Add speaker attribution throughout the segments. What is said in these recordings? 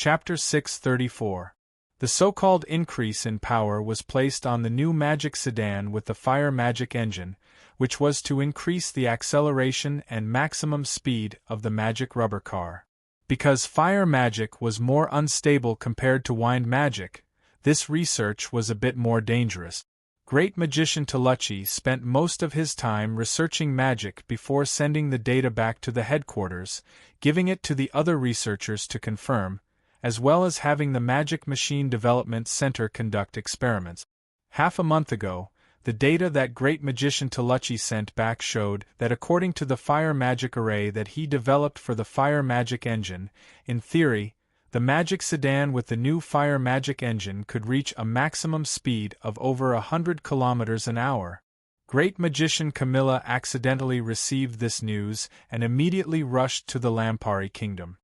Speaker 1: Chapter 634. The so-called increase in power was placed on the new magic sedan with the fire magic engine, which was to increase the acceleration and maximum speed of the magic rubber car. Because fire magic was more unstable compared to wind magic, this research was a bit more dangerous. Great Magician Toluchi spent most of his time researching magic before sending the data back to the headquarters, giving it to the other researchers to confirm, as well as having the Magic Machine Development Center conduct experiments. Half a month ago, the data that Great Magician Toluchi sent back showed that according to the fire magic array that he developed for the fire magic engine, in theory, the magic sedan with the new fire magic engine could reach a maximum speed of over 100 kilometers an hour. Great Magician Camilla accidentally received this news and immediately rushed to the Lampari Kingdom.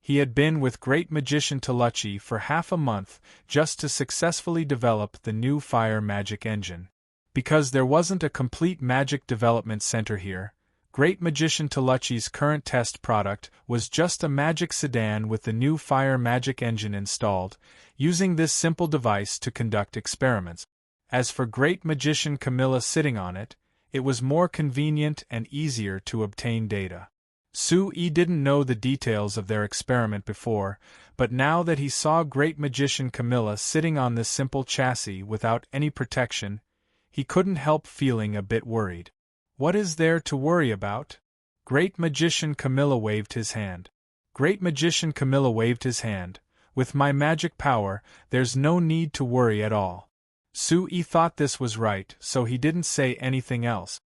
Speaker 1: He had been with Great Magician Toluchi for half a month just to successfully develop the new fire magic engine. Because there wasn't a complete magic development center here, Great Magician Toluchi's current test product was just a magic sedan with the new fire magic engine installed, using this simple device to conduct experiments. As for Great Magician Camilla sitting on it, it was more convenient and easier to obtain data. Sui didn't know the details of their experiment before, but now that he saw Great Magician Camilla sitting on this simple chassis without any protection, he couldn't help feeling a bit worried. What is there to worry about? Great Magician Camilla waved his hand. Great Magician Camilla waved his hand. With my magic power, there's no need to worry at all. Sui thought this was right, so he didn't say anything else.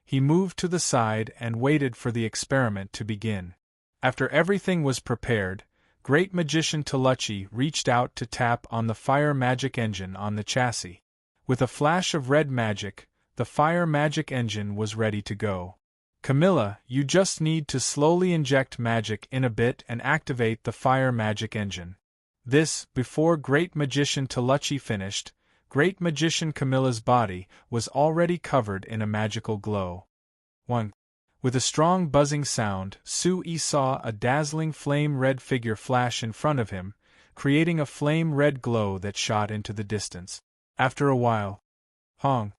Speaker 1: He moved to the side and waited for the experiment to begin. After everything was prepared, Great Magician Toluchi reached out to tap on the fire magic engine on the chassis. With a flash of red magic, the fire magic engine was ready to go. Camilla, you just need to slowly inject magic in a bit and activate the fire magic engine. This, before Great Magician Toluchi finished, Great Magician Camilla's body was already covered in a magical glow. 1. With a strong buzzing sound, Sui saw a dazzling flame-red figure flash in front of him, creating a flame-red glow that shot into the distance. After a while, Hong!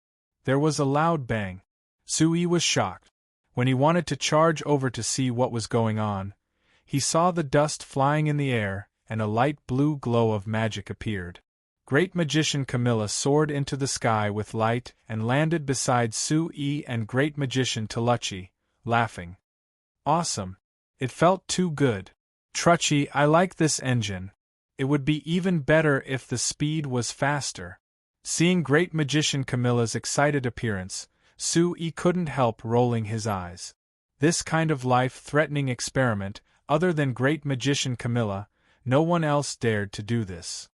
Speaker 1: There was a loud bang. Sui was shocked. When he wanted to charge over to see what was going on, he saw the dust flying in the air, and a light blue glow of magic appeared. Great Magician Camilla soared into the sky with light and landed beside Sui and Great Magician Toluchi, laughing. Awesome! It felt too good. Truchi, I like this engine. It would be even better if the speed was faster. Seeing Great Magician Camilla's excited appearance, Sui couldn't help rolling his eyes. This kind of life-threatening experiment, other than Great Magician Camilla, no one else dared to do this.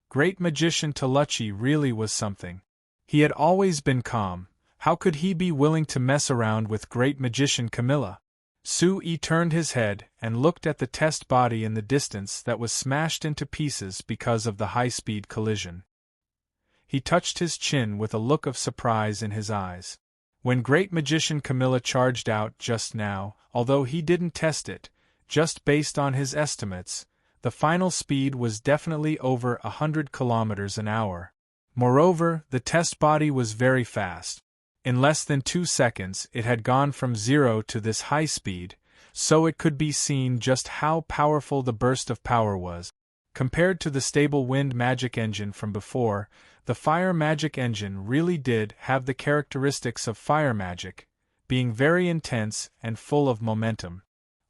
Speaker 1: Great Magician Toluchi really was something. He had always been calm. How could he be willing to mess around with Great Magician Camilla? Sui turned his head and looked at the test body in the distance that was smashed into pieces because of the high-speed collision. He touched his chin with a look of surprise in his eyes. When Great Magician Camilla charged out just now, although he didn't test it, just based on his estimates, the final speed was definitely over 100 kilometers an hour. Moreover, the test body was very fast. In less than 2 seconds it had gone from 0 to this high speed, so it could be seen just how powerful the burst of power was. Compared to the stable wind magic engine from before, the fire magic engine really did have the characteristics of fire magic, being very intense and full of momentum.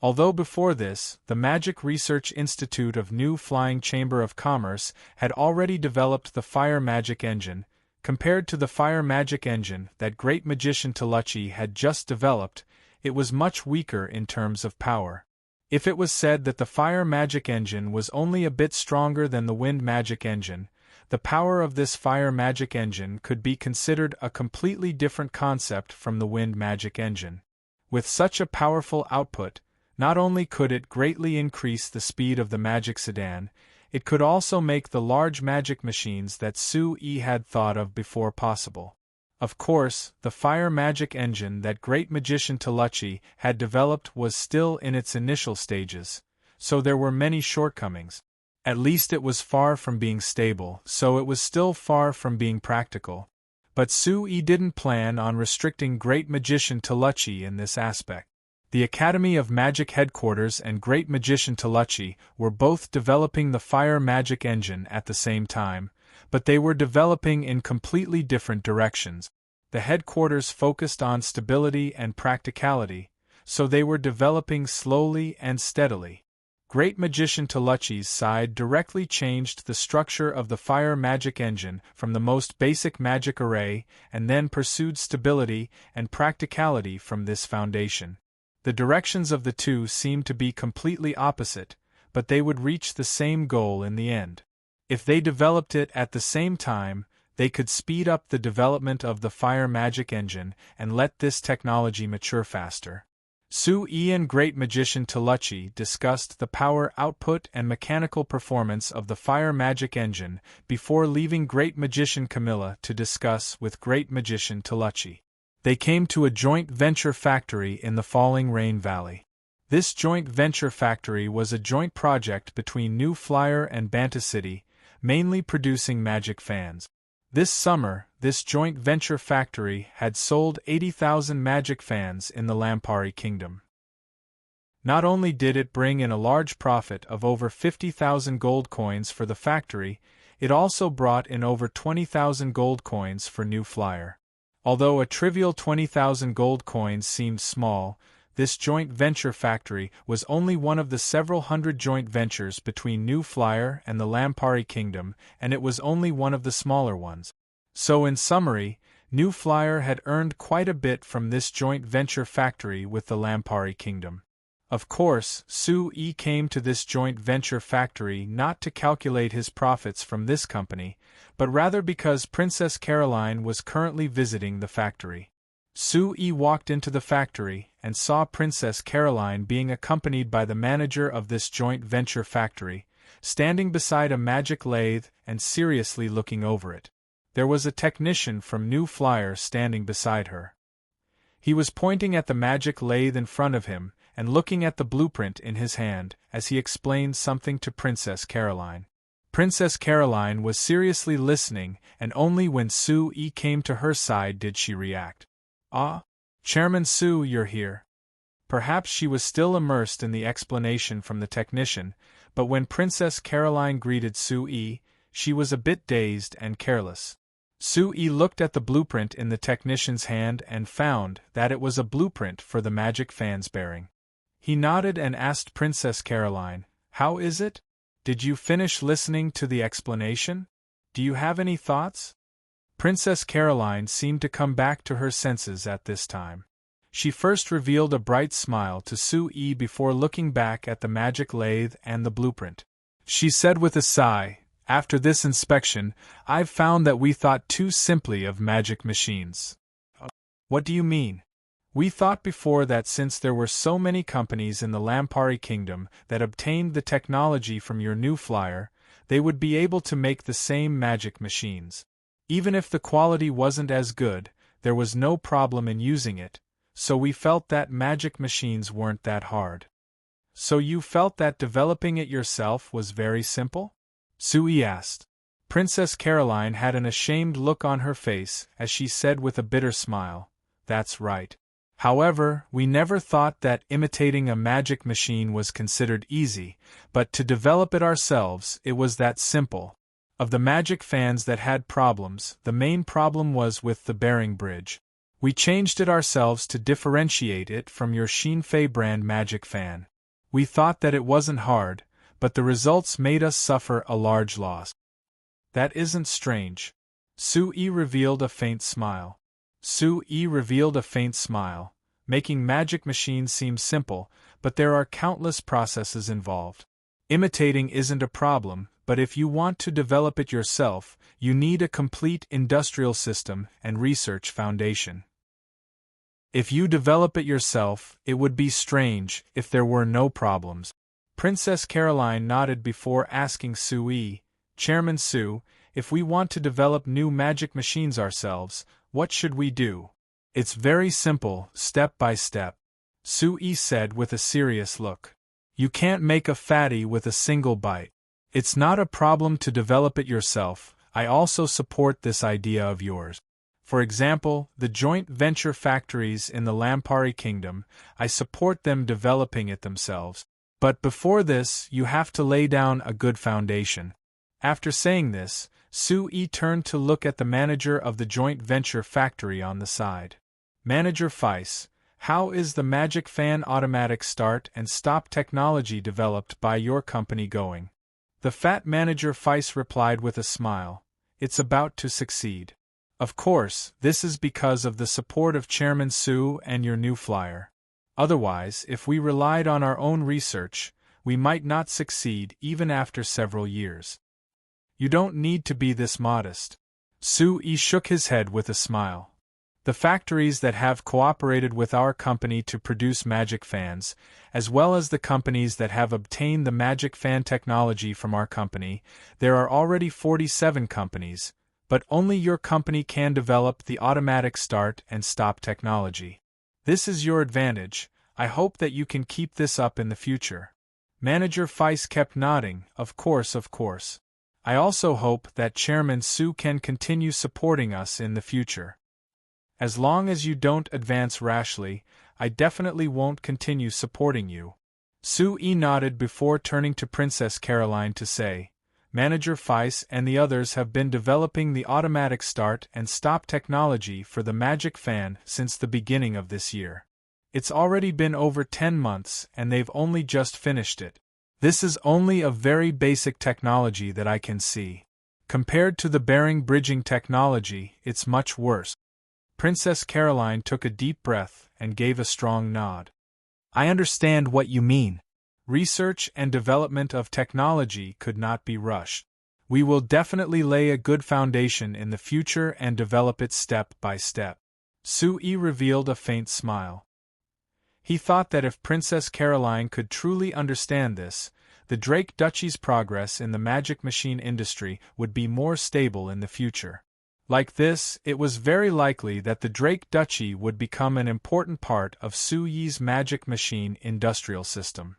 Speaker 1: Although before this, the Magic Research Institute of New Flying Chamber of Commerce had already developed the fire magic engine, compared to the fire magic engine that Great Magician Toluchi had just developed, it was much weaker in terms of power. If it was said that the fire magic engine was only a bit stronger than the wind magic engine, the power of this fire magic engine could be considered a completely different concept from the wind magic engine. With such a powerful output, not only could it greatly increase the speed of the magic sedan, it could also make the large magic machines that Sui had thought of before possible. Of course, the fire magic engine that Great Magician Toluchi had developed was still in its initial stages, so there were many shortcomings. At least it was far from being stable, so it was still far from being practical. But Sui didn't plan on restricting Great Magician Toluchi in this aspect. The Academy of Magic headquarters and Great Magician Toluchi were both developing the fire magic engine at the same time, but they were developing in completely different directions. The headquarters focused on stability and practicality, so they were developing slowly and steadily. Great Magician Toluchi's side directly changed the structure of the fire magic engine from the most basic magic array and then pursued stability and practicality from this foundation. The directions of the two seemed to be completely opposite, but they would reach the same goal in the end. If they developed it at the same time, they could speed up the development of the fire magic engine and let this technology mature faster. Sui and Great Magician Toluchi discussed the power output and mechanical performance of the fire magic engine before leaving Great Magician Camilla to discuss with Great Magician Toluchi. They came to a joint venture factory in the Falling Rain Valley. This joint venture factory was a joint project between New Flyer and Banta City, mainly producing magic fans. This summer, this joint venture factory had sold 80,000 magic fans in the Lampari Kingdom. Not only did it bring in a large profit of over 50,000 gold coins for the factory, it also brought in over 20,000 gold coins for New Flyer. Although a trivial 20,000 gold coins seemed small, this joint venture factory was only one of the several hundred joint ventures between New Flyer and the Lampari Kingdom, and it was only one of the smaller ones. So in summary, New Flyer had earned quite a bit from this joint venture factory with the Lampari Kingdom. Of course, Sui came to this joint venture factory not to calculate his profits from this company, but rather because Princess Caroline was currently visiting the factory. Sui walked into the factory and saw Princess Caroline being accompanied by the manager of this joint venture factory, standing beside a magic lathe and seriously looking over it. There was a technician from New Flyer standing beside her. He was pointing at the magic lathe in front of him and looking at the blueprint in his hand as he explained something to Princess Caroline. Princess Caroline was seriously listening, and only when Sui came to her side did she react. "Ah, Chairman Su, you're here." Perhaps she was still immersed in the explanation from the technician, but when Princess Caroline greeted Sui, she was a bit dazed and careless. Sui looked at the blueprint in the technician's hand and found that it was a blueprint for the magic fan's bearing. He nodded and asked Princess Caroline, "How is it? Did you finish listening to the explanation? Do you have any thoughts?" Princess Caroline seemed to come back to her senses at this time. She first revealed a bright smile to Sui before looking back at the magic lathe and the blueprint. She said with a sigh, "After this inspection, I've found that we thought too simply of magic machines." "What do you mean?" "We thought before that since there were so many companies in the Lampari Kingdom that obtained the technology from your New Flyer, they would be able to make the same magic machines. Even if the quality wasn't as good, there was no problem in using it, so we felt that magic machines weren't that hard." "So you felt that developing it yourself was very simple?" Sui asked. Princess Caroline had an ashamed look on her face as she said with a bitter smile, "That's right. However, we never thought that imitating a magic machine was considered easy, but to develop it ourselves, it was that simple. Of the magic fans that had problems, the main problem was with the bearing bridge. We changed it ourselves to differentiate it from your Shinfei brand magic fan. We thought that it wasn't hard, but the results made us suffer a large loss." "That isn't strange." Sui revealed a faint smile. Making magic machines seem simple, but there are countless processes involved. Imitating isn't a problem, but if you want to develop it yourself, you need a complete industrial system and research foundation. If you develop it yourself, it would be strange if there were no problems. Princess Caroline nodded before asking Sui, "Chairman Su, if we want to develop new magic machines ourselves, what should we do?" "It's very simple, step by step," Sui said with a serious look. You can't make a fatty with a single bite. It's not a problem to develop it yourself. I also support this idea of yours. For example, the joint venture factories in the Lampari Kingdom, I support them developing it themselves. But before this, you have to lay down a good foundation. After saying this, Su-Yi turned to look at the manager of the joint venture factory on the side. Manager Feiss, how is the magic fan automatic start and stop technology developed by your company going? The fat manager Feiss replied with a smile, it's about to succeed. Of course, this is because of the support of Chairman Su and your new flyer. Otherwise, if we relied on our own research, we might not succeed even after several years. You don't need to be this modest. Su-Yi shook his head with a smile. The factories that have cooperated with our company to produce magic fans, as well as the companies that have obtained the magic fan technology from our company, there are already 47 companies, but only your company can develop the automatic start and stop technology. This is your advantage. I hope that you can keep this up in the future. Manager Feiss kept nodding, of course. I also hope that Chairman Su can continue supporting us in the future. As long as you don't advance rashly, I definitely won't continue supporting you. Su-Yi nodded before turning to Princess Caroline to say, Manager Feiss and the others have been developing the automatic start and stop technology for the magic fan since the beginning of this year. It's already been over 10 months and they've only just finished it. This is only a very basic technology that I can see. Compared to the bearing bridging technology, it's much worse. Princess Caroline took a deep breath and gave a strong nod. I understand what you mean. Research and development of technology could not be rushed. We will definitely lay a good foundation in the future and develop it step by step. Su-Yi revealed a faint smile. He thought that if Princess Caroline could truly understand this, the Drake Duchy's progress in the magic machine industry would be more stable in the future. Like this, it was very likely that the Drake Duchy would become an important part of Su-Yi's magic machine industrial system.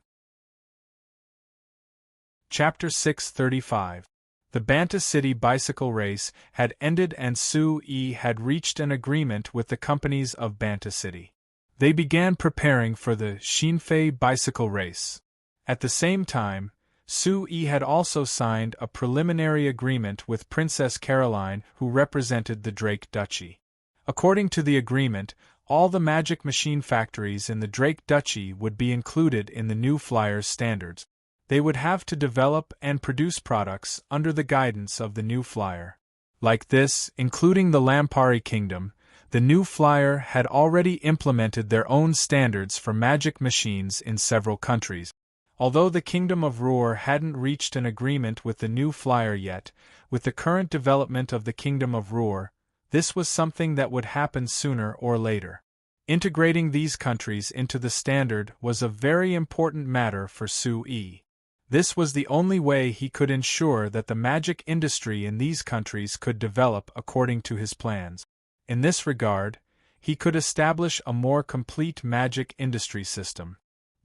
Speaker 1: Chapter 635. The Banta City bicycle race had ended and Su-Yi had reached an agreement with the companies of Banta City. They began preparing for the Xinfei bicycle race. At the same time, Su-Yi had also signed a preliminary agreement with Princess Caroline, who represented the Drake Duchy. According to the agreement, all the magic machine factories in the Drake Duchy would be included in the new flyer's standards. They would have to develop and produce products under the guidance of the new flyer. Like this, including the Lampari Kingdom, the new flyer had already implemented their own standards for magic machines in several countries. Although the Kingdom of Ruhr hadn't reached an agreement with the new flyer yet, with the current development of the Kingdom of Ruhr, this was something that would happen sooner or later. Integrating these countries into the standard was a very important matter for Su-Yi. This was the only way he could ensure that the magic industry in these countries could develop according to his plans. In this regard, he could establish a more complete magic industry system.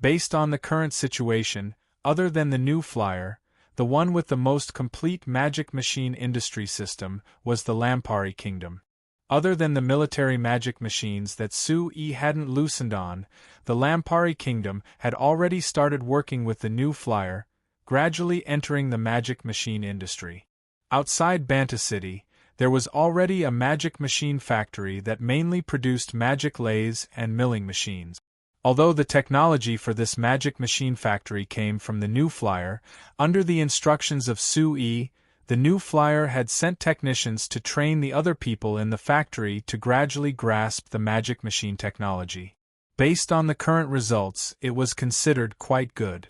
Speaker 1: Based on the current situation, other than the new flyer, the one with the most complete magic machine industry system was the Lampari Kingdom. Other than the military magic machines that Su-Yi hadn't loosened on, the Lampari Kingdom had already started working with the new flyer, gradually entering the magic machine industry. Outside Banta City, there was already a magic machine factory that mainly produced magic lathes and milling machines. Although the technology for this magic machine factory came from the new flyer, under the instructions of Su-Yi, the new flyer had sent technicians to train the other people in the factory to gradually grasp the magic machine technology. Based on the current results, it was considered quite good.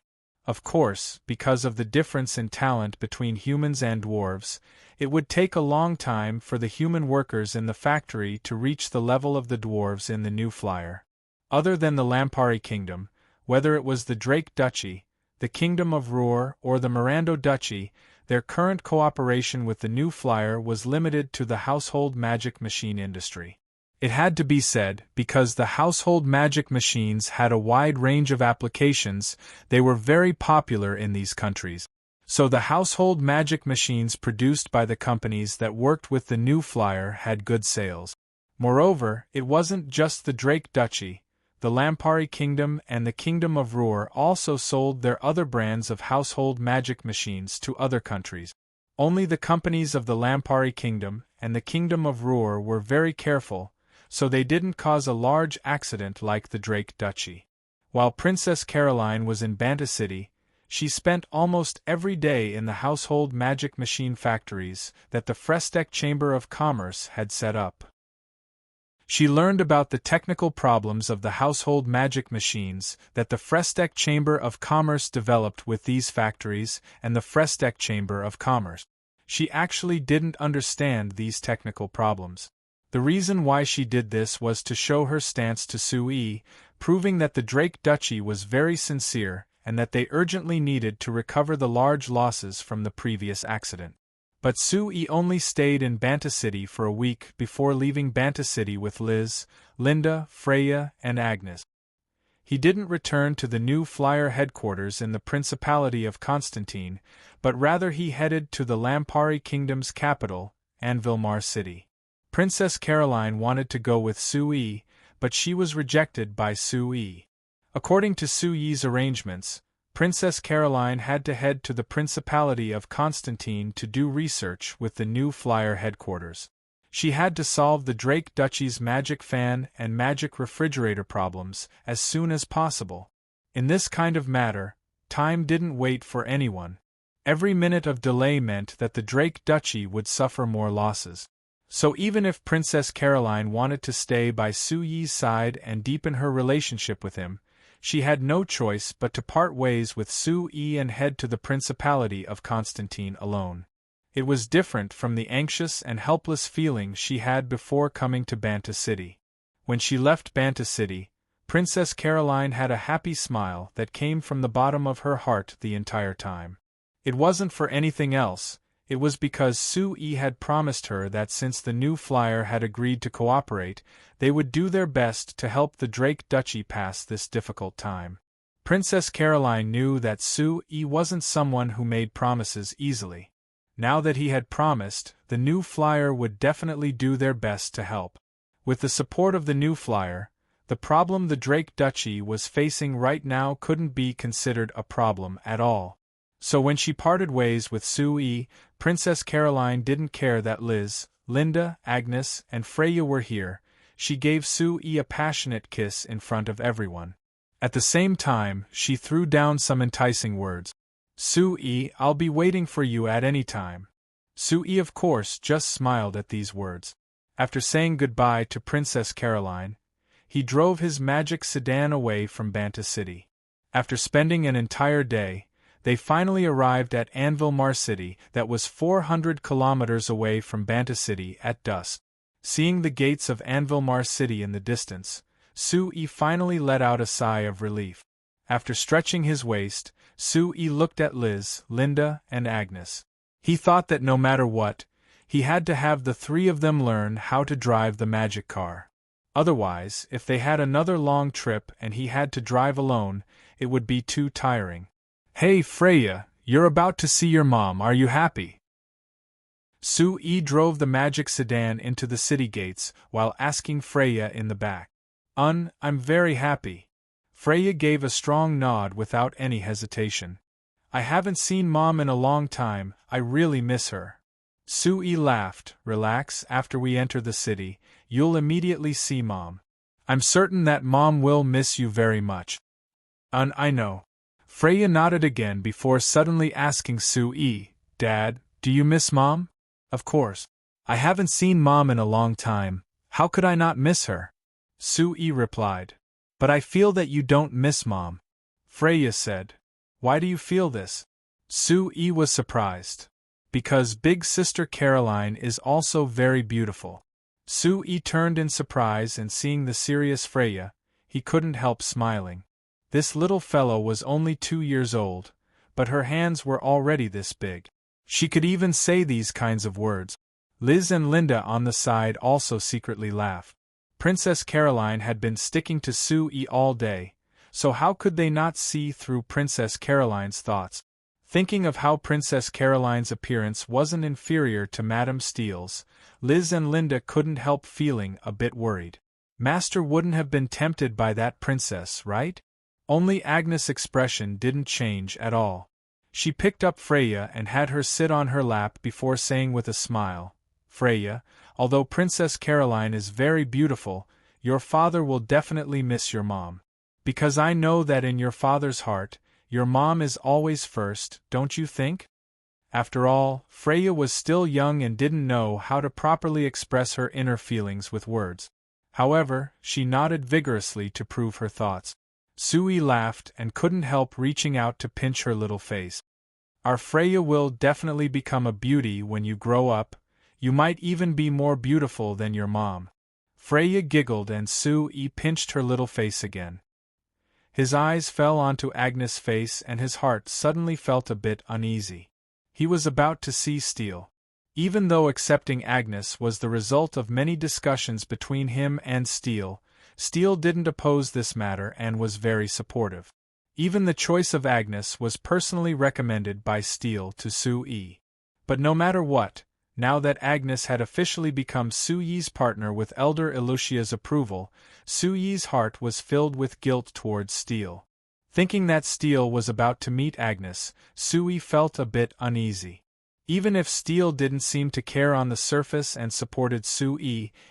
Speaker 1: Of course, because of the difference in talent between humans and dwarves, it would take a long time for the human workers in the factory to reach the level of the dwarves in the new flyer. Other than the Lampari Kingdom, whether it was the Drake Duchy, the Kingdom of Ruhr, or the Mirando Duchy, their current cooperation with the new flyer was limited to the household magic machine industry. It had to be said, because the household magic machines had a wide range of applications, they were very popular in these countries. So the household magic machines produced by the companies that worked with the new flyer had good sales. Moreover, it wasn't just the Drake Duchy. The Lampari Kingdom and the Kingdom of Ruhr also sold their other brands of household magic machines to other countries. Only the companies of the Lampari Kingdom and the Kingdom of Ruhr were very careful, so they didn't cause a large accident like the Drake Duchy. While Princess Caroline was in Banta City, she spent almost every day in the household magic machine factories that the Frestek Chamber of Commerce had set up. She learned about the technical problems of the household magic machines that the Frestek Chamber of Commerce developed with these factories and the Frestek Chamber of Commerce. She actually didn't understand these technical problems. The reason why she did this was to show her stance to Sui, proving that the Drake Duchy was very sincere and that they urgently needed to recover the large losses from the previous accident. But Sui only stayed in Banta City for a week before leaving Banta City with Liz, Linda, Freya, and Agnes. He didn't return to the new flyer headquarters in the Principality of Constantine, but rather he headed to the Lampari Kingdom's capital, Anvilmar City. Princess Caroline wanted to go with Sui, but she was rejected by Sui. According to Sui's arrangements, Princess Caroline had to head to the Principality of Constantine to do research with the new flyer headquarters. She had to solve the Drake Duchy's magic fan and magic refrigerator problems as soon as possible. In this kind of matter, time didn't wait for anyone. Every minute of delay meant that the Drake Duchy would suffer more losses. So even if Princess Caroline wanted to stay by Sui's side and deepen her relationship with him, she had no choice but to part ways with Sui and head to the Principality of Constantine alone. It was different from the anxious and helpless feeling she had before coming to Banta City. When she left Banta City, Princess Caroline had a happy smile that came from the bottom of her heart the entire time. It wasn't for anything else, it was because Sui had promised her that since the new flyer had agreed to cooperate, they would do their best to help the Drake Duchy pass this difficult time. Princess Caroline knew that Sui wasn't someone who made promises easily. Now that he had promised, the new flyer would definitely do their best to help. With the support of the new flyer, the problem the Drake Duchy was facing right now couldn't be considered a problem at all. So when she parted ways with Sui, Princess Caroline didn't care that Liz, Linda, Agnes, and Freya were here. She gave Sui a passionate kiss in front of everyone. At the same time, she threw down some enticing words. Sui, I'll be waiting for you at any time. Sui of course just smiled at these words. After saying goodbye to Princess Caroline, he drove his magic sedan away from Banta City. After spending an entire day, they finally arrived at Anvilmar City that was 400 kilometers away from Banta City at dusk. Seeing the gates of Anvilmar City in the distance, Sui finally let out a sigh of relief. After stretching his waist, Sui looked at Liz, Linda, and Agnes. He thought that no matter what, he had to have the three of them learn how to drive the magic car. Otherwise, if they had another long trip and he had to drive alone, it would be too tiring. Hey Freya, you're about to see your mom, are you happy? Sui drove the magic sedan into the city gates while asking Freya in the back. I'm very happy. Freya gave a strong nod without any hesitation. I haven't seen Mom in a long time, I really miss her. Sui laughed. Relax, after we enter the city, you'll immediately see Mom. I'm certain that Mom will miss you very much. I know. Freya nodded again before suddenly asking Sui, Dad, do you miss Mom? Of course. I haven't seen Mom in a long time, how could I not miss her? Sui replied. But I feel that you don't miss Mom. Freya said. Why do you feel this? Sui was surprised. Because big sister Caroline is also very beautiful. Sui turned in surprise and seeing the serious Freya, he couldn't help smiling. This little fellow was only 2 years old, but her hands were already this big. She could even say these kinds of words. Liz and Linda on the side also secretly laughed. Princess Caroline had been sticking to Sue all day, so how could they not see through Princess Caroline's thoughts? Thinking of how Princess Caroline's appearance wasn't inferior to Madame Steele's, Liz and Linda couldn't help feeling a bit worried. Master wouldn't have been tempted by that princess, right? Only Agnes' expression didn't change at all. She picked up Freya and had her sit on her lap before saying with a smile, "Freya, although Princess Caroline is very beautiful, your father will definitely miss your mom. Because I know that in your father's heart, your mom is always first, don't you think?" After all, Freya was still young and didn't know how to properly express her inner feelings with words. However, she nodded vigorously to prove her thoughts. Sue laughed and couldn't help reaching out to pinch her little face. "Our Freya will definitely become a beauty when you grow up. You might even be more beautiful than your mom." Freya giggled and Sue pinched her little face again. His eyes fell onto Agnes' face and his heart suddenly felt a bit uneasy. He was about to see Steele. Even though accepting Agnes was the result of many discussions between him and Steele, Steele didn't oppose this matter and was very supportive. Even the choice of Agnes was personally recommended by Steele to Sue. But no matter what, now that Agnes had officially become Sue's partner with Elder Elucia's approval, Sue's heart was filled with guilt towards Steele. Thinking that Steele was about to meet Agnes, Sue felt a bit uneasy. Even if Steele didn't seem to care on the surface and supported Sue,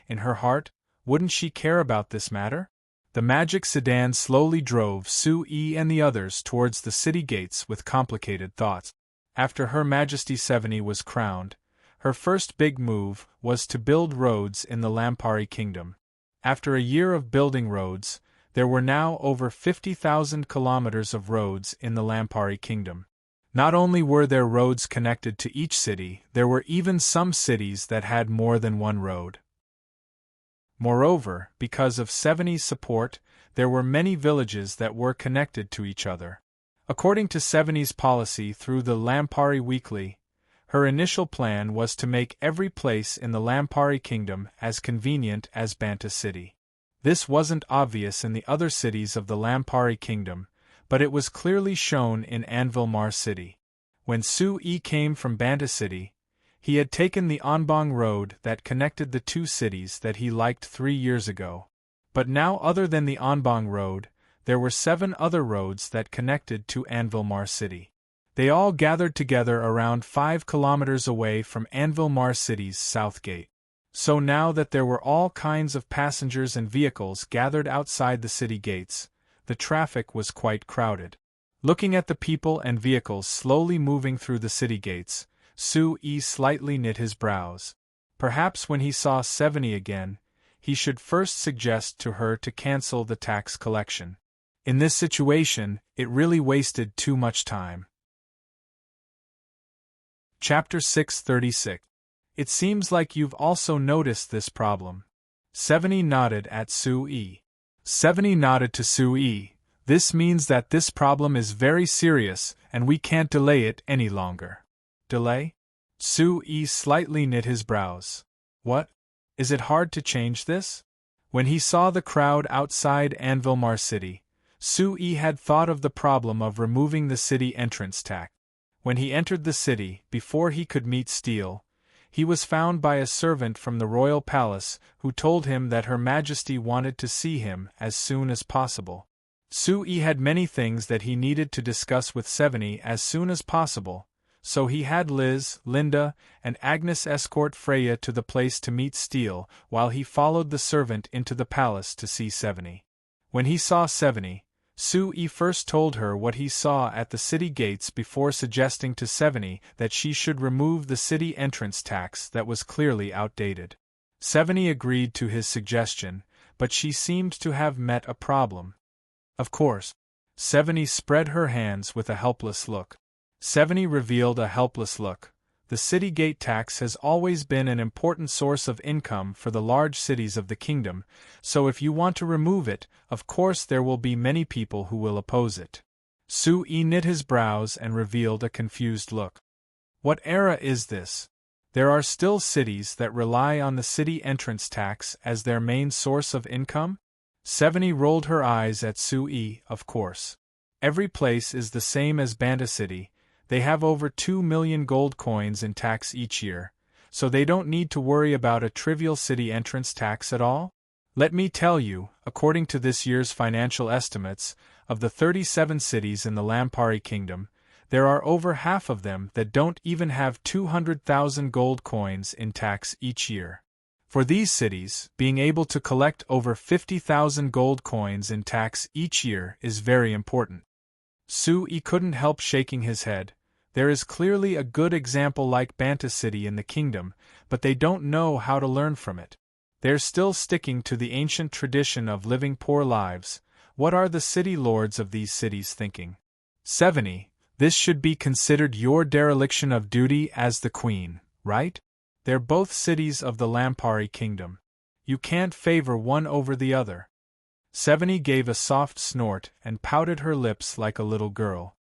Speaker 1: in her heart, wouldn't she care about this matter? The magic sedan slowly drove Sue and the others towards the city gates with complicated thoughts. After Her Majesty Seveni was crowned, her first big move was to build roads in the Lampari Kingdom. After a year of building roads, there were now over 50,000 kilometers of roads in the Lampari Kingdom. Not only were there roads connected to each city, there were even some cities that had more than one road. Moreover, because of Seveni's support, there were many villages that were connected to each other. According to Seveni's policy through the Lampari Weekly, her initial plan was to make every place in the Lampari Kingdom as convenient as Banta City. This wasn't obvious in the other cities of the Lampari Kingdom, but it was clearly shown in Anvilmar City. When Sue came from Banta City, he had taken the Onbong Road that connected the two cities that he liked 3 years ago. But now, other than the Onbong Road, there were 7 other roads that connected to Anvilmar City. They all gathered together around 5 kilometers away from Anvilmar City's south gate. So now that there were all kinds of passengers and vehicles gathered outside the city gates, the traffic was quite crowded. Looking at the people and vehicles slowly moving through the city gates, Sue slightly knit his brows. Perhaps when he saw Seveni again, he should first suggest to her to cancel the tax collection. In this situation, it really wasted too much time. Chapter 636. It seems like you've also noticed this problem. Seveni nodded at Sue. Seveni nodded to Sue. This means that this problem is very serious and we can't delay it any longer. Delay? Sue slightly knit his brows. What? Is it hard to change this? When he saw the crowd outside Anvilmar City, Sue had thought of the problem of removing the city entrance tax. When he entered the city, before he could meet Steele, he was found by a servant from the royal palace who told him that Her Majesty wanted to see him as soon as possible. Sue had many things that he needed to discuss with Seveni as soon as possible, so he had Liz, Linda, and Agnes escort Freya to the place to meet Steele while he followed the servant into the palace to see Seveni. When he saw Seveni, Sue first told her what he saw at the city gates before suggesting to Seveni that she should remove the city entrance tax that was clearly outdated. Seveni agreed to his suggestion, but she seemed to have met a problem. Of course. Seveni spread her hands with a helpless look. Seveni revealed a helpless look. The city gate tax has always been an important source of income for the large cities of the kingdom, so if you want to remove it, of course there will be many people who will oppose it. Sue knit his brows and revealed a confused look. What era is this? There are still cities that rely on the city entrance tax as their main source of income? 70 rolled her eyes at Sui, of course. Every place is the same as Banta City. They have over 2 million gold coins in tax each year, so they don't need to worry about a trivial city entrance tax at all? Let me tell you, according to this year's financial estimates, of the 37 cities in the Lampari Kingdom, there are over half of them that don't even have 200,000 gold coins in tax each year. For these cities, being able to collect over 50,000 gold coins in tax each year is very important. Sui couldn't help shaking his head. There is clearly a good example like Banta City in the kingdom, but they don't know how to learn from it. They're still sticking to the ancient tradition of living poor lives. What are the city lords of these cities thinking? 70. This should be considered your dereliction of duty as the queen, right? They're both cities of the Lampari Kingdom. You can't favor one over the other. 70 gave a soft snort and pouted her lips like a little girl.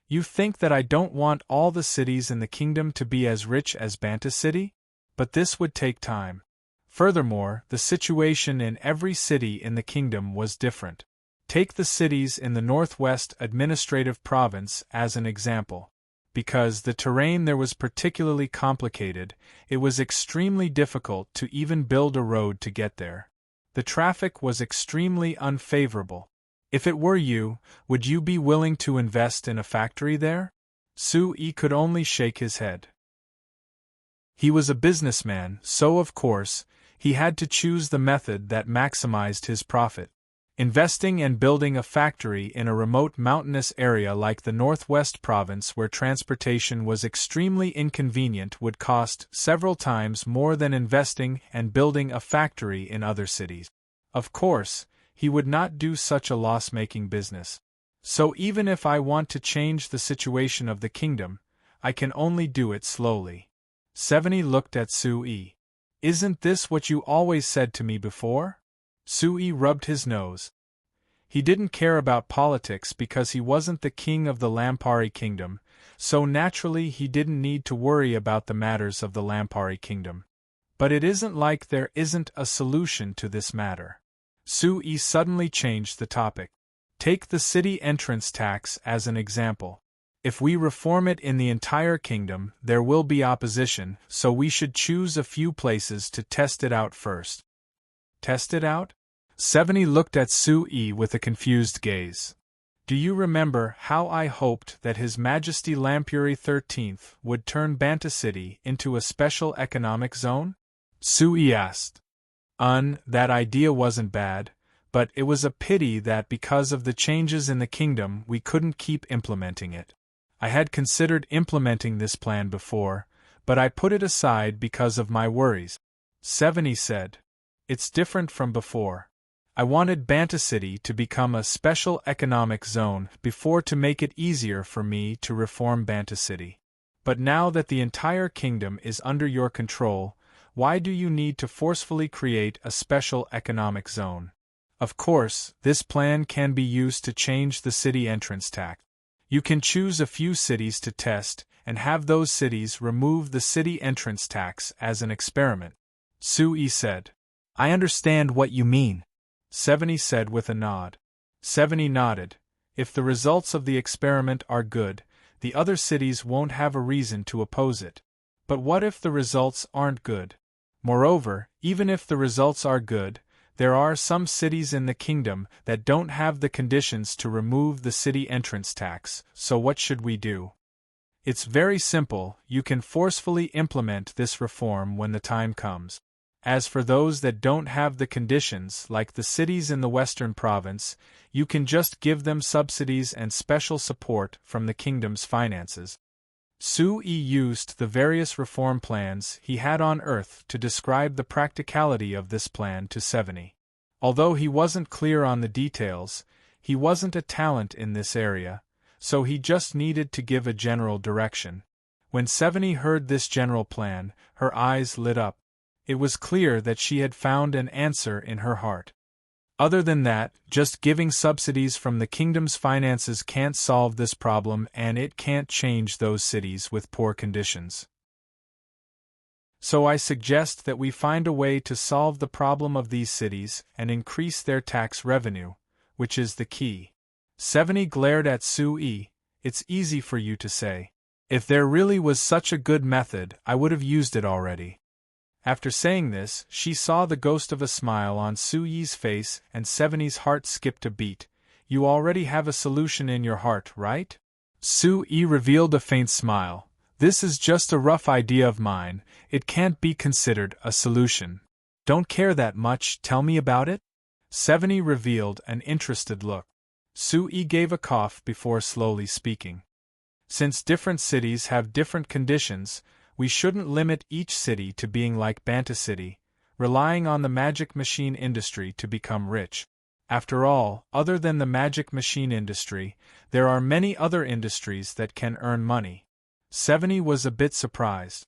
Speaker 1: You think that I don't want all the cities in the kingdom to be as rich as Banta City? But this would take time. Furthermore, the situation in every city in the kingdom was different. Take the cities in the Northwest Administrative Province as an example. Because the terrain there was particularly complicated, it was extremely difficult to even build a road to get there. The traffic was extremely unfavorable. If it were you, would you be willing to invest in a factory there? Sui could only shake his head. He was a businessman, so of course, he had to choose the method that maximized his profit. Investing and building a factory in a remote mountainous area like the Northwest Province where transportation was extremely inconvenient would cost several times more than investing and building a factory in other cities. Of course, he would not do such a loss-making business. So even if I want to change the situation of the kingdom, I can only do it slowly. 70 looked at Sui. Isn't this what you always said to me before? Sui rubbed his nose. He didn't care about politics because he wasn't the king of the Lampari Kingdom, so naturally he didn't need to worry about the matters of the Lampari Kingdom. But it isn't like there isn't a solution to this matter. Sui suddenly changed the topic. Take the city entrance tax as an example. If we reform it in the entire kingdom, there will be opposition, so we should choose a few places to test it out first. Test it out? 70 looked at Sui with a confused gaze. Do you remember how I hoped that His Majesty Lampuri XIII would turn Banta City into a special economic zone? Sui asked. That idea wasn't bad, but it was a pity that because of the changes in the kingdom we couldn't keep implementing it. I had considered implementing this plan before, but I put it aside because of my worries. 70 said. It's different from before. I wanted Banta City to become a special economic zone before to make it easier for me to reform Banta City. But now that the entire kingdom is under your control, why do you need to forcefully create a special economic zone? Of course, this plan can be used to change the city entrance tax. You can choose a few cities to test and have those cities remove the city entrance tax as an experiment. Sui said. I understand what you mean. 70 said with a nod. 70 nodded. If the results of the experiment are good, the other cities won't have a reason to oppose it. But what if the results aren't good? Moreover, even if the results are good, there are some cities in the kingdom that don't have the conditions to remove the city entrance tax, so what should we do? It's very simple, you can forcefully implement this reform when the time comes. As for those that don't have the conditions, like the cities in the Western Province, you can just give them subsidies and special support from the kingdom's finances. Sui used the various reform plans he had on Earth to describe the practicality of this plan to 70. Although he wasn't clear on the details, he wasn't a talent in this area, so he just needed to give a general direction. When 70 heard this general plan, her eyes lit up. It was clear that she had found an answer in her heart. Other than that, just giving subsidies from the kingdom's finances can't solve this problem, and it can't change those cities with poor conditions. So I suggest that we find a way to solve the problem of these cities and increase their tax revenue, which is the key. Seveni glared at Sui. It's easy for you to say. If there really was such a good method, I would have used it already. After saying this, she saw the ghost of a smile on Sui's face and Seveni's heart skipped a beat. You already have a solution in your heart, right? Sui revealed a faint smile. This is just a rough idea of mine, it can't be considered a solution. Don't care that much, tell me about it? Seveni revealed an interested look. Sui gave a cough before slowly speaking. Since different cities have different conditions, we shouldn't limit each city to being like Banta City, relying on the magic machine industry to become rich. After all, other than the magic machine industry, there are many other industries that can earn money. Seveni was a bit surprised.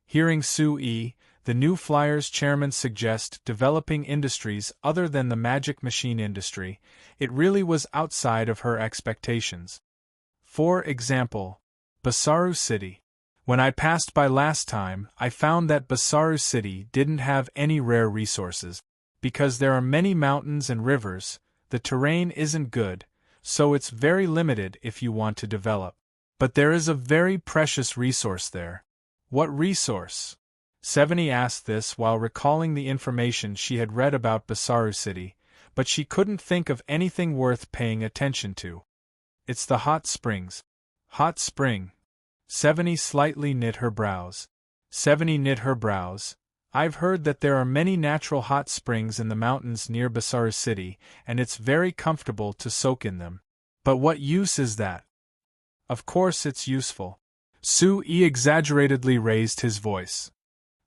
Speaker 1: Hearing Sui, the New Flyers chairman, suggest developing industries other than the magic machine industry, it really was outside of her expectations. For example, Basaru City. When I passed by last time, I found that Basaru City didn't have any rare resources. Because there are many mountains and rivers, the terrain isn't good, so it's very limited if you want to develop. But there is a very precious resource there. What resource? Seveni asked this while recalling the information she had read about Basaru City, but she couldn't think of anything worth paying attention to. It's the hot springs. Hot spring. Seveni slightly knit her brows. Seveni knit her brows. I've heard that there are many natural hot springs in the mountains near Basaru City, and it's very comfortable to soak in them. But what use is that? Of course it's useful. Sui exaggeratedly raised his voice.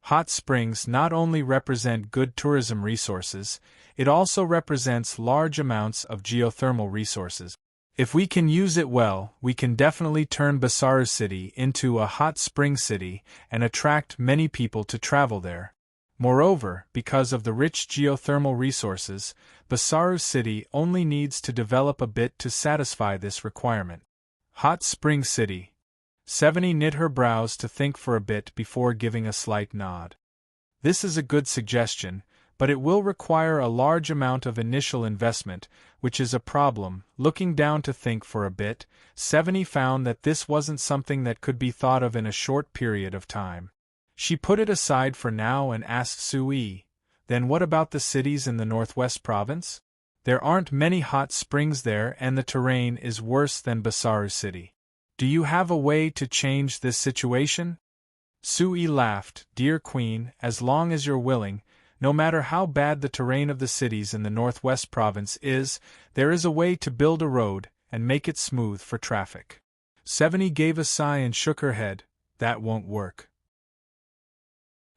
Speaker 1: Hot springs not only represent good tourism resources, it also represents large amounts of geothermal resources. If we can use it well, we can definitely turn Basaru City into a hot spring city and attract many people to travel there. Moreover, because of the rich geothermal resources, Basaru City only needs to develop a bit to satisfy this requirement. Hot Spring City. Seveni knit her brows to think for a bit before giving a slight nod. This is a good suggestion, but it will require a large amount of initial investment, which is a problem. Looking down to think for a bit, Seveni found that this wasn't something that could be thought of in a short period of time. She put it aside for now and asked Sui, then what about the cities in the Northwest Province? There aren't many hot springs there and the terrain is worse than Basaru City. Do you have a way to change this situation? Sui laughed. Dear Queen, as long as you're willing, no matter how bad the terrain of the cities in the Northwest Province is, there is a way to build a road and make it smooth for traffic. Seveni gave a sigh and shook her head. That won't work.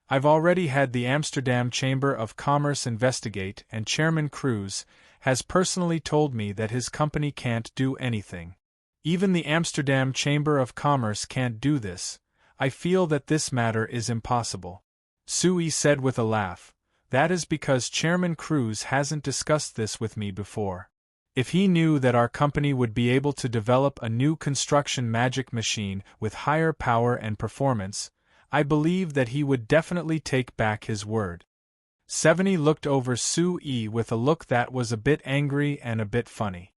Speaker 1: I've already had the Amsterdam Chamber of Commerce investigate, and Chairman Cruz has personally told me that his company can't do anything. Even the Amsterdam Chamber of Commerce can't do this. I feel that this matter is impossible. Sui said with a laugh. That is because Chairman Cruz hasn't discussed this with me before. If he knew that our company would be able to develop a new construction magic machine with higher power and performance, I believe that he would definitely take back his word. Seveni looked over Sui with a look that was a bit angry and a bit funny.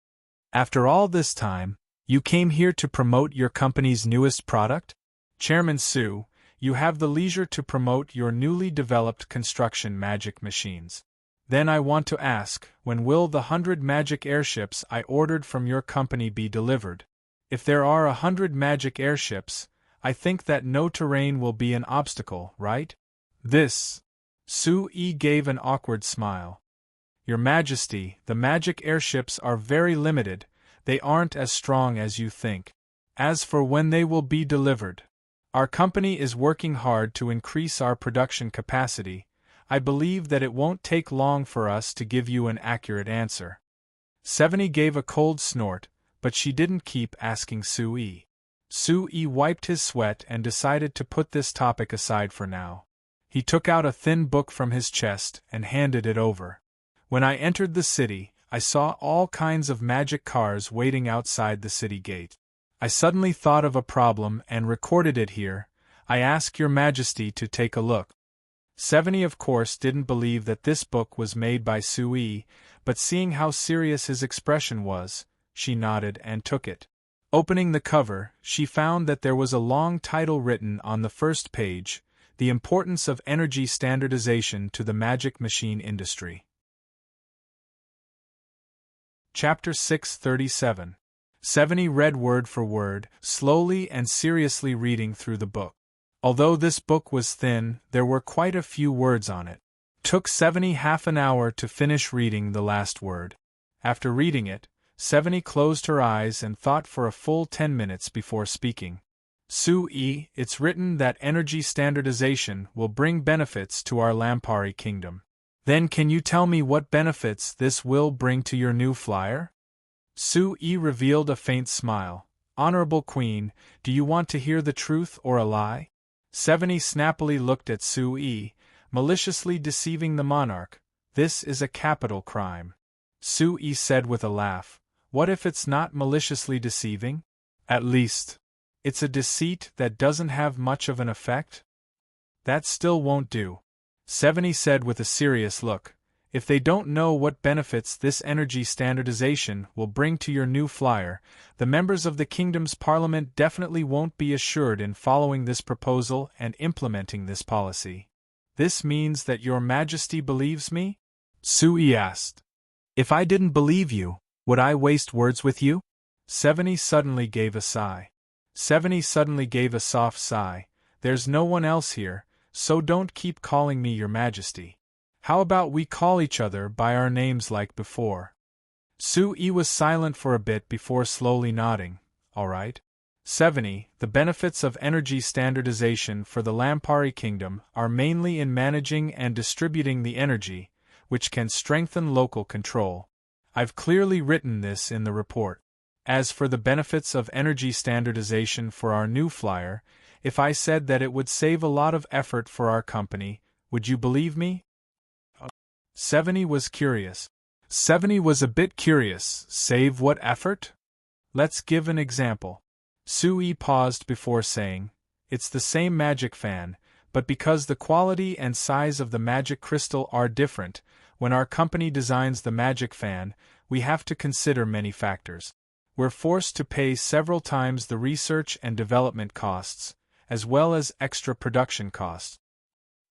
Speaker 1: After all this time, you came here to promote your company's newest product? Chairman Su, you have the leisure to promote your newly developed construction magic machines. Then I want to ask, when will the 100 magic airships I ordered from your company be delivered? If there are 100 magic airships, I think that no terrain will be an obstacle, right? This. Sui gave an awkward smile. Your Majesty, the magic airships are very limited, they aren't as strong as you think. As for when they will be delivered, our company is working hard to increase our production capacity. I believe that it won't take long for us to give you an accurate answer. Seveni gave a cold snort, but she didn't keep asking Sui. Sui wiped his sweat and decided to put this topic aside for now. He took out a thin book from his chest and handed it over. When I entered the city, I saw all kinds of magic cars waiting outside the city gate. I suddenly thought of a problem and recorded it here. I ask your majesty to take a look. 70 of course didn't believe that this book was made by Sui, but seeing how serious his expression was, she nodded and took it. Opening the cover, she found that there was a long title written on the first page, The Importance of Energy Standardization to the Magic Machine Industry. Chapter 637. 70 read word for word, slowly and seriously reading through the book. Although this book was thin, there were quite a few words on it. Took 70 half an hour to finish reading the last word. After reading it, 70 closed her eyes and thought for a full 10 minutes before speaking. Sui, it's written that energy standardization will bring benefits to our Lampari kingdom. Then can you tell me what benefits this will bring to your new flyer? Sui revealed a faint smile. Honorable Queen, do you want to hear the truth or a lie? 70 snappily looked at Sui, maliciously deceiving the monarch. This is a capital crime. Sui said with a laugh. What if it's not maliciously deceiving? At least, it's a deceit that doesn't have much of an effect? That still won't do. 70 said with a serious look. If they don't know what benefits this energy standardization will bring to your new flyer, the members of the kingdom's parliament definitely won't be assured in following this proposal and implementing this policy. This means that your majesty believes me? Sui asked. If I didn't believe you, would I waste words with you? 70 suddenly gave a sigh. 70 suddenly gave a soft sigh. There's no one else here, so don't keep calling me your majesty. How about we call each other by our names like before? Sui was silent for a bit before slowly nodding. All right. 70. The benefits of energy standardization for the Lampari kingdom are mainly in managing and distributing the energy, which can strengthen local control. I've clearly written this in the report. As for the benefits of energy standardization for our new flyer, if I said that it would save a lot of effort for our company, would you believe me? 70 was curious. 70 was a bit curious. Save what effort? Let's give an example. Sui paused before saying, It's the same magic fan, but because the quality and size of the magic crystal are different, when our company designs the magic fan, we have to consider many factors. We're forced to pay several times the research and development costs, as well as extra production costs.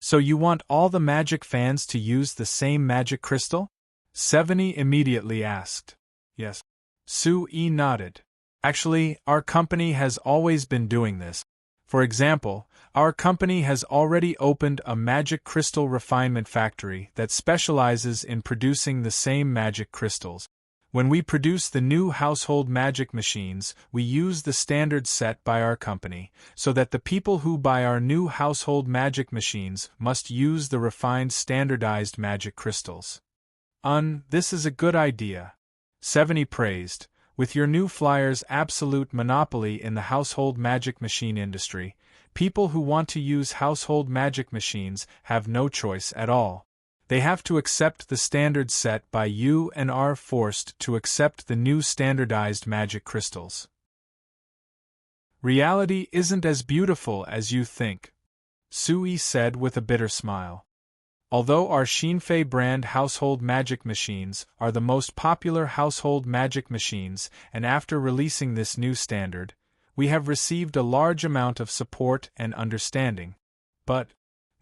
Speaker 1: So you want all the magic fans to use the same magic crystal? 70 immediately asked. Yes. Sui nodded. Actually, our company has always been doing this. For example, our company has already opened a magic crystal refinement factory that specializes in producing the same magic crystals. When we produce the new household magic machines, we use the standards set by our company, so that the people who buy our new household magic machines must use the refined standardized magic crystals. This is a good idea. 70 praised. With your new flyer's absolute monopoly in the household magic machine industry, people who want to use household magic machines have no choice at all. They have to accept the standards set by you and are forced to accept the new standardized magic crystals. Reality isn't as beautiful as you think, Sui said with a bitter smile. Although our Shinfei brand household magic machines are the most popular household magic machines, and after releasing this new standard, we have received a large amount of support and understanding. But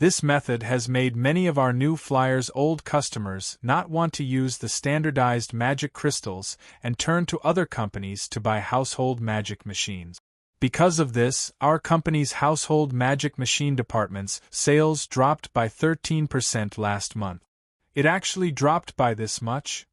Speaker 1: this method has made many of our new flyers' old customers not want to use the standardized magic crystals and turn to other companies to buy household magic machines. Because of this, our company's household magic machine department's sales dropped by 13% last month. It actually dropped by this much?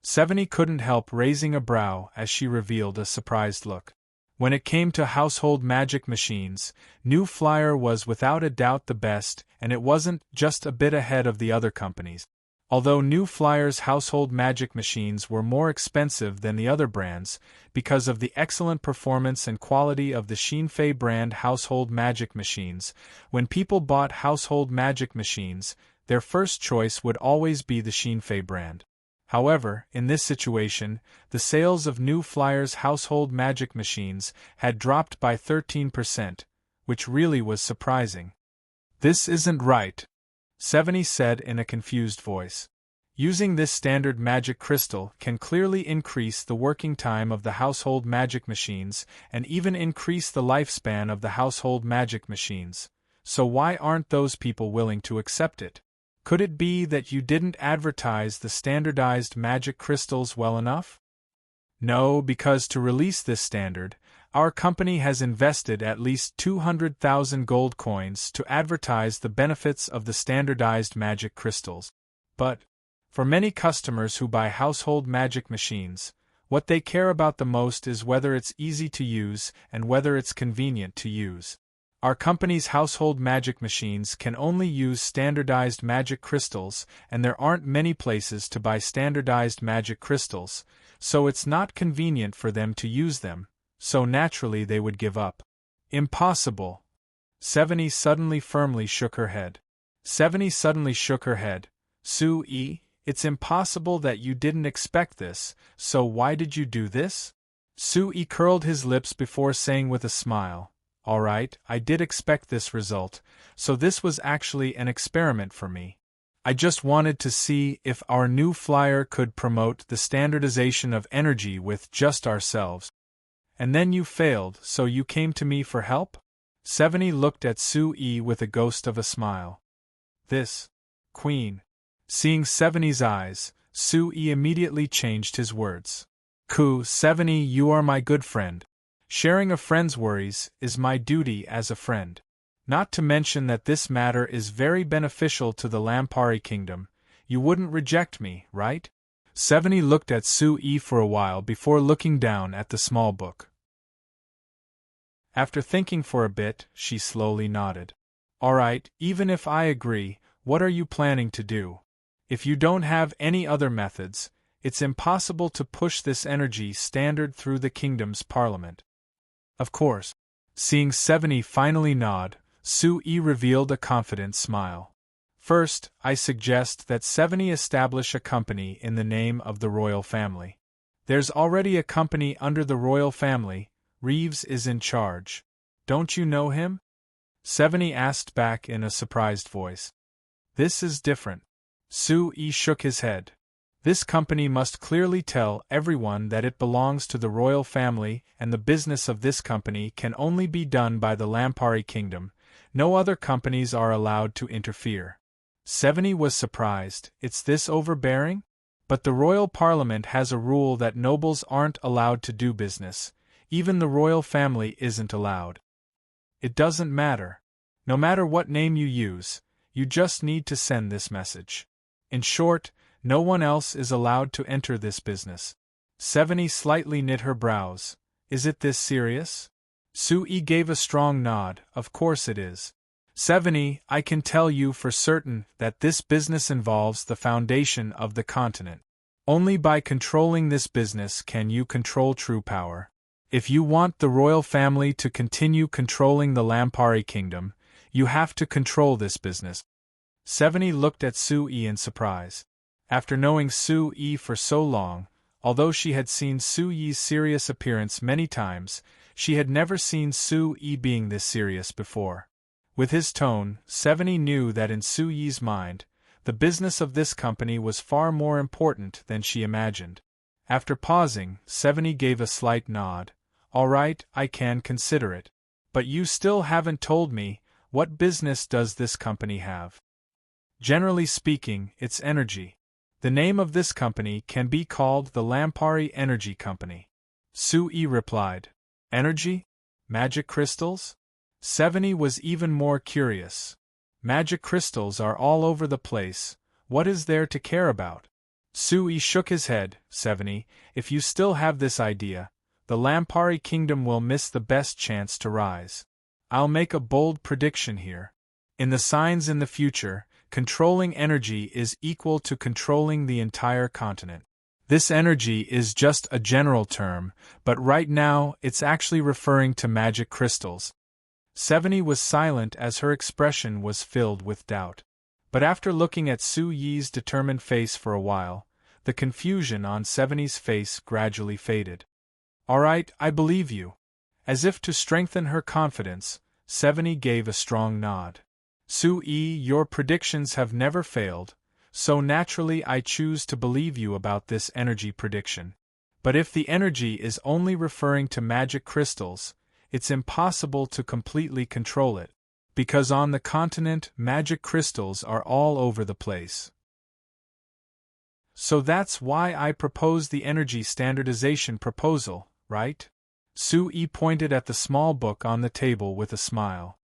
Speaker 1: 70 couldn't help raising a brow as she revealed a surprised look. When it came to household magic machines, New Flyer was without a doubt the best, and it wasn't just a bit ahead of the other companies. Although New Flyer's household magic machines were more expensive than the other brands, because of the excellent performance and quality of the Shinfei brand household magic machines, when people bought household magic machines, their first choice would always be the Shinfei brand. However, in this situation, the sales of New Flyer's household magic machines had dropped by 13%, which really was surprising. "This isn't right," Seveni said in a confused voice. "Using this standard magic crystal can clearly increase the working time of the household magic machines and even increase the lifespan of the household magic machines. So why aren't those people willing to accept it? Could it be that you didn't advertise the standardized magic crystals well enough?" "No, because to release this standard, our company has invested at least 200,000 gold coins to advertise the benefits of the standardized magic crystals. But, for many customers who buy household magic machines, what they care about the most is whether it's easy to use and whether it's convenient to use. Our company's household magic machines can only use standardized magic crystals, and there aren't many places to buy standardized magic crystals, so it's not convenient for them to use them, so naturally they would give up." "Impossible." Seveni suddenly firmly shook her head. "Su-yi, it's impossible that you didn't expect this, so why did you do this?" Su-yi curled his lips before saying with a smile, "All right, I did expect this result, so this was actually an experiment for me. I just wanted to see if our new flyer could promote the standardization of energy with just ourselves. And then you failed, so you came to me for help?" Seveni looked at Su-yi with a ghost of a smile. "This Queen." Seeing Seveni's eyes, Su-yi immediately changed his words. "Seveni, you are my good friend. Sharing a friend's worries is my duty as a friend. Not to mention that this matter is very beneficial to the Lampari Kingdom. You wouldn't reject me, right?" Seveni looked at Su-yi for a while before looking down at the small book. After thinking for a bit, she slowly nodded. "All right, even if I agree, what are you planning to do? If you don't have any other methods, it's impossible to push this energy standard through the kingdom's parliament." "Of course." Seeing Seveni finally nod, Su-yi revealed a confident smile. "First, I suggest that Seveni establish a company in the name of the royal family. There's already a company under the royal family. Reeves is in charge. Don't you know him?" Seveni asked back in a surprised voice. "This is different." Su-yi shook his head. "This company must clearly tell everyone that it belongs to the royal family, and the business of this company can only be done by the Lampari Kingdom. No other companies are allowed to interfere." Seveni was surprised. "It's this overbearing? But the royal parliament has a rule that nobles aren't allowed to do business. Even the royal family isn't allowed." "It doesn't matter. No matter what name you use, you just need to send this message. In short, no one else is allowed to enter this business." Seveni slightly knit her brows. "Is it this serious?" Su-yi gave a strong nod. "Of course it is. Seveni, I can tell you for certain that this business involves the foundation of the continent. Only by controlling this business can you control true power. If you want the royal family to continue controlling the Lampari Kingdom, you have to control this business." Seveni looked at Su-yi in surprise. After knowing Su-yi for so long, although she had seen Su-yi's serious appearance many times, she had never seen Su-yi being this serious before. With his tone, Seveni knew that in Su-yi's mind, the business of this company was far more important than she imagined. After pausing, Seveni gave a slight nod. "All right, I can consider it. But you still haven't told me, what business does this company have?" "Generally speaking, it's energy. The name of this company can be called the Lampari Energy Company." Su-yi replied. "Energy? Magic crystals?" Seveni was even more curious. "Magic crystals are all over the place, what is there to care about?" Su-yi shook his head. "Seveni, if you still have this idea, the Lampari Kingdom will miss the best chance to rise. I'll make a bold prediction here. In the signs in the future, controlling energy is equal to controlling the entire continent. This energy is just a general term, but right now it's actually referring to magic crystals." Seveni was silent as her expression was filled with doubt. But after looking at Su-yi's determined face for a while, the confusion on Seveni's face gradually faded. "All right, I believe you." As if to strengthen her confidence, Seveni gave a strong nod. Sui, your predictions have never failed, so naturally I choose to believe you about this energy prediction. But if the energy is only referring to magic crystals, it's impossible to completely control it, because on the continent magic crystals are all over the place. So that's why I propose the energy standardization proposal, right? Sui pointed at the small book on the table with a smile.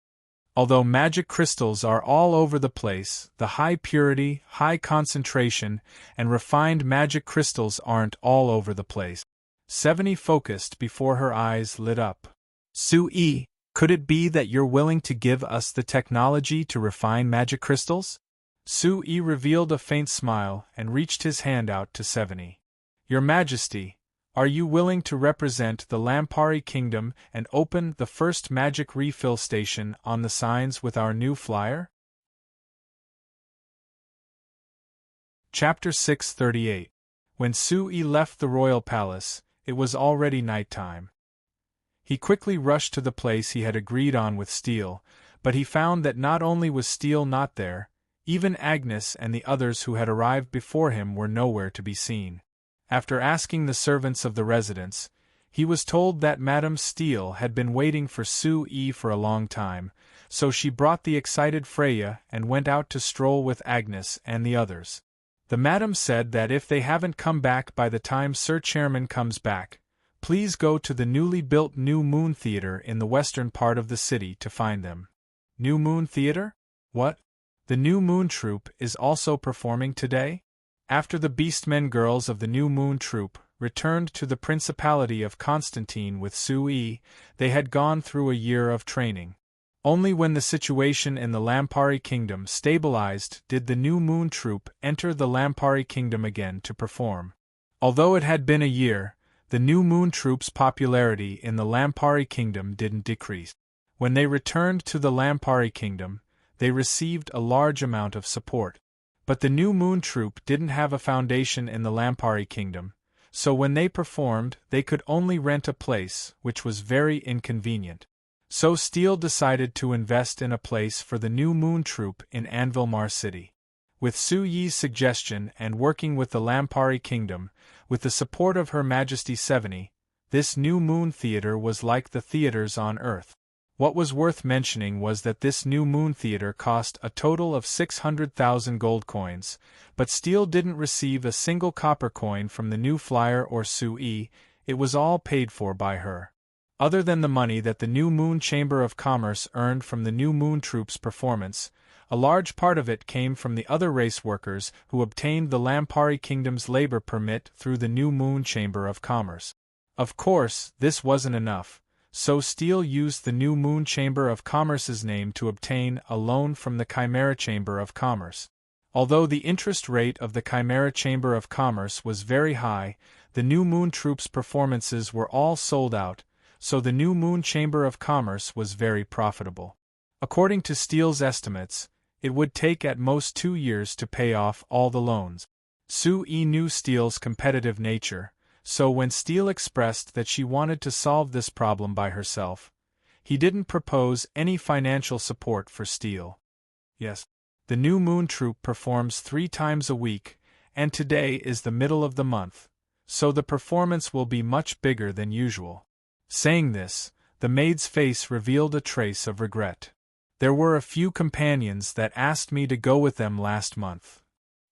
Speaker 1: Although magic crystals are all over the place, the high purity, high concentration, and refined magic crystals aren't all over the place. Seveni focused before her eyes lit up. Sui, could it be that you're willing to give us the technology to refine magic crystals? Sui revealed a faint smile and reached his hand out to Seveni. Your Majesty, are you willing to represent the Lampari Kingdom and open the first magic refill station on the signs with our new flyer? Chapter 638. When Sui left the royal palace, it was already nighttime. He quickly rushed to the place he had agreed on with Steele, but he found that not only was Steele not there, even Agnes and the others who had arrived before him were nowhere to be seen. After asking the servants of the residence, he was told that Madame Steele had been waiting for Sui for a long time, so she brought the excited Freya and went out to stroll with Agnes and the others. The madam said that if they haven't come back by the time Sir Chairman comes back, please go to the newly built New Moon Theatre in the western part of the city to find them. New Moon Theatre? What? The New Moon Troupe is also performing today? After the Beastmen girls of the New Moon Troupe returned to the Principality of Constantine with Sui, they had gone through a year of training. Only when the situation in the Lampari Kingdom stabilized did the New Moon Troupe enter the Lampari Kingdom again to perform. Although it had been a year, the New Moon Troupe's popularity in the Lampari Kingdom didn't decrease. When they returned to the Lampari Kingdom, they received a large amount of support. But the New Moon Troupe didn't have a foundation in the Lampari Kingdom, so when they performed, they could only rent a place, which was very inconvenient. So Steele decided to invest in a place for the New Moon Troupe in Anvilmar City. With Suyi's suggestion and working with the Lampari Kingdom, with the support of Her Majesty Seveni, this New Moon Theatre was like the theatres on Earth. What was worth mentioning was that this New Moon Theatre cost a total of 600,000 gold coins, but Steele didn't receive a single copper coin from the new flyer or Sui, it was all paid for by her. Other than the money that the New Moon Chamber of Commerce earned from the New Moon Troupe's performance, a large part of it came from the other race workers who obtained the Lampari Kingdom's labor permit through the New Moon Chamber of Commerce. Of course, this wasn't enough. So Steele used the New Moon Chamber of Commerce's name to obtain a loan from the Chimera Chamber of Commerce. Although the interest rate of the Chimera Chamber of Commerce was very high, the New Moon Troupe's performances were all sold out, so the New Moon Chamber of Commerce was very profitable. According to Steele's estimates, it would take at most 2 years to pay off all the loans. Sui knew Steele's competitive nature, so when Steele expressed that she wanted to solve this problem by herself, he didn't propose any financial support for Steele. Yes, the New Moon Troupe performs 3 times a week, and today is the middle of the month, so the performance will be much bigger than usual. Saying this, the maid's face revealed a trace of regret. There were a few companions that asked me to go with them last month.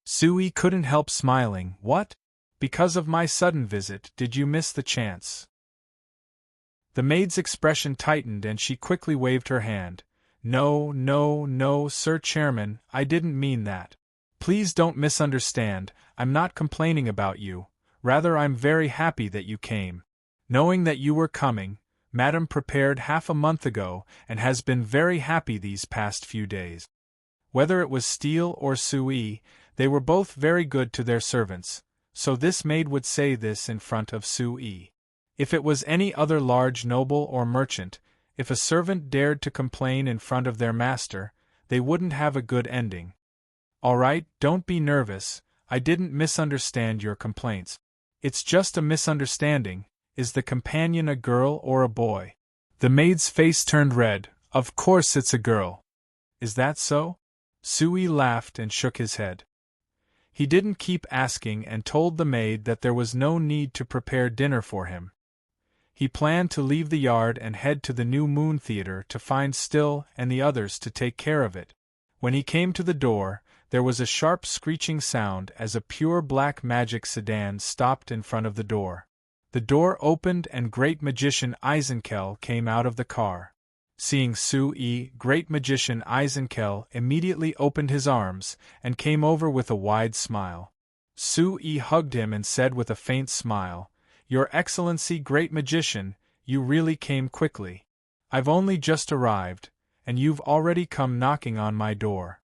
Speaker 1: Sui couldn't help smiling. What? Because of my sudden visit, did you miss the chance? The maid's expression tightened and she quickly waved her hand. No, Sir Chairman, I didn't mean that. Please don't misunderstand, I'm not complaining about you, rather I'm very happy that you came. Knowing that you were coming, Madam prepared half a month ago and has been very happy these past few days. Whether it was Steele or Sui, they were both very good to their servants. So this maid would say this in front of Sui. If it was any other large noble or merchant, if a servant dared to complain in front of their master, they wouldn't have a good ending. All right, don't be nervous, I didn't misunderstand your complaints. It's just a misunderstanding. Is the companion a girl or a boy? The maid's face turned red, Of course it's a girl. Is that so? Sui laughed and shook his head. He didn't keep asking and told the maid that there was no need to prepare dinner for him. He planned to leave the yard and head to the New Moon Theater to find Still and the others to take care of it. When he came to the door, there was a sharp screeching sound as a pure black magic sedan stopped in front of the door. The door opened and Great Magician Eisenkel came out of the car. Seeing Sui, Great Magician Eisenkel immediately opened his arms and came over with a wide smile. Sui hugged him and said with a faint smile, "Your Excellency Great Magician, you really came quickly. I've only just arrived, and you've already come knocking on my door.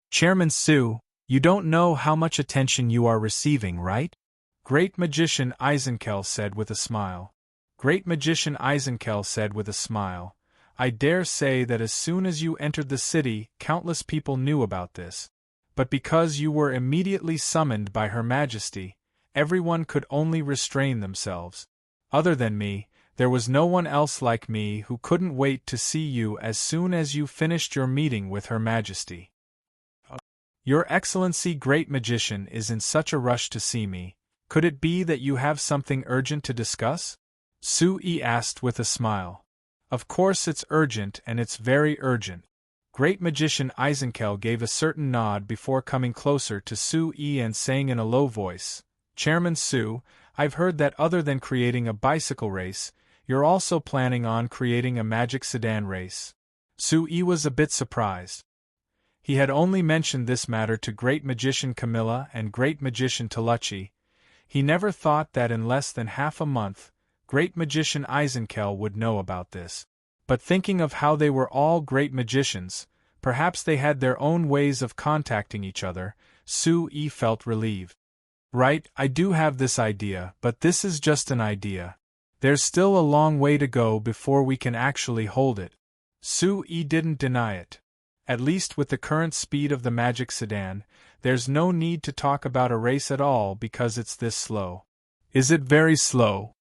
Speaker 1: Chairman Su, you don't know how much attention you are receiving, right?" Great Magician Eisenkel said with a smile. Great Magician Eisenkel said with a smile, "I dare say that as soon as you entered the city, countless people knew about this. But because you were immediately summoned by Her Majesty, everyone could only restrain themselves. Other than me, there was no one else like me who couldn't wait to see you as soon as you finished your meeting with Her Majesty. Your Excellency Great Magician is in such a rush to see me. Could it be that you have something urgent to discuss?" Sui asked with a smile. "Of course it's urgent, and it's very urgent." Great Magician Eisenkel gave a certain nod before coming closer to Sui and saying in a low voice, "Chairman Su, I've heard that other than creating a bicycle race, you're also planning on creating a magic sedan race." Sui was a bit surprised. He had only mentioned this matter to Great Magician Camilla and Great Magician Taluchi. He never thought that in less than half a month, Great Magician Eisenkel would know about this. But thinking of how they were all great magicians, perhaps they had their own ways of contacting each other, Sui felt relieved. "Right, I do have this idea, but this is just an idea. There's still a long way to go before we can actually hold it." Sui didn't deny it. At least with the current speed of the magic sedan, there's no need to talk about a race at all because it's this slow. "Is it very slow?"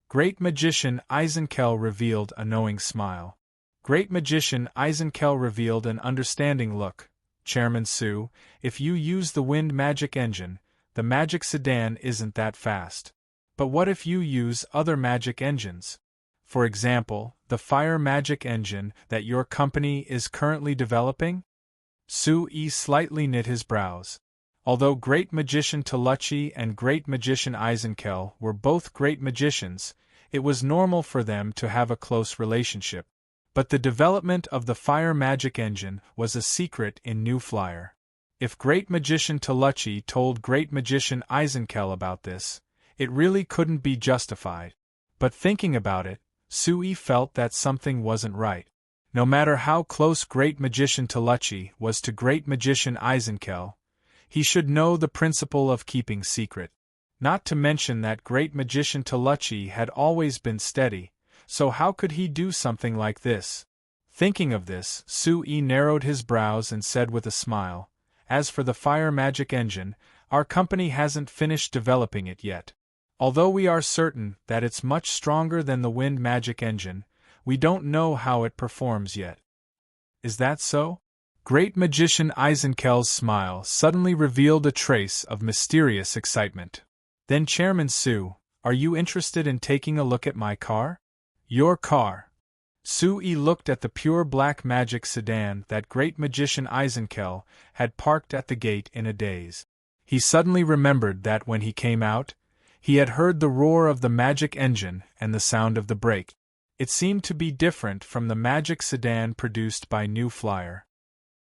Speaker 1: Great Magician Eisenkel revealed a knowing smile. Great Magician Eisenkel revealed an understanding look. "Chairman Su, if you use the wind magic engine, the magic sedan isn't that fast. But what if you use other magic engines? For example, the fire magic engine that your company is currently developing?" Sui slightly knit his brows. Although Great Magician Taluchi and Great Magician Eisenkel were both great magicians, it was normal for them to have a close relationship. But the development of the fire magic engine was a secret in New Flyer. If Great Magician Taluchi told Great Magician Eisenkel about this, it really couldn't be justified. But thinking about it, Sui felt that something wasn't right. No matter how close Great Magician Taluchi was to Great Magician Eisenkel, he should know the principle of keeping secret. Not to mention that Great Magician Taluchi had always been steady, so how could he do something like this? Thinking of this, Sui narrowed his brows and said with a smile, "As for the fire magic engine, our company hasn't finished developing it yet. Although we are certain that it's much stronger than the wind magic engine, we don't know how it performs yet." "Is that so?" Great Magician Eisenkel's smile suddenly revealed a trace of mysterious excitement. "Then Chairman Su, are you interested in taking a look at my car?" "Your car?" Sui looked at the pure black magic sedan that Great Magician Eisenkel had parked at the gate in a daze. He suddenly remembered that when he came out, he had heard the roar of the magic engine and the sound of the brake. It seemed to be different from the magic sedan produced by New Flyer.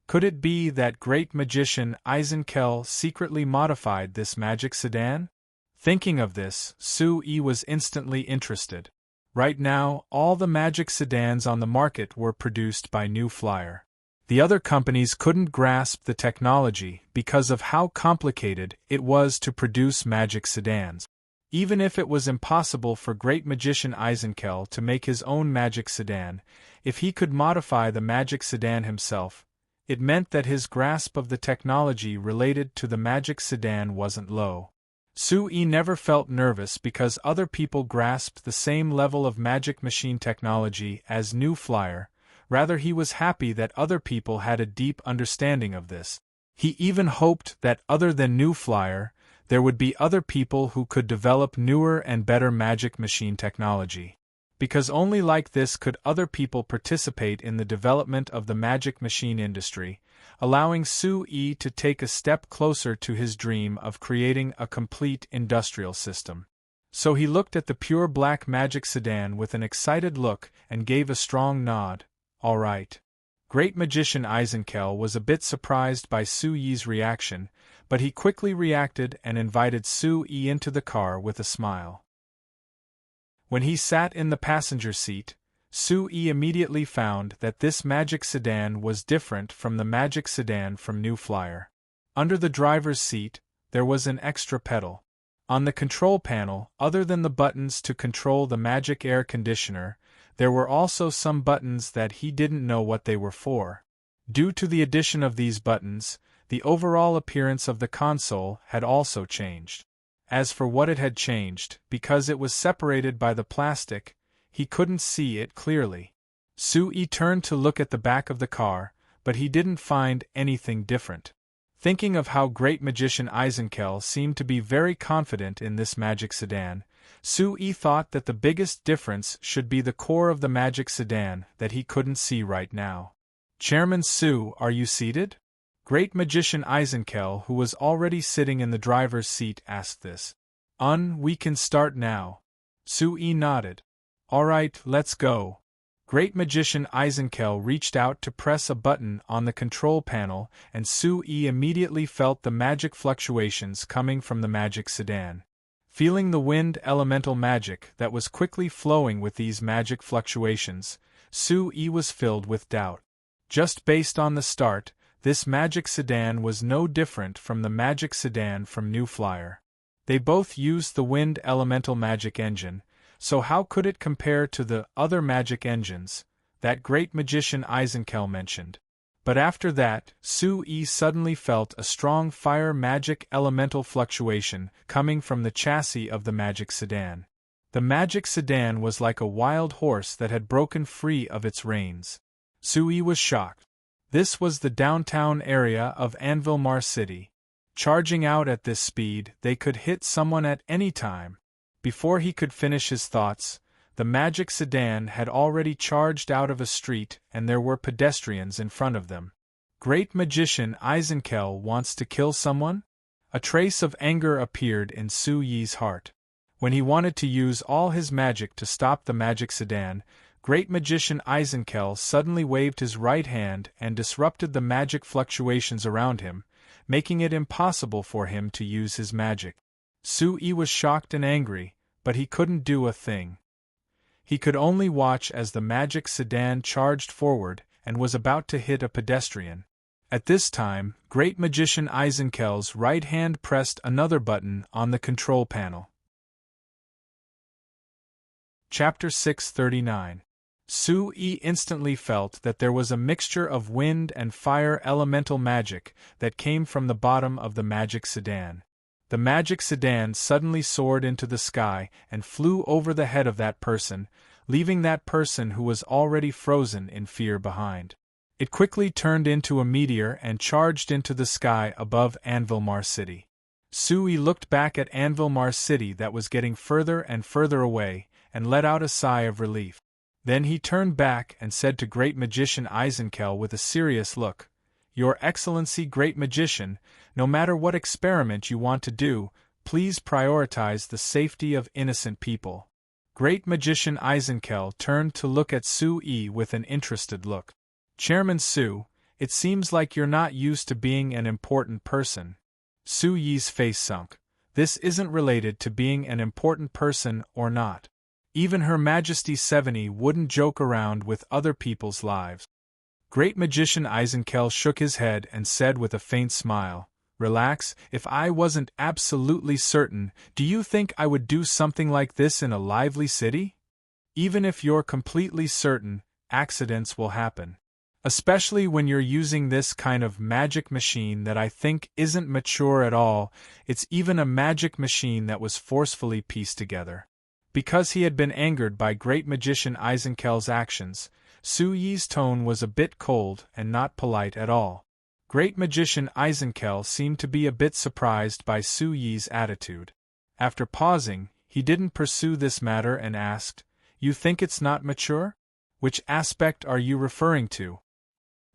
Speaker 1: Could it be that Great Magician Eisenkel secretly modified this magic sedan? Thinking of this, Sui was instantly interested. Right now, all the magic sedans on the market were produced by New Flyer. The other companies couldn't grasp the technology because of how complicated it was to produce magic sedans. Even if it was impossible for Great Magician Eisenkel to make his own magic sedan, if he could modify the magic sedan himself, it meant that his grasp of the technology related to the magic sedan wasn't low. Sui never felt nervous because other people grasped the same level of magic machine technology as New Flyer, rather he was happy that other people had a deep understanding of this. He even hoped that other than New Flyer, there would be other people who could develop newer and better magic machine technology. Because only like this could other people participate in the development of the magic machine industry, allowing Sui to take a step closer to his dream of creating a complete industrial system. So he looked at the pure black magic sedan with an excited look and gave a strong nod. All right. Great Magician Eisenkel was a bit surprised by Sui's reaction, but he quickly reacted and invited Sui into the car with a smile. When he sat in the passenger seat, Sui immediately found that this magic sedan was different from the magic sedan from New Flyer. Under the driver's seat, there was an extra pedal. On the control panel, other than the buttons to control the magic air conditioner, there were also some buttons that he didn't know what they were for. Due to the addition of these buttons, the overall appearance of the console had also changed. As for what it had changed, because it was separated by the plastic, he couldn't see it clearly. Sui turned to look at the back of the car, but he didn't find anything different. Thinking of how Great Magician Eisenkel seemed to be very confident in this magic sedan, Sui thought that the biggest difference should be the core of the magic sedan that he couldn't see right now. Chairman Su, are you seated? Great Magician Eisenkel, who was already sitting in the driver's seat, asked this. We can start now. Sui nodded. Alright, let's go. Great Magician Eisenkel reached out to press a button on the control panel, and Sui immediately felt the magic fluctuations coming from the magic sedan. Feeling the wind elemental magic that was quickly flowing with these magic fluctuations, Sui was filled with doubt. Just based on the start, this magic sedan was no different from the magic sedan from New Flyer. They both used the wind elemental magic engine, so how could it compare to the other magic engines that Great Magician Eisenkel mentioned? But after that, Sui suddenly felt a strong fire magic elemental fluctuation coming from the chassis of the magic sedan. The magic sedan was like a wild horse that had broken free of its reins. Sui was shocked. This was the downtown area of Anvil City. Charging out at this speed, they could hit someone at any time. Before he could finish his thoughts, the magic sedan had already charged out of a street and there were pedestrians in front of them. Great Magician Eisenkel wants to kill someone? A trace of anger appeared in Sui's heart. When he wanted to use all his magic to stop the magic sedan, Great Magician Eisenkel suddenly waved his right hand and disrupted the magic fluctuations around him, making it impossible for him to use his magic. Sui was shocked and angry, but he couldn't do a thing. He could only watch as the magic sedan charged forward and was about to hit a pedestrian. At this time, Great Magician Eisenkel's right hand pressed another button on the control panel. Chapter 639. Sui instantly felt that there was a mixture of wind and fire elemental magic that came from the bottom of the magic sedan. The magic sedan suddenly soared into the sky and flew over the head of that person, leaving that person who was already frozen in fear behind. It quickly turned into a meteor and charged into the sky above Anvil City. Sui looked back at Anvil City that was getting further and further away, and let out a sigh of relief. Then he turned back and said to Great Magician Eisenkel with a serious look, Your Excellency Great Magician, no matter what experiment you want to do, please prioritize the safety of innocent people. Great Magician Eisenkel turned to look at Sui with an interested look. Chairman Su, it seems like you're not used to being an important person. Sui's face sunk. This isn't related to being an important person or not. Even Her Majesty 70 wouldn't joke around with other people's lives. Great Magician Eisenkel shook his head and said with a faint smile, Relax, if I wasn't absolutely certain, do you think I would do something like this in a lively city? Even if you're completely certain, accidents will happen. Especially when you're using this kind of magic machine that I think isn't mature at all. It's even a magic machine that was forcefully pieced together. Because he had been angered by Great Magician Eisenkel's actions, Su Yi's tone was a bit cold and not polite at all. Great Magician Eisenkel seemed to be a bit surprised by Su Yi's attitude. After pausing, he didn't pursue this matter and asked, "You think it's not mature? Which aspect are you referring to?"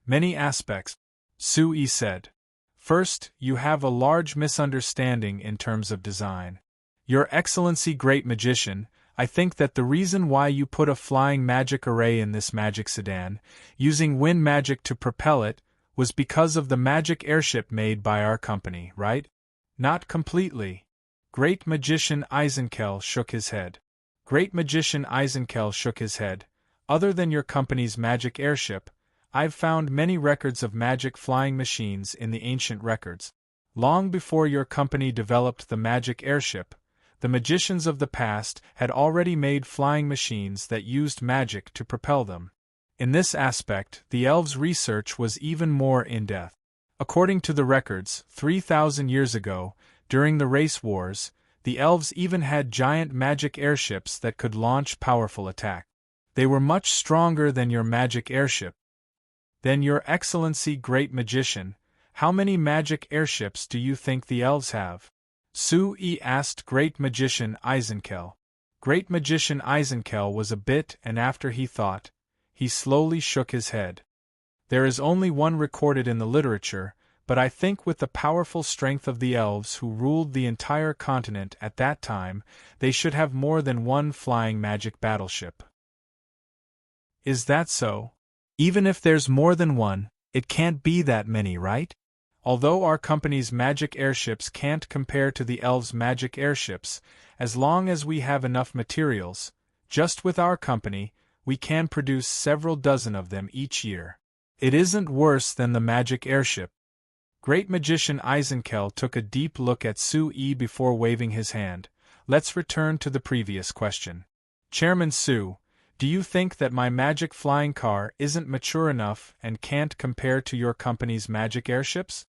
Speaker 1: "Many aspects," Su Yi said. "First, you have a large misunderstanding in terms of design. Your Excellency Great Magician, I think that the reason why you put a flying magic array in this magic sedan, using wind magic to propel it, was because of the magic airship made by our company, right?" "Not completely." Great Magician Eisenkel shook his head. Great Magician Eisenkel shook his head. "Other than your company's magic airship, I've found many records of magic flying machines in the ancient records. Long before your company developed the magic airship, the magicians of the past had already made flying machines that used magic to propel them. In this aspect, the elves' research was even more in-depth. According to the records, 3,000 years ago, during the race wars, the elves even had giant magic airships that could launch powerful attacks. They were much stronger than your magic airship. Then, Your Excellency Great Magician, how many magic airships do you think the elves have?" Su Yi asked Great Magician Eisenkel. Great Magician Eisenkel was a bit, and after he thought, he slowly shook his head. "There is only one recorded in the literature, but I think with the powerful strength of the elves who ruled the entire continent at that time, they should have more than one flying magic battleship." "Is that so? Even if there's more than one, it can't be that many, right? Although our company's magic airships can't compare to the elves' magic airships, as long as we have enough materials, just with our company, we can produce several dozen of them each year. It isn't worse than the magic airship." Great Magician Eisenkel took a deep look at Su Yi before waving his hand. "Let's return to the previous question. Chairman Su, do you think that my magic flying car isn't mature enough and can't compare to your company's magic airships?"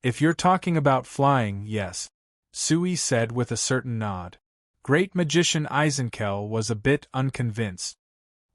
Speaker 1: "If you're talking about flying, yes," Su Yi said with a certain nod. Great Magician Eisenkel was a bit unconvinced.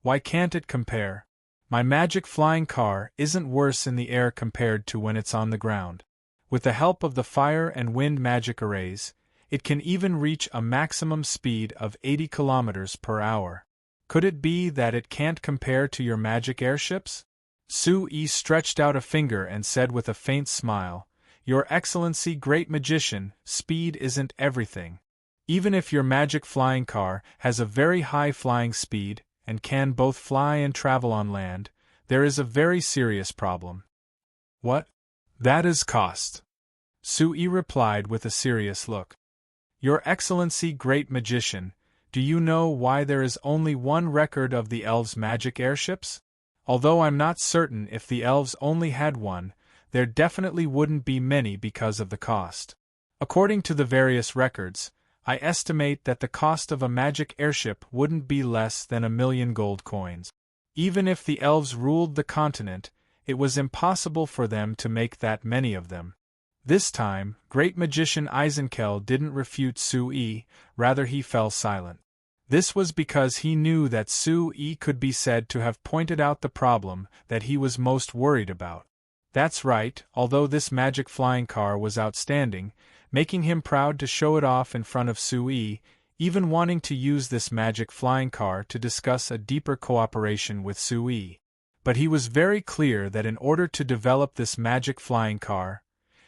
Speaker 1: "Why can't it compare? My magic flying car isn't worse in the air compared to when it's on the ground. With the help of the fire and wind magic arrays, it can even reach a maximum speed of 80 kilometers per hour. Could it be that it can't compare to your magic airships?" Su Yi stretched out a finger and said with a faint smile, "Your Excellency Great Magician, speed isn't everything. Even if your magic flying car has a very high flying speed, and can both fly and travel on land, there is a very serious problem." "What?" "That is cost," Su Yi replied with a serious look. "Your Excellency Great Magician, do you know why there is only one record of the elves' magic airships? Although I'm not certain if the elves only had one, there definitely wouldn't be many because of the cost. According to the various records, I estimate that the cost of a magic airship wouldn't be less than 1,000,000 gold coins. Even if the elves ruled the continent, it was impossible for them to make that many of them." This time, Great Magician Eisenkel didn't refute Su Yi, rather he fell silent. This was because he knew that Su Yi could be said to have pointed out the problem that he was most worried about. That's right, although this magic flying car was outstanding, making him proud to show it off in front of Su Yi, even wanting to use this magic flying car to discuss a deeper cooperation with Su Yi. But he was very clear that in order to develop this magic flying car,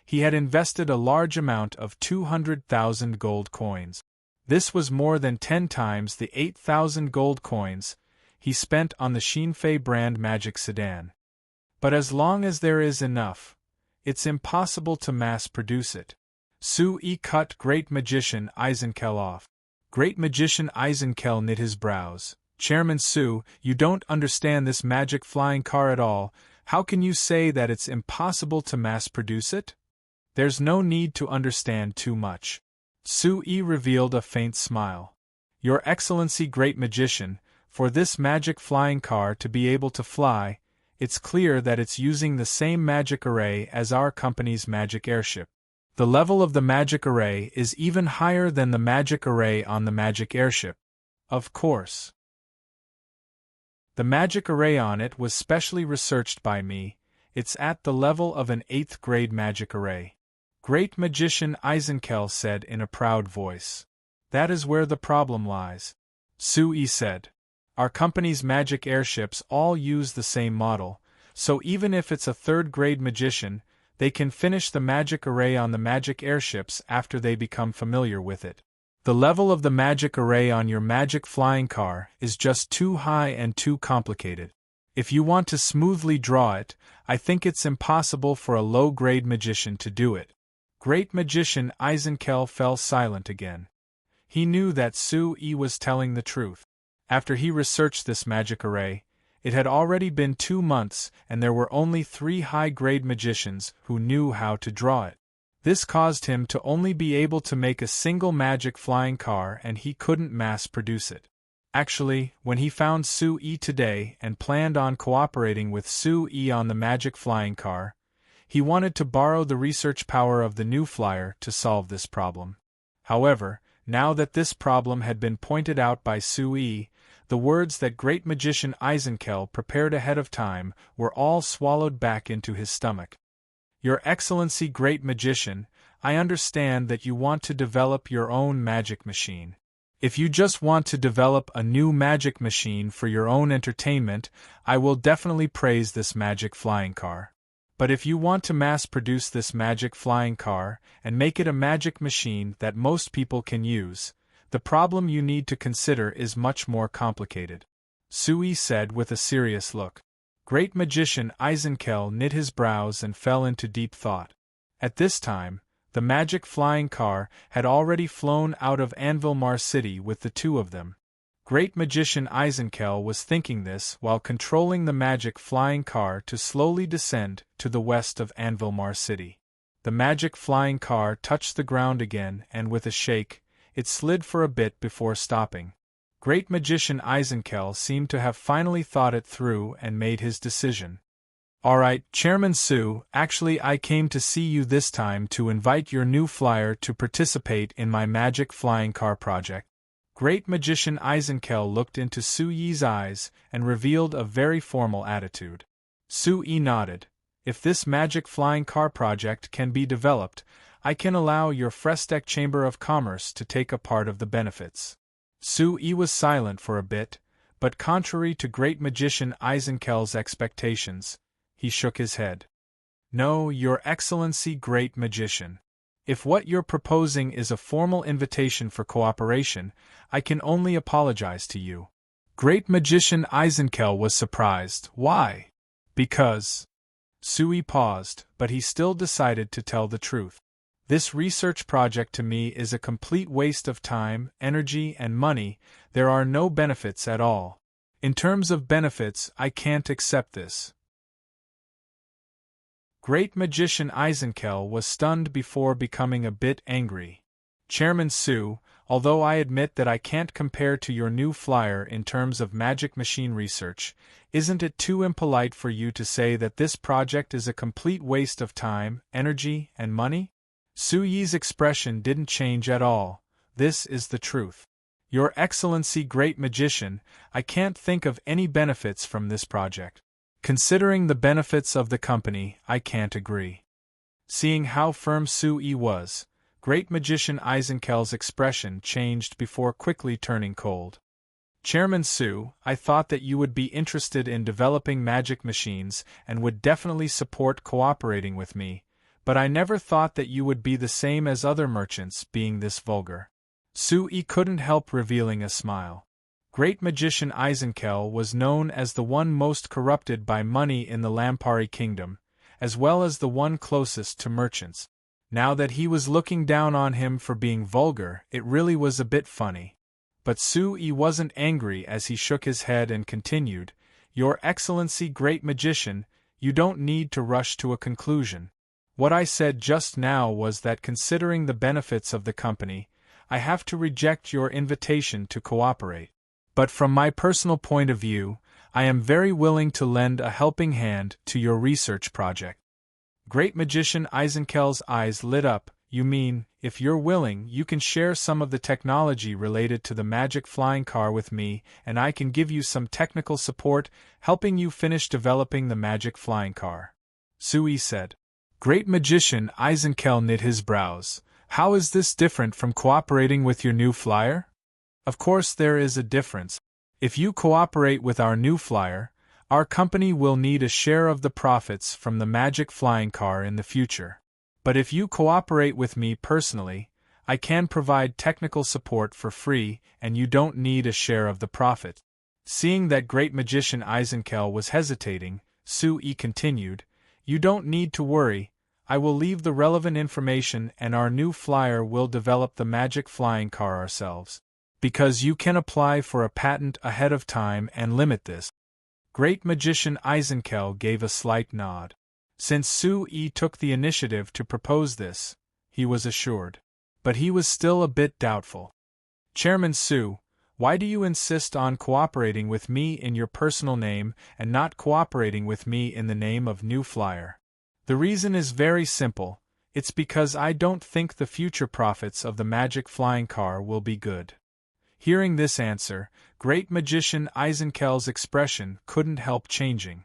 Speaker 1: he had invested a large amount of 200,000 gold coins. This was more than 10 times the 8,000 gold coins he spent on the Xinfei brand magic sedan. But as long as there is enough, it's impossible to mass-produce it. Su Yi cut Great Magician Eisenkel off. Great Magician Eisenkel knit his brows. "Chairman Su, you don't understand this magic flying car at all. How can you say that it's impossible to mass-produce it?" "There's no need to understand too much." Su Yi revealed a faint smile. "Your Excellency Great Magician, for this magic flying car to be able to fly, It's clear that it's using the same magic array as our company's magic airship. The level of the magic array is even higher than the magic array on the magic airship. Of course. The magic array on it was specially researched by me. It's at the level of an 8th grade magic array. Great Magician Eisenkel said in a proud voice. That is where the problem lies. Sui said. Our company's magic airships all use the same model, so even if it's a 3rd grade magician, they can finish the magic array on the magic airships after they become familiar with it. The level of the magic array on your magic flying car is just too high and too complicated. If you want to smoothly draw it, I think it's impossible for a low-grade magician to do it. Great Magician Eisenkel fell silent again. He knew that Sui was telling the truth. After he researched this magic array, it had already been 2 months and there were only 3 high-grade magicians who knew how to draw it. This caused him to only be able to make a single magic flying car and he couldn't mass-produce it. Actually, when he found Sui today and planned on cooperating with Sui on the magic flying car, he wanted to borrow the research power of the new flyer to solve this problem. However, now that this problem had been pointed out by Sui, the words that Great Magician Eisenkel prepared ahead of time were all swallowed back into his stomach. Your Excellency Great Magician, I understand that you want to develop your own magic machine. If you just want to develop a new magic machine for your own entertainment, I will definitely praise this magic flying car. But if you want to mass-produce this magic flying car and make it a magic machine that most people can use, the problem you need to consider is much more complicated. Sui said with a serious look. Great Magician Eisenkel knit his brows and fell into deep thought. At this time, the magic flying car had already flown out of Anvilmar City with the 2 of them. Great Magician Eisenkel was thinking this while controlling the magic flying car to slowly descend to the west of Anvilmar City. The magic flying car touched the ground again and with a shake, it slid for a bit before stopping. Great Magician Eisenkel seemed to have finally thought it through and made his decision. Alright, Chairman Su, actually I came to see you this time to invite your new flyer to participate in my magic flying car project. Great Magician Eisenkel looked into Sui's eyes and revealed a very formal attitude. Sui nodded. If this magic flying car project can be developed, I can allow your Frestek Chamber of Commerce to take a part of the benefits. Sui was silent for a bit, but contrary to Great Magician Eisenkel's expectations, he shook his head. No, Your Excellency Great Magician. If what you're proposing is a formal invitation for cooperation, I can only apologize to you. Great Magician Eisenkel was surprised. Why? Because. Sui paused, but he still decided to tell the truth. This research project to me is a complete waste of time, energy, and money. There are no benefits at all. In terms of benefits, I can't accept this. Great Magician Eisenkel was stunned before becoming a bit angry. Chairman Su, although I admit that I can't compare to your new flyer in terms of magic machine research, isn't it too impolite for you to say that this project is a complete waste of time, energy, and money? Sui's expression didn't change at all. This is the truth. Your Excellency Great Magician, I can't think of any benefits from this project. Considering the benefits of the company, I can't agree. Seeing how firm Sui was, Great Magician Eisenkel's expression changed before quickly turning cold. Chairman Su, I thought that you would be interested in developing magic machines and would definitely support cooperating with me, but I never thought that you would be the same as other merchants, being this vulgar. Sui couldn't help revealing a smile. Great Magician Eisenkel was known as the one most corrupted by money in the Lampari Kingdom, as well as the one closest to merchants. Now that he was looking down on him for being vulgar, it really was a bit funny. But Sui wasn't angry as he shook his head and continued, Your Excellency Great Magician, you don't need to rush to a conclusion. What I said just now was that considering the benefits of the company, I have to reject your invitation to cooperate. But from my personal point of view, I am very willing to lend a helping hand to your research project. Great Magician Eisenkel's eyes lit up. You mean, if you're willing, you can share some of the technology related to the magic flying car with me, and I can give you some technical support, helping you finish developing the magic flying car. Sui said. Great Magician Eisenkel knit his brows. How is this different from cooperating with your new flyer? Of course there is a difference. If you cooperate with our new flyer, our company will need a share of the profits from the magic flying car in the future. But if you cooperate with me personally, I can provide technical support for free and you don't need a share of the profit. Seeing that Great Magician Eisenkel was hesitating, Sui continued, You don't need to worry, I will leave the relevant information and our new flyer will develop the magic flying car ourselves. Because you can apply for a patent ahead of time and limit this. Great Magician Eisenkel gave a slight nod. Since Sui took the initiative to propose this, he was assured. But he was still a bit doubtful. Chairman Su, why do you insist on cooperating with me in your personal name and not cooperating with me in the name of New Flyer? The reason is very simple, it's because I don't think the future profits of the magic flying car will be good. Hearing this answer, Great Magician Eisenkel's expression couldn't help changing.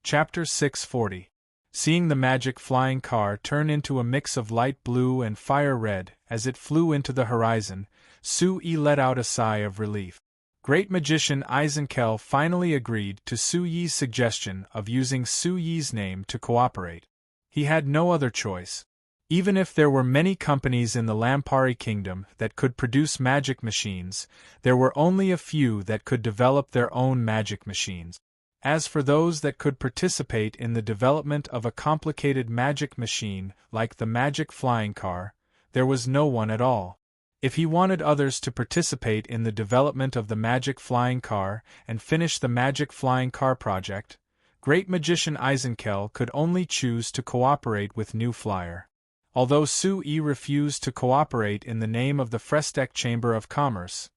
Speaker 1: Chapter 640. Seeing the magic flying car turn into a mix of light blue and fire red as it flew into the horizon, Sui let out a sigh of relief. Great Magician Eisenkel finally agreed to Suyi's suggestion of using Suyi's name to cooperate. He had no other choice. Even if there were many companies in the Lampari Kingdom that could produce magic machines, there were only a few that could develop their own magic machines. As for those that could participate in the development of a complicated magic machine like the magic flying car, there was no one at all. If he wanted others to participate in the development of the magic flying car and finish the magic flying car project, Great Magician Eisenkel could only choose to cooperate with New Flyer. Although Sui refused to cooperate in the name of the Frestek Chamber of Commerce,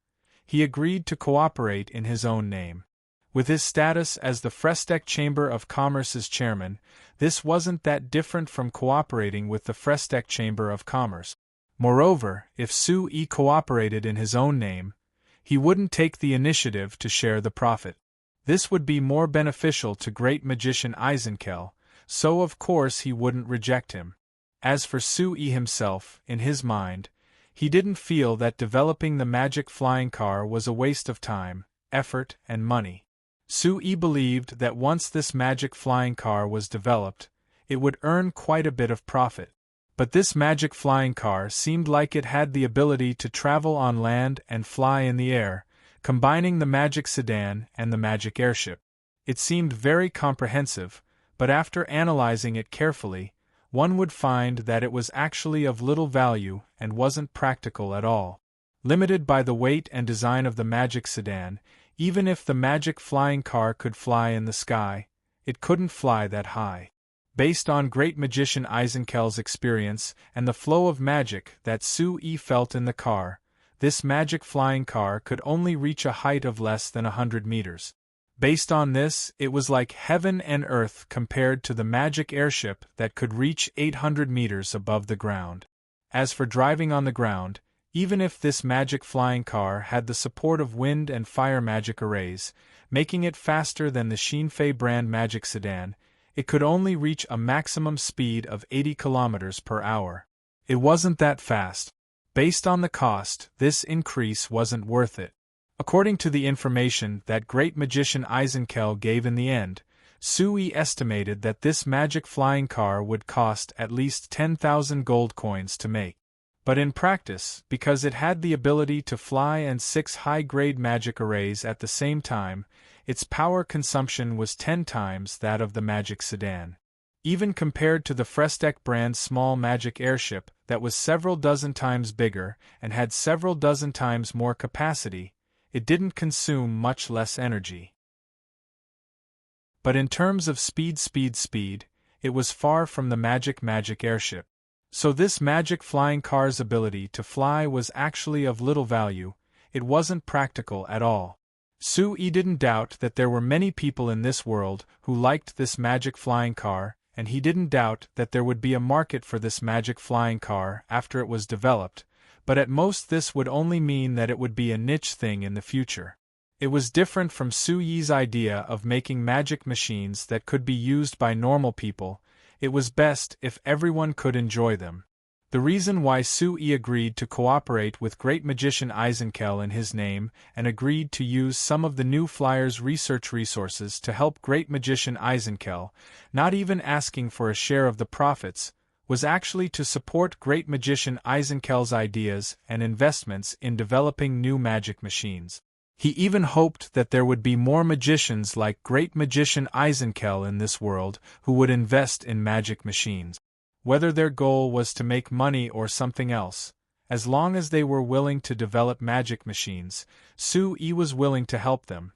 Speaker 1: he agreed to cooperate in his own name. With his status as the Frestek Chamber of Commerce's chairman, this wasn't that different from cooperating with the Frestek Chamber of Commerce. Moreover, if Sui cooperated in his own name, he wouldn't take the initiative to share the profit. This would be more beneficial to Great Magician Eisenkel, so of course he wouldn't reject him. As for Sui himself, in his mind, he didn't feel that developing the magic flying car was a waste of time, effort, and money. Sui believed that once this magic flying car was developed, it would earn quite a bit of profit. But this magic flying car seemed like it had the ability to travel on land and fly in the air, combining the magic sedan and the magic airship. It seemed very comprehensive, but after analyzing it carefully, one would find that it was actually of little value and wasn't practical at all. Limited by the weight and design of the magic sedan, even if the magic flying car could fly in the sky, it couldn't fly that high. Based on Great Magician Eisenkel's experience and the flow of magic that Sui felt in the car, this magic flying car could only reach a height of less than 100 meters. Based on this, it was like heaven and earth compared to the magic airship that could reach 800 meters above the ground. As for driving on the ground, even if this magic flying car had the support of wind and fire magic arrays, making it faster than the Xinfei brand magic sedan, it could only reach a maximum speed of 80 kilometers per hour. It wasn't that fast. Based on the cost, this increase wasn't worth it. According to the information that Great Magician Eisenkel gave in the end, Sui estimated that this magic flying car would cost at least 10,000 gold coins to make. But in practice, because it had the ability to fly and 6 high-grade magic arrays at the same time, its power consumption was 10 times that of the magic sedan. Even compared to the Frestek brand small magic airship that was several dozen times bigger and had several dozen times more capacity, it didn't consume much less energy. But in terms of speed, it was far from the magic airship. So this magic flying car's ability to fly was actually of little value, it wasn't practical at all. Sui didn't doubt that there were many people in this world who liked this magic flying car, and he didn't doubt that there would be a market for this magic flying car after it was developed, but at most this would only mean that it would be a niche thing in the future. It was different from Sui's idea of making magic machines that could be used by normal people. It was best if everyone could enjoy them. The reason why Sui agreed to cooperate with Great Magician Eisenkel in his name and agreed to use some of the new Flyer's research resources to help Great Magician Eisenkel, not even asking for a share of the profits, was actually to support Great Magician Eisenkel's ideas and investments in developing new magic machines. He even hoped that there would be more magicians like Great Magician Eisenkel in this world who would invest in magic machines. Whether their goal was to make money or something else, as long as they were willing to develop magic machines, Sui was willing to help them.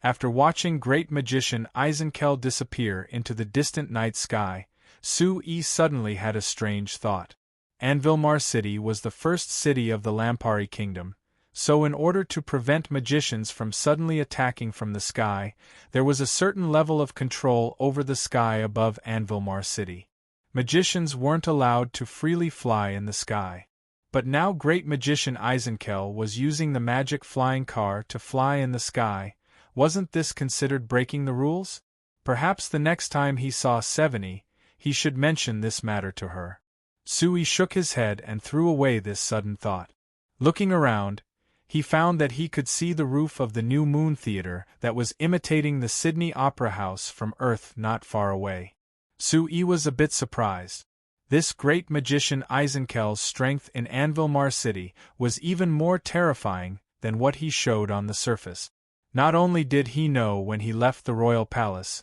Speaker 1: After watching Great Magician Eisenkel disappear into the distant night sky, Sui suddenly had a strange thought. Anvilmar City was the first city of the Lampari Kingdom, so in order to prevent magicians from suddenly attacking from the sky, there was a certain level of control over the sky above Anvilmar City. Magicians weren't allowed to freely fly in the sky. But now Great Magician Eisenkel was using the magic flying car to fly in the sky. Wasn't this considered breaking the rules? Perhaps the next time he saw Seveni, he should mention this matter to her. Sui shook his head and threw away this sudden thought. Looking around, he found that he could see the roof of the New Moon Theatre that was imitating the Sydney Opera House from Earth not far away. Sui was a bit surprised. This Great Magician Eisenkel's strength in Anvilmar City was even more terrifying than what he showed on the surface. Not only did he know when he left the Royal Palace,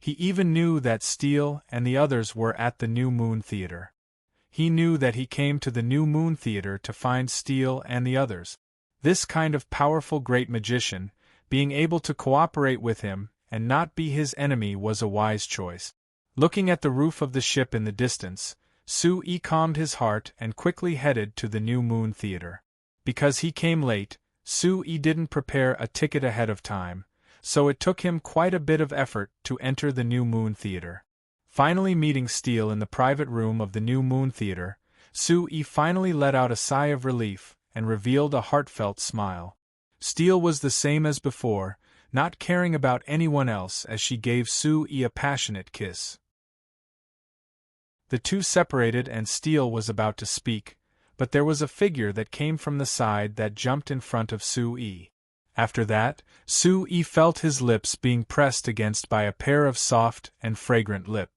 Speaker 1: he even knew that Steele and the others were at the New Moon Theatre. He knew that he came to the New Moon Theatre to find Steele and the others. This kind of powerful great magician, being able to cooperate with him and not be his enemy was a wise choice. Looking at the roof of the ship in the distance, Sui calmed his heart and quickly headed to the New Moon Theatre. Because he came late, Sui didn't prepare a ticket ahead of time, so it took him quite a bit of effort to enter the New Moon Theatre. Finally meeting Steele in the private room of the New Moon Theatre, Sui finally let out a sigh of relief and revealed a heartfelt smile. Steele was the same as before, not caring about anyone else as she gave Sui a passionate kiss. The two separated and Steele was about to speak, but there was a figure that came from the side that jumped in front of Sui. After that, Sui felt his lips being pressed against by a pair of soft and fragrant lips.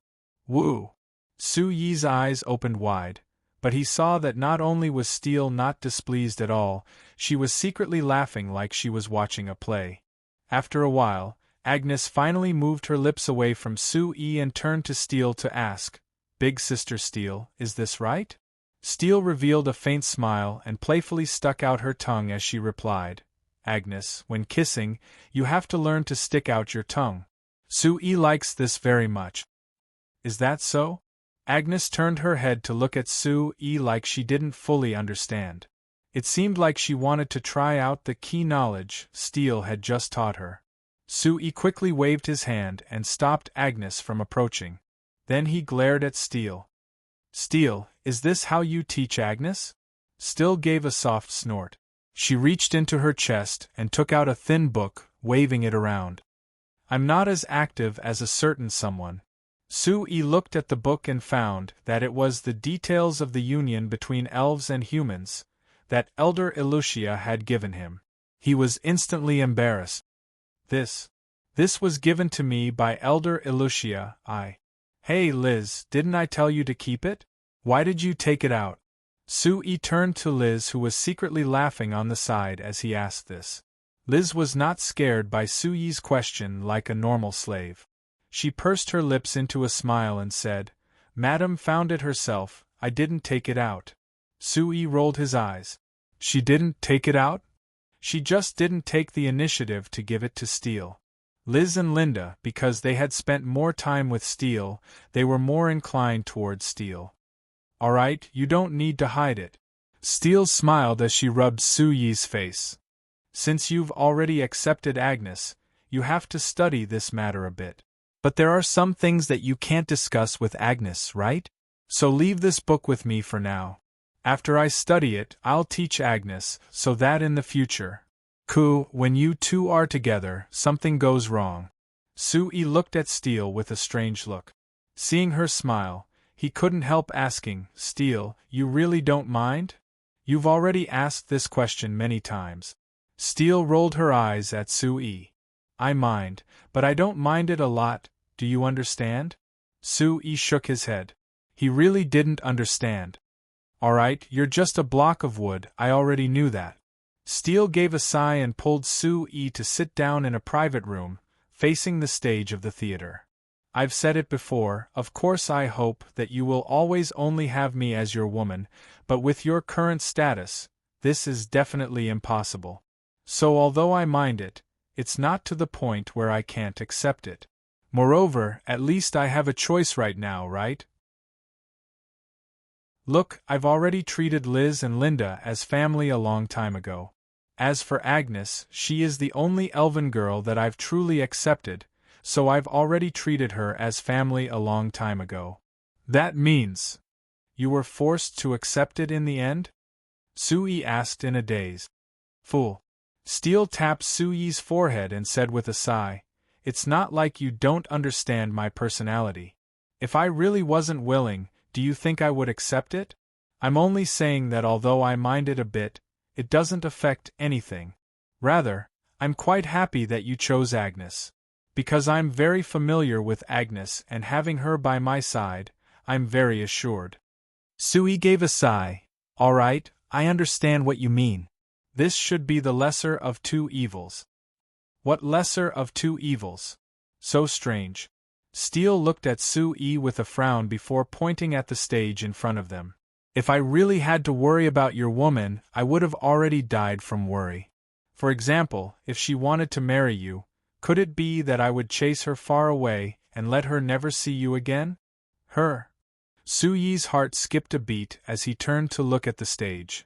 Speaker 1: Woo! Sui's eyes opened wide, but he saw that not only was Steele not displeased at all, she was secretly laughing like she was watching a play. After a while, Agnes finally moved her lips away from Sui and turned to Steele to ask, "Big Sister Steele, is this right?" Steele revealed a faint smile and playfully stuck out her tongue as she replied, "Agnes, when kissing, you have to learn to stick out your tongue. Sui likes this very much." "Is that so?" Agnes turned her head to look at Sui like she didn't fully understand. It seemed like she wanted to try out the key knowledge Steele had just taught her. Sui quickly waved his hand and stopped Agnes from approaching. Then he glared at Steele. "Steele, is this how you teach Agnes?" Steele gave a soft snort. She reached into her chest and took out a thin book, waving it around. "I'm not as active as a certain someone." Sui looked at the book and found that it was the details of the union between elves and humans that Elder Elucia had given him. He was instantly embarrassed. This was given to me by Elder Elucia, Hey Liz, didn't I tell you to keep it? Why did you take it out?" Sui turned to Liz, who was secretly laughing on the side as he asked this. Liz was not scared by Sui's question like a normal slave. She pursed her lips into a smile and said, "Madam found it herself, I didn't take it out." Sui rolled his eyes. "She didn't take it out?" "She just didn't take the initiative to give it to Steele." Liz and Linda, because they had spent more time with Steele, they were more inclined towards Steele. "All right, you don't need to hide it." Steele smiled as she rubbed Sui's face. Since you've already accepted Agnes, you have to study this matter a bit. But there are some things that you can't discuss with Agnes, right? So leave this book with me for now. After I study it, I'll teach Agnes, so that in the future, when you two are together, something goes wrong. Sui looked at Steele with a strange look. Seeing her smile, he couldn't help asking, Steele, you really don't mind? You've already asked this question many times. Steele rolled her eyes at Sui. I mind, but I don't mind it a lot, do you understand? Sui shook his head. He really didn't understand. Alright, you're just a block of wood, I already knew that. Steele gave a sigh and pulled Sui to sit down in a private room, facing the stage of the theater. I've said it before, of course I hope that you will always only have me as your woman, but with your current status, this is definitely impossible. So although I mind it, it's not to the point where I can't accept it. Moreover, at least I have a choice right now, right? Look, I've already treated Liz and Linda as family a long time ago. As for Agnes, she is the only elven girl that I've truly accepted, so I've already treated her as family a long time ago. That means you were forced to accept it in the end? Sui asked in a daze. Fool. Steele tapped Sui's forehead and said with a sigh, It's not like you don't understand my personality. If I really wasn't willing, do you think I would accept it? I'm only saying that although I mind it a bit, it doesn't affect anything. Rather, I'm quite happy that you chose Agnes. Because I'm very familiar with Agnes and having her by my side, I'm very assured. Sui gave a sigh. All right, I understand what you mean. This should be the lesser of two evils. What lesser of two evils? So strange. Steele looked at Sui with a frown before pointing at the stage in front of them. If I really had to worry about your woman, I would have already died from worry. For example, if she wanted to marry you, could it be that I would chase her far away and let her never see you again? Her. Sui's heart skipped a beat as he turned to look at the stage.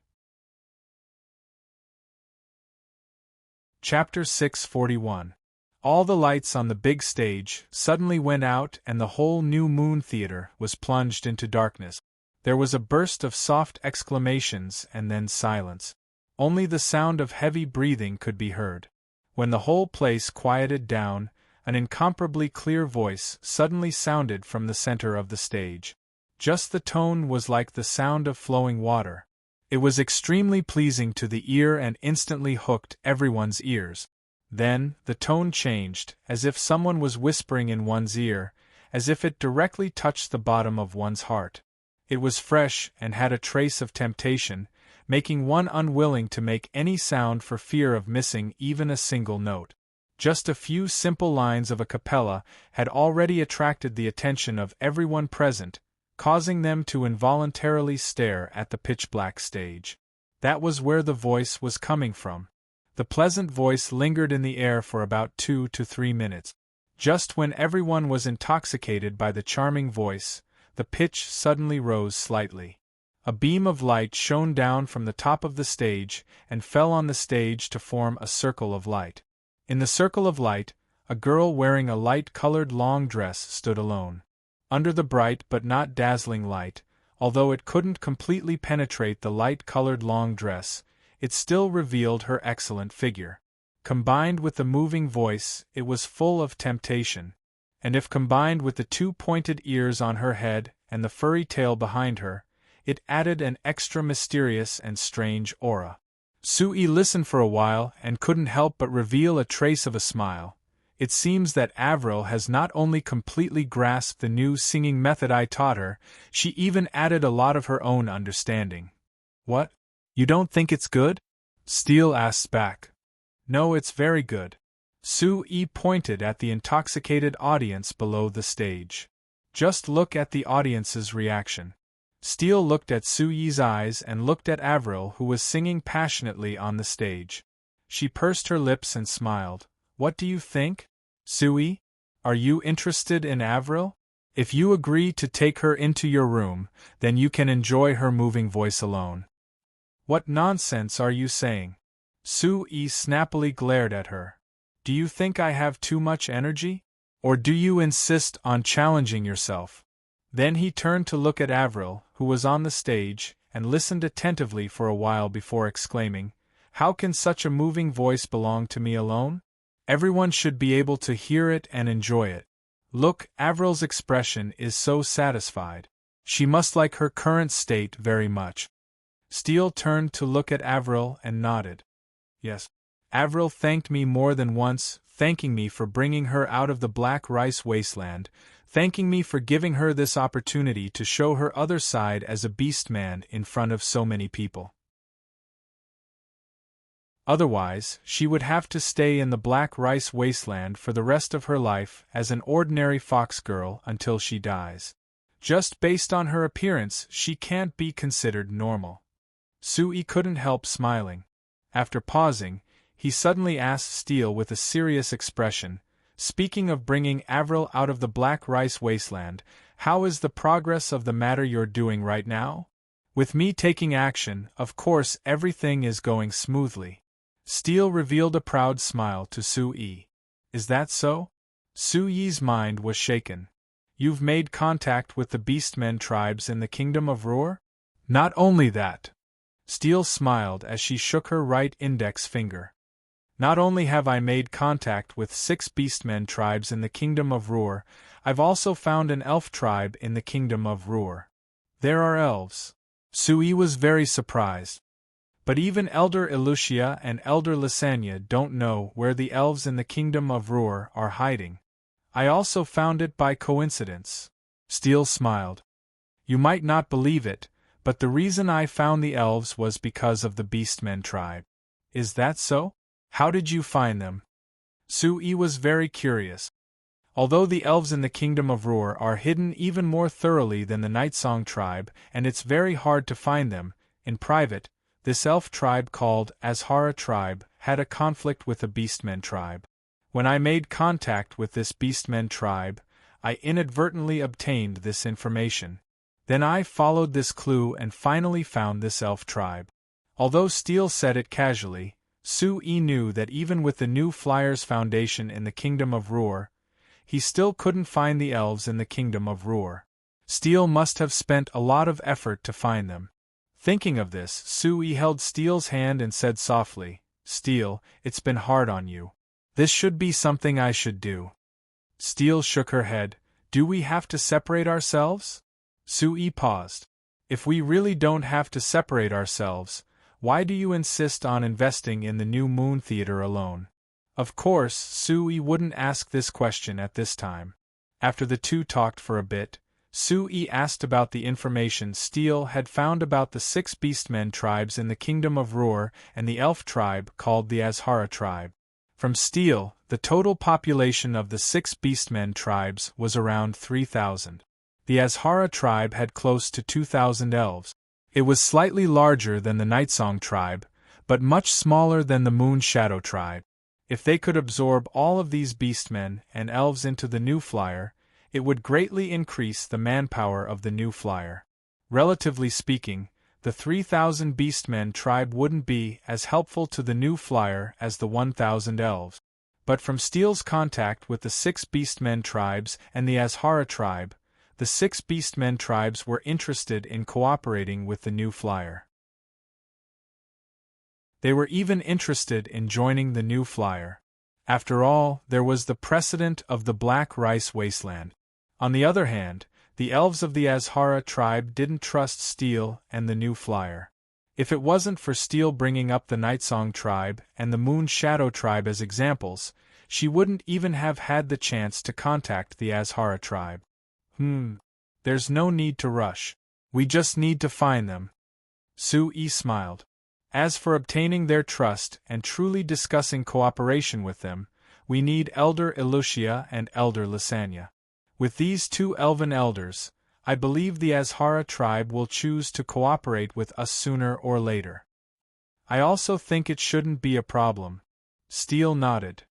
Speaker 1: Chapter 641. All the lights on the big stage suddenly went out and the whole New Moon Theater was plunged into darkness. There was a burst of soft exclamations and then silence. Only the sound of heavy breathing could be heard. When the whole place quieted down, an incomparably clear voice suddenly sounded from the center of the stage. Just the tone was like the sound of flowing water. It was extremely pleasing to the ear and instantly hooked everyone's ears. Then, the tone changed, as if someone was whispering in one's ear, as if it directly touched the bottom of one's heart. It was fresh and had a trace of temptation, making one unwilling to make any sound for fear of missing even a single note. Just a few simple lines of a cappella had already attracted the attention of everyone present, causing them to involuntarily stare at the pitch-black stage. That was where the voice was coming from. The pleasant voice lingered in the air for about 2 to 3 minutes. Just when everyone was intoxicated by the charming voice, the pitch suddenly rose slightly. A beam of light shone down from the top of the stage and fell on the stage to form a circle of light. In the circle of light, a girl wearing a light-colored long dress stood alone. Under the bright but not dazzling light, although it couldn't completely penetrate the light-colored long dress, it still revealed her excellent figure. Combined with the moving voice, it was full of temptation. And if combined with the 2 pointed ears on her head and the furry tail behind her, it added an extra mysterious and strange aura. Sui listened for a while and couldn't help but reveal a trace of a smile. It seems that Avril has not only completely grasped the new singing method I taught her, she even added a lot of her own understanding. What? You don't think it's good? Steele asked back. No, it's very good. Sui pointed at the intoxicated audience below the stage. Just look at the audience's reaction. Steele looked at Sui's eyes and looked at Avril, who was singing passionately on the stage. She pursed her lips and smiled. What do you think? Sui? Are you interested in Avril? If you agree to take her into your room, then you can enjoy her moving voice alone. What nonsense are you saying? Su-yi snappily glared at her. Do you think I have too much energy? Or do you insist on challenging yourself? Then he turned to look at Avril, who was on the stage, and listened attentively for a while before exclaiming, How can such a moving voice belong to me alone? Everyone should be able to hear it and enjoy it. Look, Avril's expression is so satisfied. She must like her current state very much. Steele turned to look at Avril and nodded. Yes. Avril thanked me more than once, thanking me for bringing her out of the black rice wasteland, thanking me for giving her this opportunity to show her other side as a beastman in front of so many people. Otherwise, she would have to stay in the black rice wasteland for the rest of her life as an ordinary fox girl until she dies. Just based on her appearance, she can't be considered normal. Su-yi couldn't help smiling. After pausing, he suddenly asked Steele with a serious expression, Speaking of bringing Avril out of the black rice wasteland, how is the progress of the matter you're doing right now? With me taking action, of course everything is going smoothly. Steele revealed a proud smile to Su-yi. Is that so? Su-yi's mind was shaken. You've made contact with the beastmen tribes in the kingdom of Ruhr? Not only that. Steele smiled as she shook her right index finger. Not only have I made contact with 6 beastmen tribes in the kingdom of Ruhr, I've also found an elf tribe in the kingdom of Ruhr. There are elves. Su-yi was very surprised. But even Elder Elucia and Elder Lysania don't know where the elves in the kingdom of Ruhr are hiding. I also found it by coincidence. Steele smiled. You might not believe it, but the reason I found the elves was because of the beastmen tribe. Is that so? How did you find them? Su-yi was very curious. Although the elves in the kingdom of Ruhr are hidden even more thoroughly than the Nightsong tribe, and it's very hard to find them, in private, this elf tribe called Azhara tribe had a conflict with the beastmen tribe. When I made contact with this beastmen tribe, I inadvertently obtained this information. Then I followed this clue and finally found this elf tribe. Although Steele said it casually, Su-yi knew that even with the new Flyers Foundation in the kingdom of Ruhr, he still couldn't find the elves in the kingdom of Ruhr. Steele must have spent a lot of effort to find them. Thinking of this, Su-yi held Steele's hand and said softly, Steele, it's been hard on you. This should be something I should do. Steele shook her head. Do we have to separate ourselves? Su-yi paused. If we really don't have to separate ourselves, why do you insist on investing in the new Moon Theater alone? Of course, Su-yi wouldn't ask this question at this time. After the two talked for a bit, Su-yi asked about the information Steele had found about the 6 beastmen tribes in the kingdom of Ruhr and the elf tribe called the Azhara tribe. From Steele, the total population of the 6 beastmen tribes was around 3,000. The Azhara tribe had close to 2,000 elves. It was slightly larger than the Nightsong tribe, but much smaller than the Moon Shadow tribe. If they could absorb all of these beastmen and elves into the new flyer, it would greatly increase the manpower of the new flyer. Relatively speaking, the 3,000 beastmen tribe wouldn't be as helpful to the new flyer as the 1,000 elves. But from Steele's contact with the 6 beastmen tribes and the Azhara tribe, the 6 beastmen tribes were interested in cooperating with the new flyer. They were even interested in joining the new flyer. After all, there was the precedent of the Black Rice Wasteland. On the other hand, the elves of the Azhara tribe didn't trust Steele and the new flyer. If it wasn't for Steele bringing up the Nightsong tribe and the Moon Shadow tribe as examples, she wouldn't even have had the chance to contact the Azhara tribe. There's no need to rush. We just need to find them. Su-yi smiled. As for obtaining their trust and truly discussing cooperation with them, we need Elder Elucia and Elder Lysania. With these 2 elven elders, I believe the Azhara tribe will choose to cooperate with us sooner or later. I also think it shouldn't be a problem. Steele nodded.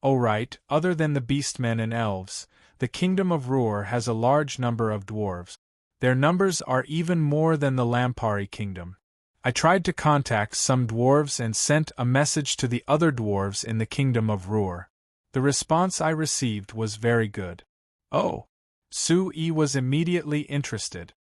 Speaker 1: Oh right, other than the beastmen and elves, the kingdom of Ruhr has a large number of dwarves. Their numbers are even more than the Lampari kingdom. I tried to contact some dwarves and sent a message to the other dwarves in the kingdom of Ruhr. The response I received was very good. Oh! Sui was immediately interested.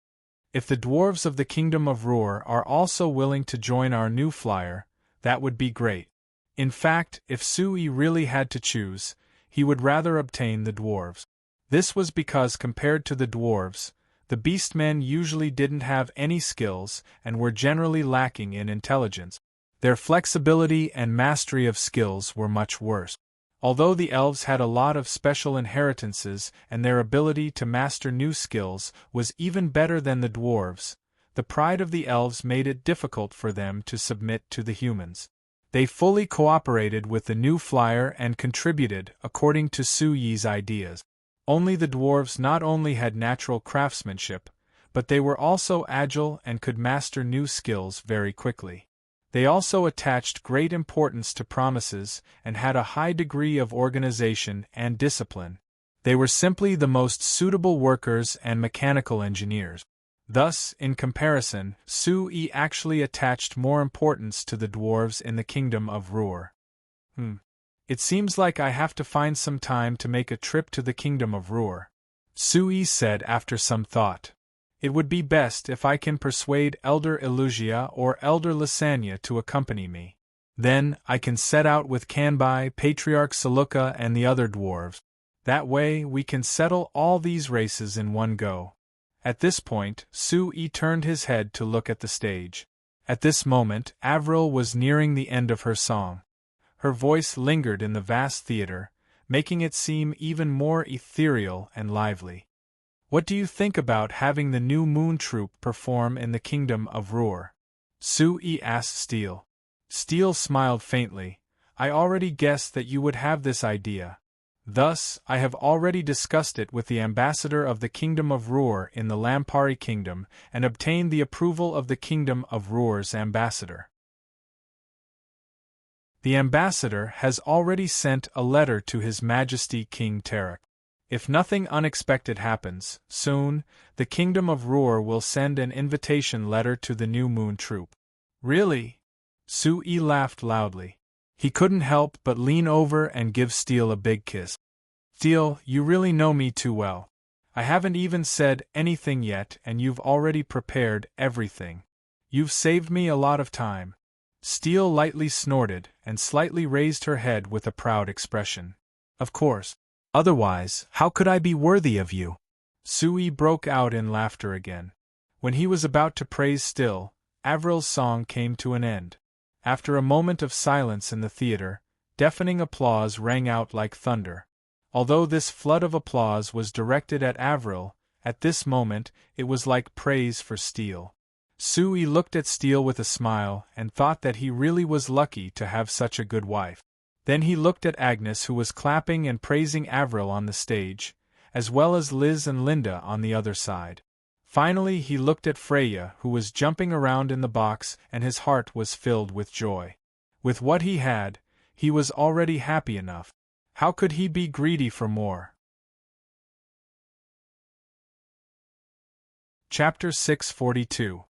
Speaker 1: If the dwarves of the kingdom of Ruhr are also willing to join our new flyer, that would be great. In fact, if Sui really had to choose, he would rather obtain the dwarves. This was because compared to the dwarves, the beastmen usually didn't have any skills and were generally lacking in intelligence. Their flexibility and mastery of skills were much worse. Although the elves had a lot of special inheritances and their ability to master new skills was even better than the dwarves, the pride of the elves made it difficult for them to submit to the humans. They fully cooperated with the new flyer and contributed according to Su Yi's ideas. Only the dwarves not only had natural craftsmanship, but they were also agile and could master new skills very quickly. They also attached great importance to promises and had a high degree of organization and discipline. They were simply the most suitable workers and mechanical engineers. Thus, in comparison, Su Yi actually attached more importance to the dwarves in the kingdom of Ruhr. It seems like I have to find some time to make a trip to the kingdom of Ruhr, Su Yi said after some thought. It would be best if I can persuade Elder Elugia or Elder Lysania to accompany me. Then, I can set out with Kanbai, Patriarch Saluka and the other dwarves. That way, we can settle all these races in one go. At this point, Su Yi turned his head to look at the stage. At this moment, Avril was nearing the end of her song. Her voice lingered in the vast theater, making it seem even more ethereal and lively. What do you think about having the new moon troupe perform in the kingdom of Ruhr? Su Yi asked Steel. Steel smiled faintly. I already guessed that you would have this idea. Thus, I have already discussed it with the ambassador of the kingdom of Ruhr in the Lampari kingdom and obtained the approval of the kingdom of Ruhr's ambassador. The ambassador has already sent a letter to His Majesty King Tarek. If nothing unexpected happens, soon, the kingdom of Ruhr will send an invitation letter to the new moon troupe. Really? Su Yi laughed loudly. He couldn't help but lean over and give Steel a big kiss. Steel, you really know me too well. I haven't even said anything yet and you've already prepared everything. You've saved me a lot of time. Steel lightly snorted and slightly raised her head with a proud expression. Of course. Otherwise, how could I be worthy of you? Su Yi broke out in laughter again. When he was about to praise Still, Avril's song came to an end. After a moment of silence in the theater, deafening applause rang out like thunder. Although this flood of applause was directed at Avril, at this moment it was like praise for Steel. Su Yi looked at Steel with a smile and thought that he really was lucky to have such a good wife. Then he looked at Agnes, who was clapping and praising Avril on the stage, as well as Liz and Linda on the other side. Finally he looked at Freya, who was jumping around in the box, and his heart was filled with joy. With what he had, he was already happy enough. How could he be greedy for more? Chapter 642.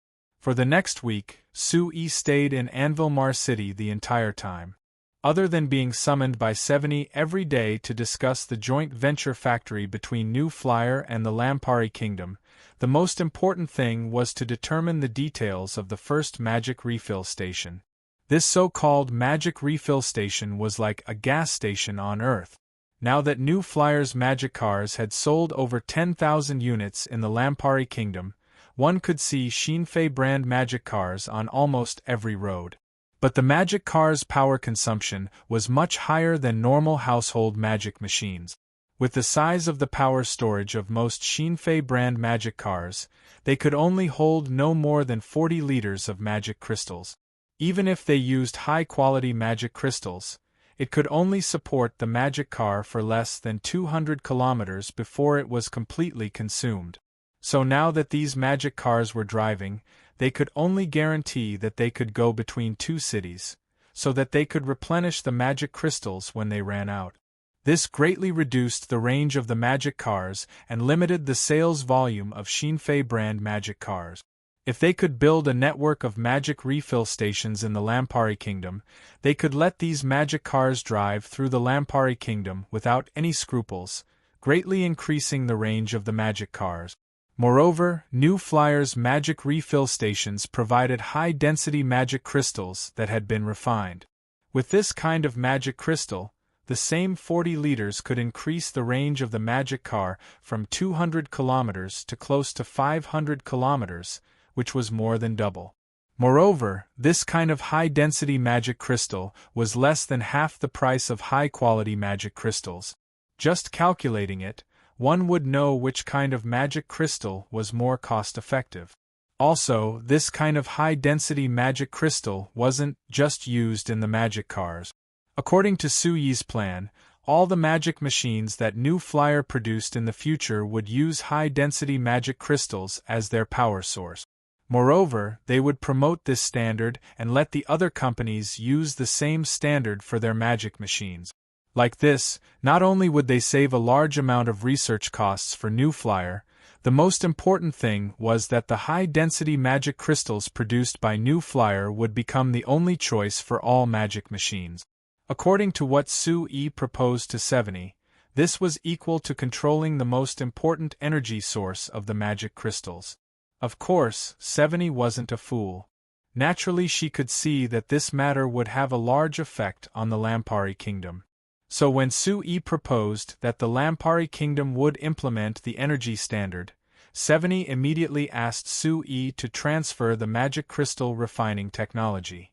Speaker 1: For the next week, Su Yi stayed in Anvilmar City the entire time. Other than being summoned by Seveni every day to discuss the joint venture factory between New Flyer and the Lampari Kingdom, the most important thing was to determine the details of the first magic refill station. This so-called magic refill station was like a gas station on Earth. Now that New Flyer's magic cars had sold over 10,000 units in the Lampari Kingdom, one could see Shinfei brand magic cars on almost every road. But the magic car's power consumption was much higher than normal household magic machines. With the size of the power storage of most Shinfei brand magic cars, they could only hold no more than 40 liters of magic crystals. Even if they used high-quality magic crystals, it could only support the magic car for less than 200 kilometers before it was completely consumed. So now that these magic cars were driving, they could only guarantee that they could go between two cities, so that they could replenish the magic crystals when they ran out. This greatly reduced the range of the magic cars and limited the sales volume of Shinfei brand magic cars. If they could build a network of magic refill stations in the Lampari Kingdom, they could let these magic cars drive through the Lampari Kingdom without any scruples, greatly increasing the range of the magic cars. Moreover, New Flyer's magic refill stations provided high-density magic crystals that had been refined. With this kind of magic crystal, the same 40 liters could increase the range of the magic car from 200 kilometers to close to 500 kilometers, which was more than double. Moreover, this kind of high-density magic crystal was less than half the price of high-quality magic crystals. Just calculating it, one would know which kind of magic crystal was more cost-effective. Also, this kind of high-density magic crystal wasn't just used in the magic cars. According to Su Yi's plan, all the magic machines that New Flyer produced in the future would use high-density magic crystals as their power source. Moreover, they would promote this standard and let the other companies use the same standard for their magic machines. Like this, not only would they save a large amount of research costs for New Flyer, the most important thing was that the high-density magic crystals produced by New Flyer would become the only choice for all magic machines. According to what Su Yi proposed to 70, this was equal to controlling the most important energy source of the magic crystals. Of course, 70 wasn't a fool. Naturally, she could see that this matter would have a large effect on the Lampari Kingdom. So when Su Yi proposed that the Lampari Kingdom would implement the energy standard, 70 immediately asked Su Yi to transfer the magic crystal refining technology.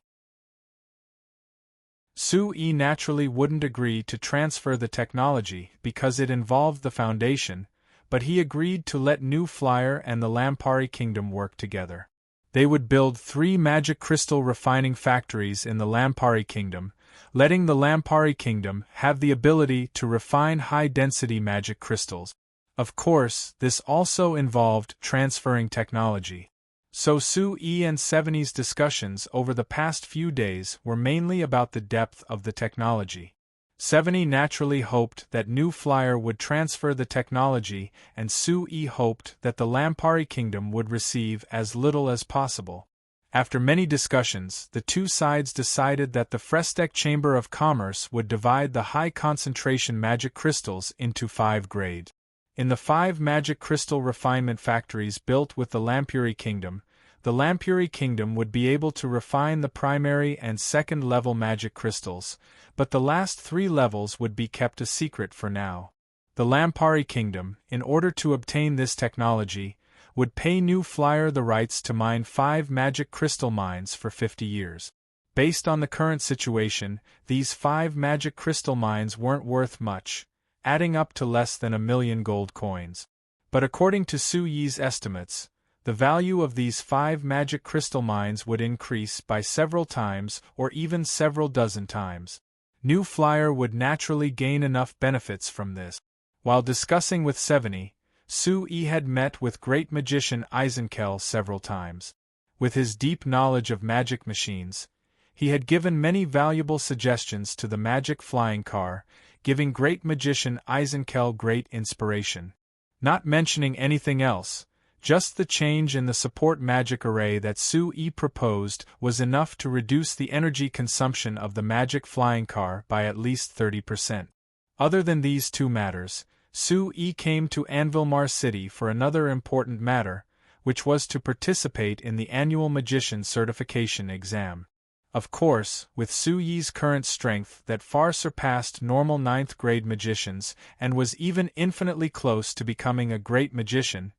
Speaker 1: Su Yi naturally wouldn't agree to transfer the technology because it involved the Foundation, but he agreed to let New Flyer and the Lampari Kingdom work together. They would build 3 magic crystal refining factories in the Lampari Kingdom, letting the Lampari Kingdom have the ability to refine high-density magic crystals. Of course, this also involved transferring technology. So Su Yi and 70's discussions over the past few days were mainly about the depth of the technology. 70 naturally hoped that New Flyer would transfer the technology, and Su Yi hoped that the Lampari Kingdom would receive as little as possible. After many discussions, the two sides decided that the Frestec Chamber of Commerce would divide the high-concentration magic crystals into 5 grades. In the 5 magic crystal refinement factories built with the Lampuri Kingdom, the Lampuri Kingdom would be able to refine the primary and second-level magic crystals, but the last 3 levels would be kept a secret for now. The Lampari Kingdom, in order to obtain this technology, would pay New Flyer the rights to mine 5 magic crystal mines for 50 years. Based on the current situation, these 5 magic crystal mines weren't worth much, adding up to less than 1 million gold coins. But according to Su Yi's estimates, the value of these 5 magic crystal mines would increase by several times or even several dozen times. New Flyer would naturally gain enough benefits from this. While discussing with 70, Su Yi had met with great magician Eisenkel several times. With his deep knowledge of magic machines, he had given many valuable suggestions to the magic flying car, giving great magician Eisenkel great inspiration. Not mentioning anything else, just the change in the support magic array that Su Yi proposed was enough to reduce the energy consumption of the magic flying car by at least 30%. Other than these 2 matters, Su Yi came to Anvilmar City for another important matter, which was to participate in the annual magician certification exam. Of course, with Su Yi's current strength that far surpassed normal 9th grade magicians and was even infinitely close to becoming a great magician,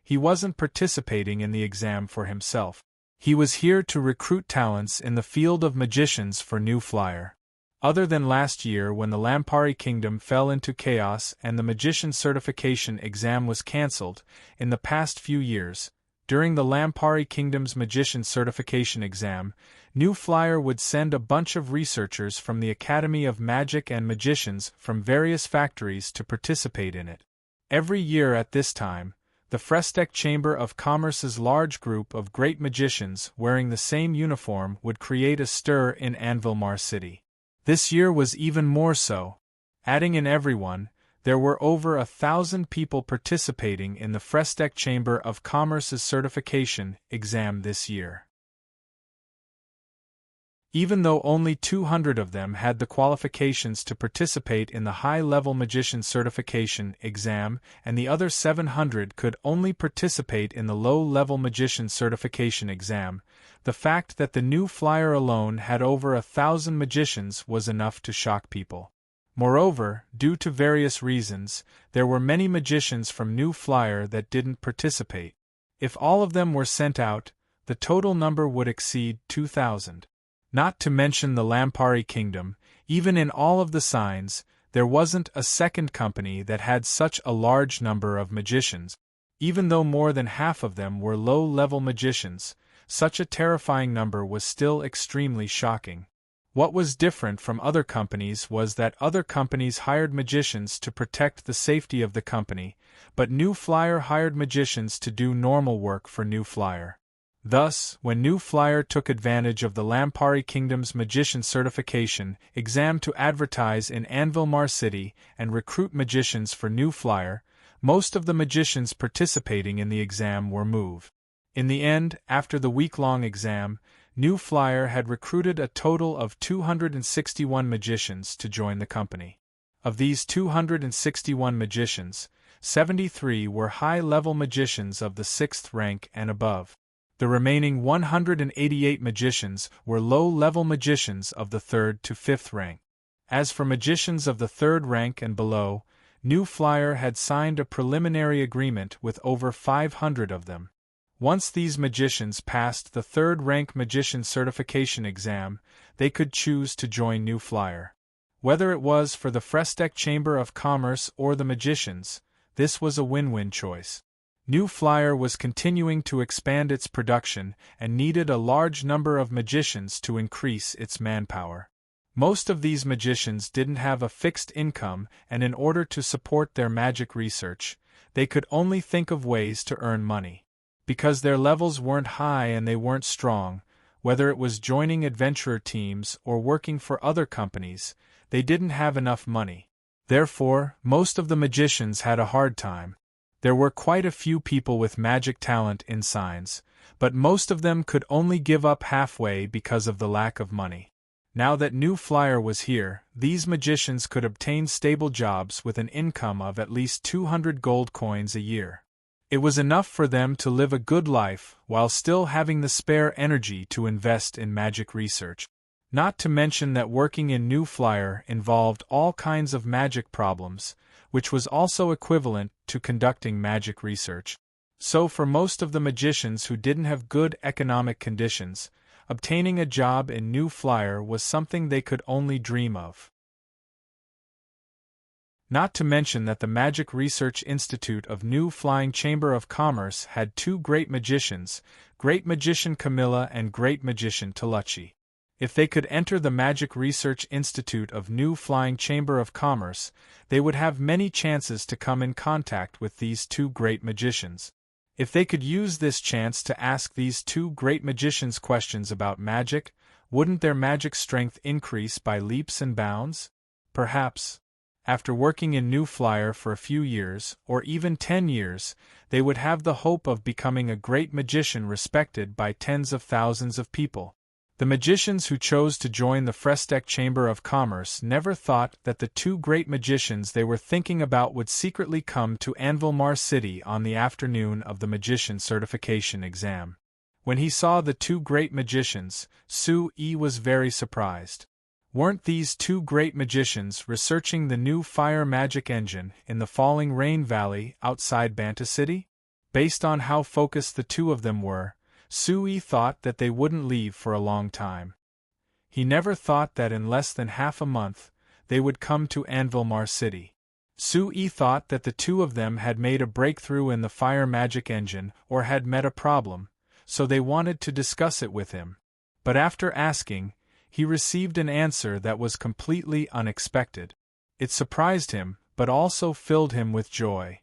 Speaker 1: he wasn't participating in the exam for himself. He was here to recruit talents in the field of magicians for New Flyer. Other than last year when the Lampari Kingdom fell into chaos and the magician certification exam was cancelled, in the past few years, during the Lampari Kingdom's magician certification exam, New Flyer would send a bunch of researchers from the Academy of Magic and magicians from various factories to participate in it. Every year at this time, the Frestec Chamber of Commerce's large group of great magicians wearing the same uniform would create a stir in Anvilmar City. This year was even more so. Adding in everyone, There were over 1,000 people participating in the Frestec Chamber of Commerce's certification exam this year. Even though only 200 of them had the qualifications to participate in the high-level magician certification exam, and the other 700 could only participate in the low-level magician certification exam, the fact that the new flyer alone had over 1,000 magicians was enough to shock people. Moreover, due to various reasons, there were many magicians from New Flyer that didn't participate. If all of them were sent out, the total number would exceed 2,000. Not to mention the Lampari Kingdom, even in all of the signs, there wasn't a second company that had such a large number of magicians. Even though more than half of them were low-level magicians, such a terrifying number was still extremely shocking. What was different from other companies was that other companies hired magicians to protect the safety of the company, but New Flyer hired magicians to do normal work for New Flyer. Thus, when New Flyer took advantage of the Lampari Kingdom's magician certification exam to advertise in Anvilmar City and recruit magicians for New Flyer, most of the magicians participating in the exam were moved. In the end, after the week-long exam, New Flyer had recruited a total of 261 magicians to join the company. Of these 261 magicians, 73 were high-level magicians of the 6th rank and above. The remaining 188 magicians were low-level magicians of the 3rd to 5th rank. As for magicians of the 3rd rank and below, New Flyer had signed a preliminary agreement with over 500 of them. Once these magicians passed the 3rd rank magician certification exam, they could choose to join New Flyer. Whether it was for the Frestec Chamber of Commerce or the magicians, this was a win-win choice. New Flyer was continuing to expand its production and needed a large number of magicians to increase its manpower. Most of these magicians didn't have a fixed income, and in order to support their magic research, they could only think of ways to earn money. Because their levels weren't high and they weren't strong, whether it was joining adventurer teams or working for other companies, they didn't have enough money. Therefore, most of the magicians had a hard time. There were quite a few people with magic talent in signs, but most of them could only give up halfway because of the lack of money. Now that New Flyer was here, these magicians could obtain stable jobs with an income of at least 200 gold coins a year. It was enough for them to live a good life while still having the spare energy to invest in magic research. Not to mention that working in New Flyer involved all kinds of magic problems, which was also equivalent to conducting magic research. So for most of the magicians who didn't have good economic conditions, obtaining a job in New Flyer was something they could only dream of. Not to mention that the Magic Research Institute of New Flying Chamber of Commerce had 2 great magicians, Great Magician Camilla and Great Magician Tolucci. If they could enter the Magic Research Institute of New Flying Chamber of Commerce, they would have many chances to come in contact with these 2 great magicians. If they could use this chance to ask these 2 great magicians questions about magic, wouldn't their magic strength increase by leaps and bounds? Perhaps. After working in New Flyer for a few years, or even 10 years, they would have the hope of becoming a great magician respected by tens of thousands of people. The magicians who chose to join the Frestec Chamber of Commerce never thought that the 2 great magicians they were thinking about would secretly come to Anvilmar City on the afternoon of the magician certification exam. When he saw the 2 great magicians, Su-Yi was very surprised. Weren't these 2 great magicians researching the new fire magic engine in the Falling Rain Valley outside Banta City? Based on how focused the 2 of them were, Su-Yi thought that they wouldn't leave for a long time. He never thought that in less than half a month, they would come to Anvilmar City. Su-Yi thought that the 2 of them had made a breakthrough in the fire magic engine or had met a problem, so they wanted to discuss it with him. But after asking, he received an answer that was completely unexpected. It surprised him, but also filled him with joy.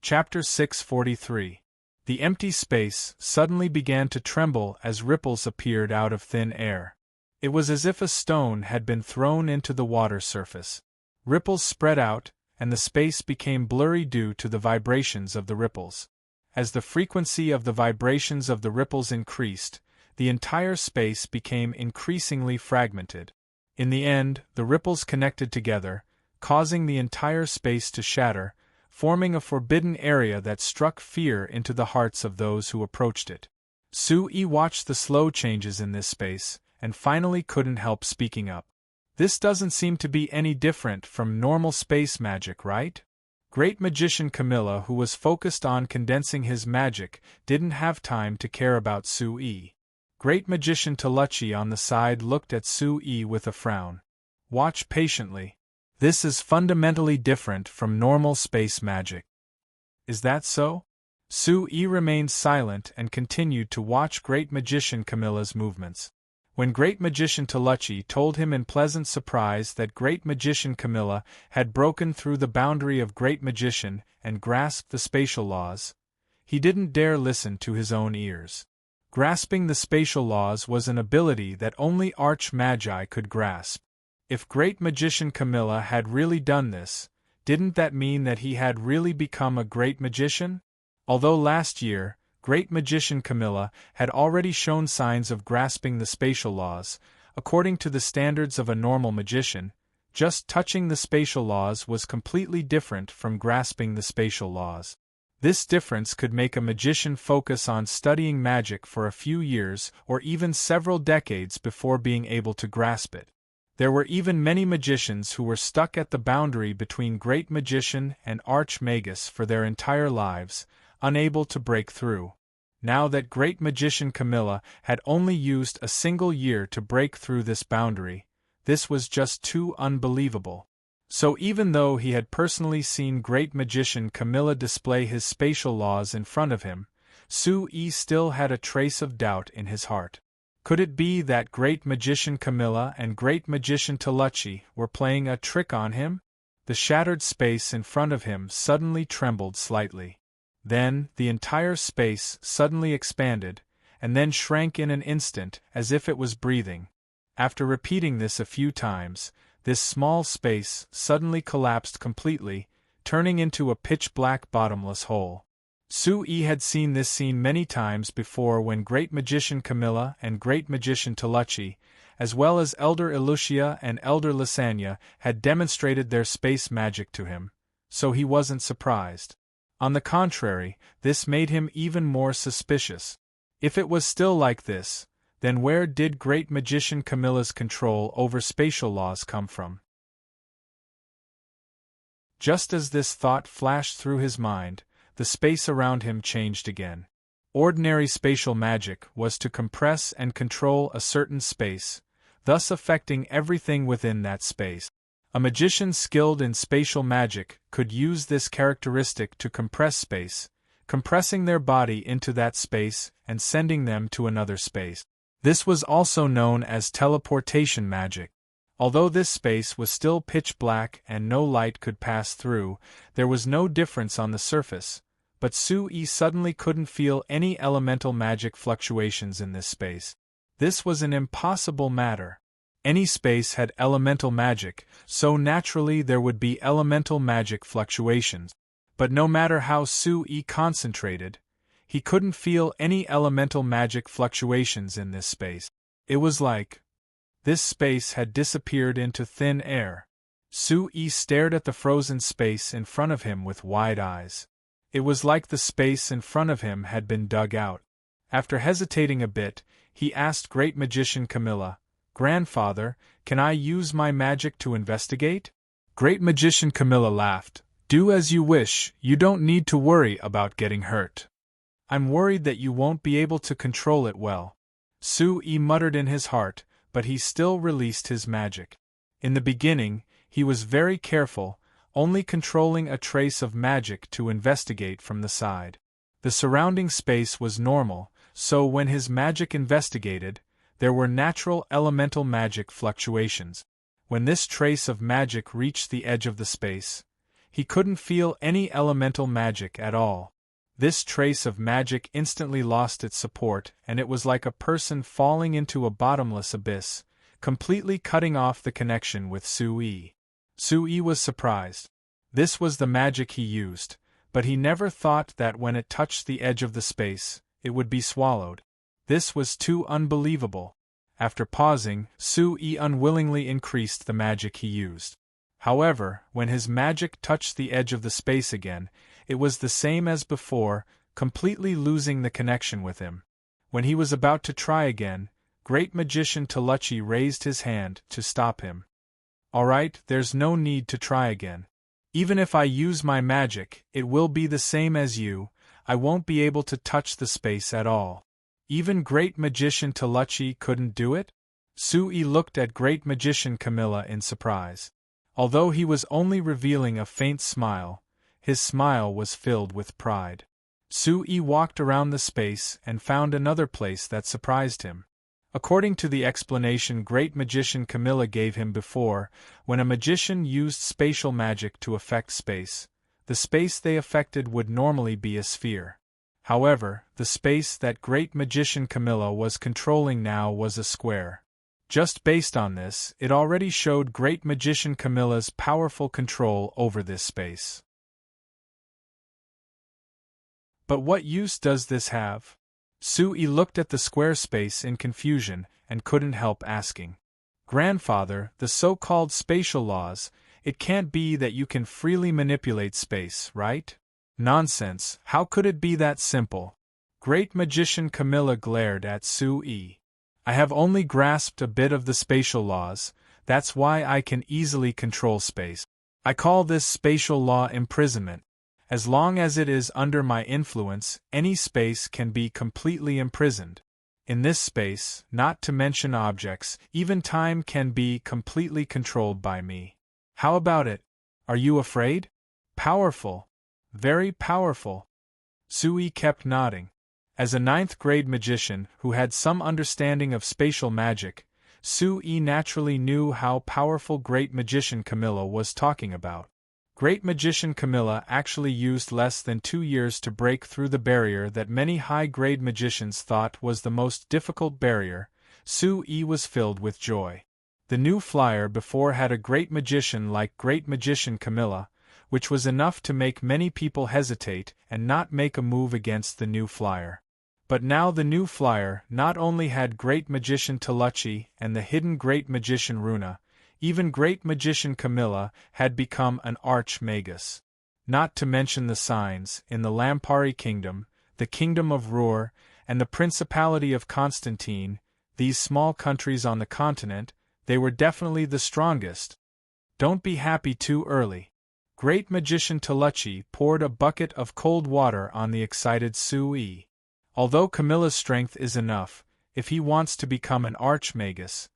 Speaker 1: Chapter 643. The empty space suddenly began to tremble as ripples appeared out of thin air. It was as if a stone had been thrown into the water surface. Ripples spread out, and the space became blurry due to the vibrations of the ripples. As the frequency of the vibrations of the ripples increased, the entire space became increasingly fragmented. In the end, the ripples connected together, causing the entire space to shatter, forming a forbidden area that struck fear into the hearts of those who approached it. Sue watched the slow changes in this space, and finally couldn't help speaking up. This doesn't seem to be any different from normal space magic, right? Great Magician Camilla, who was focused on condensing his magic, didn't have time to care about Sue. Great Magician Taluchi on the side looked at Sue with a frown. Watch patiently. This is fundamentally different from normal space magic. Is that so? Sue remained silent and continued to watch Great Magician Camilla's movements. When Great Magician Taluchi told him in pleasant surprise that Great Magician Camilla had broken through the boundary of Great Magician and grasped the spatial laws, he didn't dare listen to his own ears. Grasping the spatial laws was an ability that only Arch-Magi could grasp. If Great Magician Camilla had really done this, didn't that mean that he had really become a great magician? Although last year, Great Magician Camilla had already shown signs of grasping the spatial laws, according to the standards of a normal magician, just touching the spatial laws was completely different from grasping the spatial laws. This difference could make a magician focus on studying magic for a few years or even several decades before being able to grasp it. There were even many magicians who were stuck at the boundary between Great Magician and Arch-Magus for their entire lives, unable to break through. Now that Great Magician Camilla had only used a single year to break through this boundary, this was just too unbelievable. So even though he had personally seen Great Magician Camilla display his spatial laws in front of him, Sue still had a trace of doubt in his heart. Could it be that Great Magician Camilla and Great Magician Taluchi were playing a trick on him? The shattered space in front of him suddenly trembled slightly. Then, the entire space suddenly expanded, and then shrank in an instant as if it was breathing. After repeating this a few times, this small space suddenly collapsed completely, turning into a pitch-black bottomless hole. Sue had seen this scene many times before when Great Magician Camilla and Great Magician Taluchi, as well as Elder Elucia and Elder Lysania, had demonstrated their space magic to him, so he wasn't surprised. On the contrary, this made him even more suspicious. If it was still like this, then where did Great Magician Camilla's control over spatial laws come from? Just as this thought flashed through his mind, the space around him changed again. Ordinary spatial magic was to compress and control a certain space, thus affecting everything within that space. A magician skilled in spatial magic could use this characteristic to compress space, compressing their body into that space and sending them to another space. This was also known as teleportation magic. Although this space was still pitch black and no light could pass through, there was no difference on the surface, but Sue suddenly couldn't feel any elemental magic fluctuations in this space. This was an impossible matter. Any space had elemental magic, so naturally there would be elemental magic fluctuations. But no matter how Sue concentrated, he couldn't feel any elemental magic fluctuations in this space. It was like this space had disappeared into thin air. Sue stared at the frozen space in front of him with wide eyes. It was like the space in front of him had been dug out. After hesitating a bit, he asked Great Magician Camilla, "Grandfather, can I use my magic to investigate?" Great Magician Camilla laughed. "Do as you wish, you don't need to worry about getting hurt. I'm worried that you won't be able to control it well." Sue muttered in his heart, but he still released his magic. In the beginning, he was very careful, only controlling a trace of magic to investigate from the side. The surrounding space was normal, so when his magic investigated, there were natural elemental magic fluctuations. When this trace of magic reached the edge of the space, he couldn't feel any elemental magic at all. This trace of magic instantly lost its support, and it was like a person falling into a bottomless abyss, completely cutting off the connection with Sui. Sui was surprised. This was the magic he used, but he never thought that when it touched the edge of the space, it would be swallowed. This was too unbelievable. After pausing, Sui unwillingly increased the magic he used. However, when his magic touched the edge of the space again, it was the same as before, completely losing the connection with him. When he was about to try again, Great Magician Toluchi raised his hand to stop him. "Alright, there's no need to try again. Even if I use my magic, it will be the same as you, I won't be able to touch the space at all." Even Great Magician Toluchi couldn't do it? Sui looked at Great Magician Camilla in surprise. Although he was only revealing a faint smile, his smile was filled with pride. Sui walked around the space and found another place that surprised him. According to the explanation Great Magician Camilla gave him before, when a magician used spatial magic to affect space, the space they affected would normally be a sphere. However, the space that Great Magician Camilla was controlling now was a square. Just based on this, it already showed Great Magician Camilla's powerful control over this space. But what use does this have? Sui looked at the square space in confusion and couldn't help asking. "Grandfather, the so-called spatial laws, it can't be that you can freely manipulate space, right?" "Nonsense, how could it be that simple?" Great Magician Camilla glared at Sui. "I have only grasped a bit of the spatial laws, that's why I can easily control space. I call this spatial law imprisonment. As long as it is under my influence, any space can be completely imprisoned. In this space, not to mention objects, even time can be completely controlled by me. How about it? Are you afraid?" "Powerful. Very powerful." Sui kept nodding. As a ninth-grade magician who had some understanding of spatial magic, Sui naturally knew how powerful Great Magician Camilla was talking about. Great Magician Camilla actually used less than 2 years to break through the barrier that many high-grade magicians thought was the most difficult barrier. Sui was filled with joy. The new flyer before had a great magician like Great Magician Camilla, which was enough to make many people hesitate and not make a move against the new flyer. But now the new flyer not only had Great Magician Toluchi and the hidden Great Magician Runa, even Great Magician Camilla had become an arch-magus. Not to mention the signs, in the Lampari Kingdom, the Kingdom of Ruhr, and the Principality of Constantine, these small countries on the continent, they were definitely the strongest. "Don't be happy too early." Great Magician Toluchi poured a bucket of cold water on the excited Sui. Although Camilla's strength is enough, if he wants to become an arch-magus,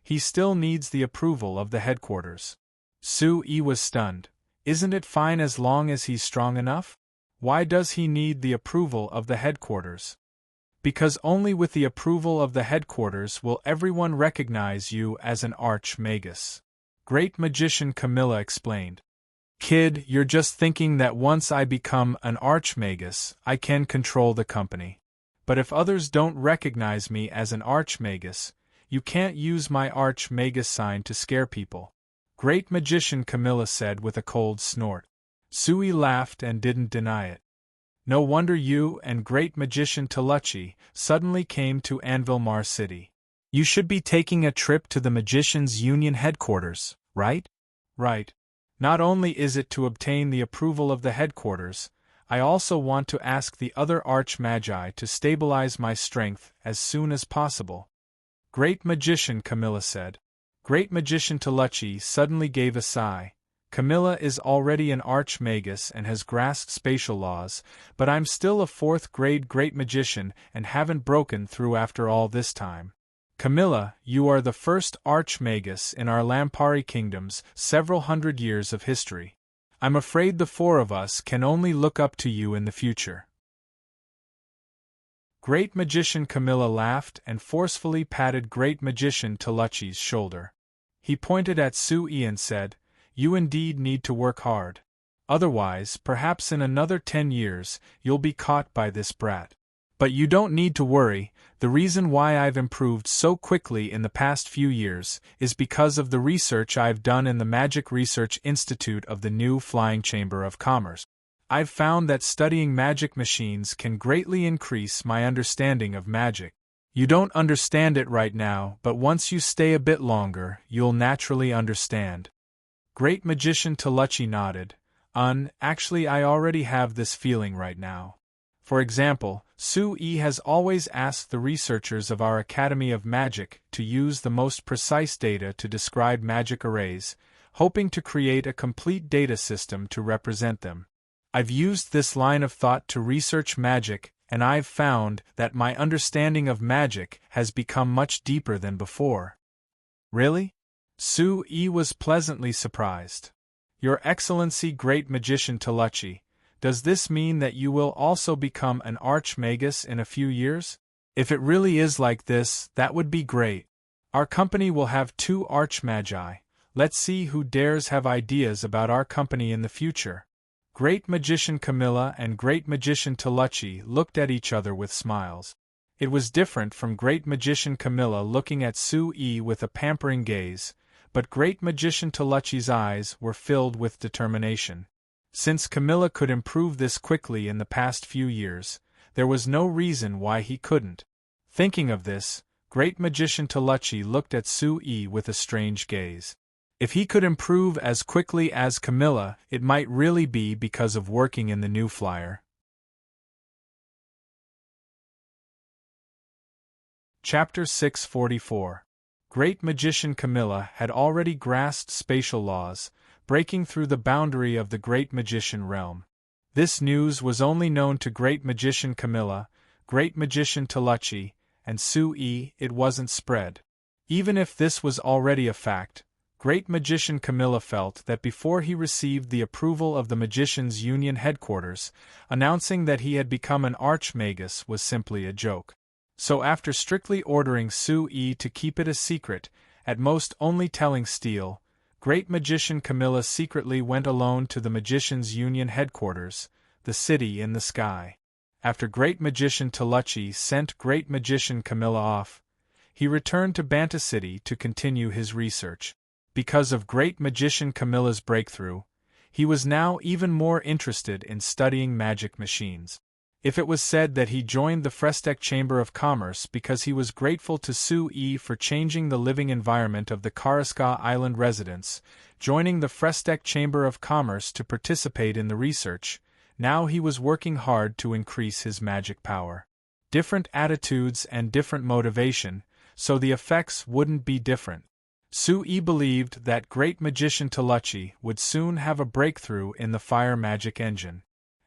Speaker 1: he still needs the approval of the headquarters. Sui was stunned. Isn't it fine as long as he's strong enough? Why does he need the approval of the headquarters? Because only with the approval of the headquarters will everyone recognize you as an arch-magus. Great Magician Camilla explained. "Kid, you're just thinking that once I become an arch-magus, I can control the company. But if others don't recognize me as an arch-magus, you can't use my arch-magus sign to scare people," Great Magician Camilla said with a cold snort. Sui laughed and didn't deny it. "No wonder you and Great Magician Toluchi suddenly came to Anvilmar City. You should be taking a trip to the Magicians' Union headquarters, right?" "Right. Not only is it to obtain the approval of the headquarters, I also want to ask the other Arch-Magi to stabilize my strength as soon as possible," Great Magician Camilla said. Great Magician Toluchi suddenly gave a sigh. "Camilla is already an arch-magus and has grasped spatial laws, but I'm still a 4th-grade Great Magician and haven't broken through after all this time. Camilla, you are the first arch-magus in our Lampari Kingdom's several hundred years of history. I'm afraid the 4 of us can only look up to you in the future." Great Magician Camilla laughed and forcefully patted Great Magician Toluchi's shoulder. He pointed at Sui and said, "You indeed need to work hard. Otherwise, perhaps in another 10 years, you'll be caught by this brat." But you don't need to worry. The reason why I've improved so quickly in the past few years is because of the research I've done in the Magic Research Institute of the new Flying Chamber of Commerce. I've found that studying magic machines can greatly increase my understanding of magic. You don't understand it right now, but once you stay a bit longer, you'll naturally understand. Great Magician Toluchi nodded. Actually, I already have this feeling right now. For example, Su-Yi has always asked the researchers of our Academy of Magic to use the most precise data to describe magic arrays, hoping to create a complete data system to represent them. I've used this line of thought to research magic, and I've found that my understanding of magic has become much deeper than before. Really? Su-Yi was pleasantly surprised. Your Excellency Great Magician Toluchi, does this mean that you will also become an Archmagus in a few years? If it really is like this, that would be great. Our company will have 2 Archmagi. Let's see who dares have ideas about our company in the future. Great Magician Camilla and Great Magician Toluchi looked at each other with smiles. It was different from Great Magician Camilla looking at Su-Yi with a pampering gaze, but Great Magician Toluchi's eyes were filled with determination. Since Camilla could improve this quickly in the past few years, there was no reason why he couldn't. Thinking of this, Great Magician Toluchi looked at Su-Yi with a strange gaze. If he could improve as quickly as Camilla, it might really be because of working in the new flyer. Chapter 644. Great Magician Camilla had already grasped spatial laws, breaking through the boundary of the Great Magician realm. This news was only known to Great Magician Camilla, Great Magician Toluchi, and Su-Yi. It wasn't spread. Even if this was already a fact, Great Magician Camilla felt that before he received the approval of the Magicians' Union headquarters, announcing that he had become an Archmagus was simply a joke. So after strictly ordering Su-Yi to keep it a secret, at most only telling Steele, Great Magician Camilla secretly went alone to the Magicians' Union headquarters, the city in the sky. After Great Magician Toluchi sent Great Magician Camilla off, he returned to Banta City to continue his research. Because of Great Magician Camilla's breakthrough, he was now even more interested in studying magic machines. If it was said that he joined the Frestek Chamber of Commerce because he was grateful to Su-Yi for changing the living environment of the Karaska Island residents, joining the Frestek Chamber of Commerce to participate in the research, now he was working hard to increase his magic power. Different attitudes and different motivation, so the effects wouldn't be different. Su-Yi believed that Great Magician Toluchi would soon have a breakthrough in the fire magic engine,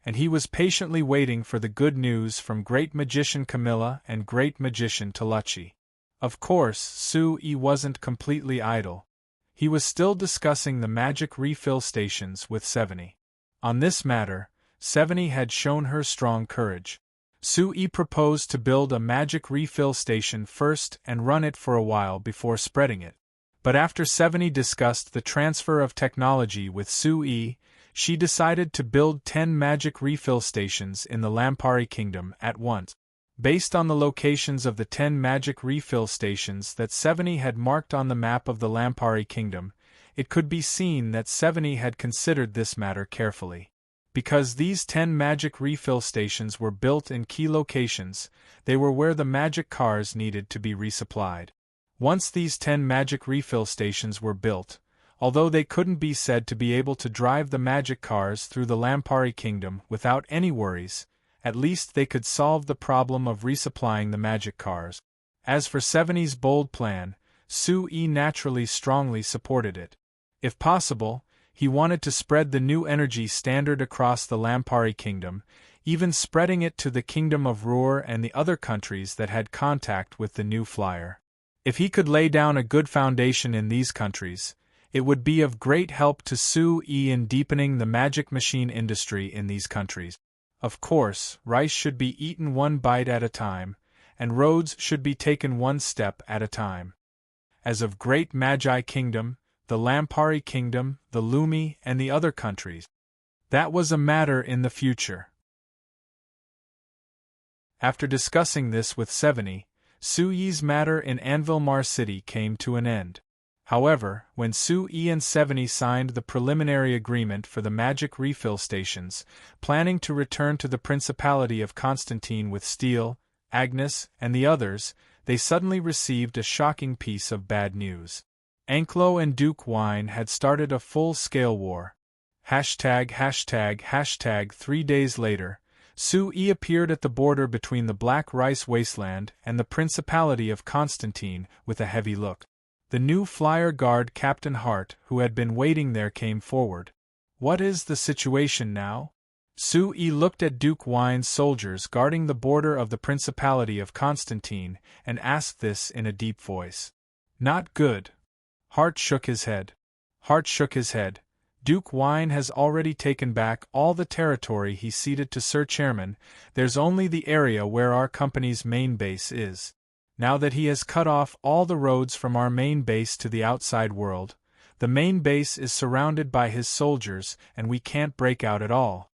Speaker 1: and he was patiently waiting for the good news from Great Magician Camilla and Great Magician Toluchi. Of course, Su-Yi wasn't completely idle. He was still discussing the magic refill stations with Seveni. On this matter, Seveni had shown her strong courage. Su-Yi proposed to build a magic refill station first and run it for a while before spreading it. But after Seveni discussed the transfer of technology with Su-Yi, she decided to build 10 magic refill stations in the Lampari Kingdom at once. Based on the locations of the 10 magic refill stations that Seveni had marked on the map of the Lampari Kingdom, it could be seen that Seveni had considered this matter carefully. Because these 10 magic refill stations were built in key locations, they were where the magic cars needed to be resupplied. Once these 10 magic refill stations were built, although they couldn't be said to be able to drive the magic cars through the Lampari Kingdom without any worries, at least they could solve the problem of resupplying the magic cars. As for Seveni's bold plan, Su-Yi naturally strongly supported it. If possible, he wanted to spread the new energy standard across the Lampari Kingdom, even spreading it to the Kingdom of Ruhr and the other countries that had contact with the new flyer. If he could lay down a good foundation in these countries, it would be of great help to Su-Yi in deepening the magic machine industry in these countries. Of course, rice should be eaten one bite at a time, and roads should be taken one step at a time. As of Great Magi Kingdom, the Lampari Kingdom, the Lumi, and the other countries, that was a matter in the future. After discussing this with Seveni, Su Yi's matter in Anvil Mar City came to an end. However, when Su Yi and Seveni signed the preliminary agreement for the magic refill stations, planning to return to the Principality of Constantine with Steele, Agnes, and the others, they suddenly received a shocking piece of bad news. Anklo and Duke Wine had started a full-scale war. ####. 3 days later, Su Yi appeared at the border between the Black Rice Wasteland and the Principality of Constantine with a heavy look. The new flyer guard Captain Hart, who had been waiting there, came forward. "What is the situation now?" Su Yi looked at Duke Wine's soldiers guarding the border of the Principality of Constantine and asked this in a deep voice. "Not good." Hart shook his head. "Duke Wine has already taken back all the territory he ceded to Sir Chairman. There's only the area where our company's main base is. Now that he has cut off all the roads from our main base to the outside world, the main base is surrounded by his soldiers and we can't break out at all.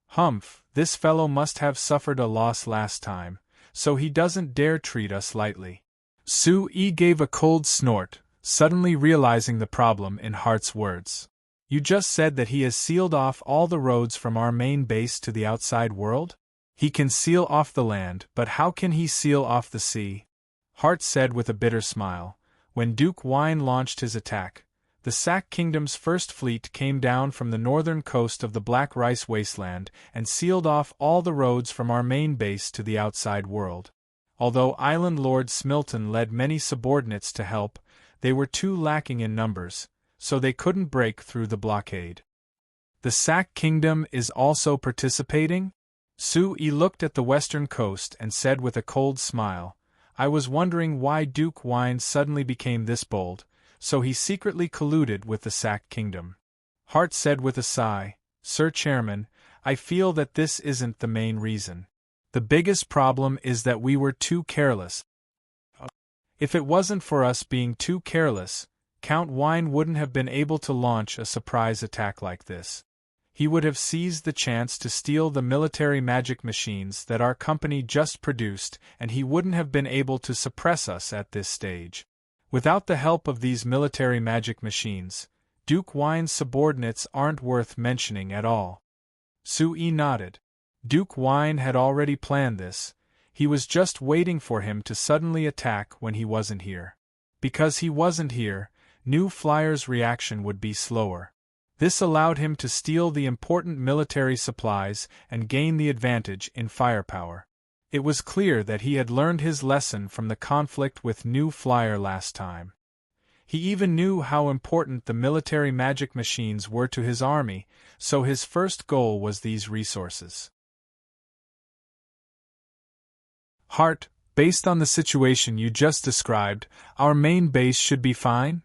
Speaker 1: Humph, this fellow must have suffered a loss last time, so he doesn't dare treat us lightly." Su Yi gave a cold snort, suddenly realizing the problem in Hart's words. "You just said that he has sealed off all the roads from our main base to the outside world? He can seal off the land, but how can he seal off the sea?" Hart said with a bitter smile. "When Duke Wine launched his attack, the Sac Kingdom's first fleet came down from the northern coast of the Black Rice Wasteland and sealed off all the roads from our main base to the outside world. Although Island Lord Smilton led many subordinates to help, they were too lacking in numbers, so they couldn't break through the blockade." "The Sac Kingdom is also participating?" Su Yi looked at the western coast and said with a cold smile, "I was wondering why Duke Wine suddenly became this bold, so he secretly colluded with the Sac Kingdom." Hart said with a sigh, "Sir Chairman, I feel that this isn't the main reason. The biggest problem is that we were too careless. If it wasn't for us being too careless, Count Wine wouldn't have been able to launch a surprise attack like this. He would have seized the chance to steal the military magic machines that our company just produced, and he wouldn't have been able to suppress us at this stage. Without the help of these military magic machines, Duke Wine's subordinates aren't worth mentioning at all." Su Yi nodded. Duke Wine had already planned this. He was just waiting for him to suddenly attack when he wasn't here. Because he wasn't here, New Flyer's reaction would be slower. This allowed him to steal the important military supplies and gain the advantage in firepower. It was clear that he had learned his lesson from the conflict with New Flyer last time. He even knew how important the military magic machines were to his army, so his first goal was these resources. "Hart, based on the situation you just described, our main base should be fine?"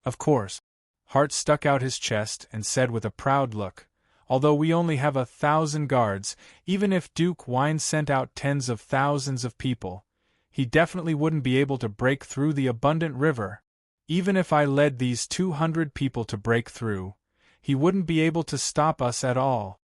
Speaker 1: "Of course." Hart stuck out his chest and said with a proud look, "Although we only have 1,000 guards, even if Duke Wine sent out tens of thousands of people, he definitely wouldn't be able to break through the abundant river. Even if I led these 200 people to break through, he wouldn't be able to stop us at all."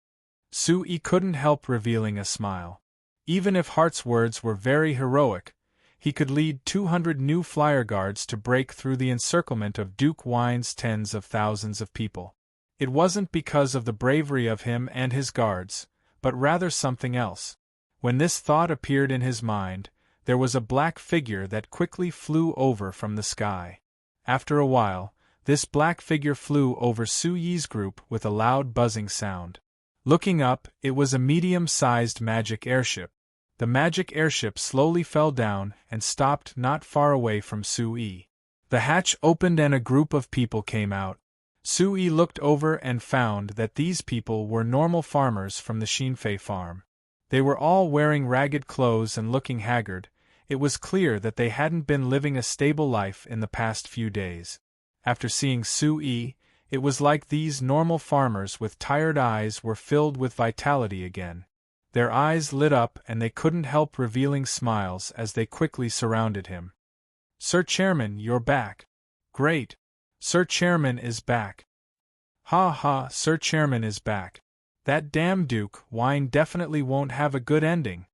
Speaker 1: Su Yi couldn't help revealing a smile. Even if Hart's words were very heroic, he could lead 200 New Flyer guards to break through the encirclement of Duke Wine's tens of thousands of people. It wasn't because of the bravery of him and his guards, but rather something else. When this thought appeared in his mind, there was a black figure that quickly flew over from the sky. After a while, this black figure flew over Su Yi's group with a loud buzzing sound. Looking up, it was a medium-sized magic airship. The magic airship slowly fell down and stopped not far away from Su Yi. The hatch opened and a group of people came out. Su Yi looked over and found that these people were normal farmers from the Shinfei farm. They were all wearing ragged clothes and looking haggard. It was clear that they hadn't been living a stable life in the past few days. After seeing Su Yi, it was like these normal farmers with tired eyes were filled with vitality again. Their eyes lit up and they couldn't help revealing smiles as they quickly surrounded him. "Sir Chairman, you're back. Great. Sir Chairman is back. Ha ha, Sir Chairman is back. That damn Duke Wine definitely won't have a good ending."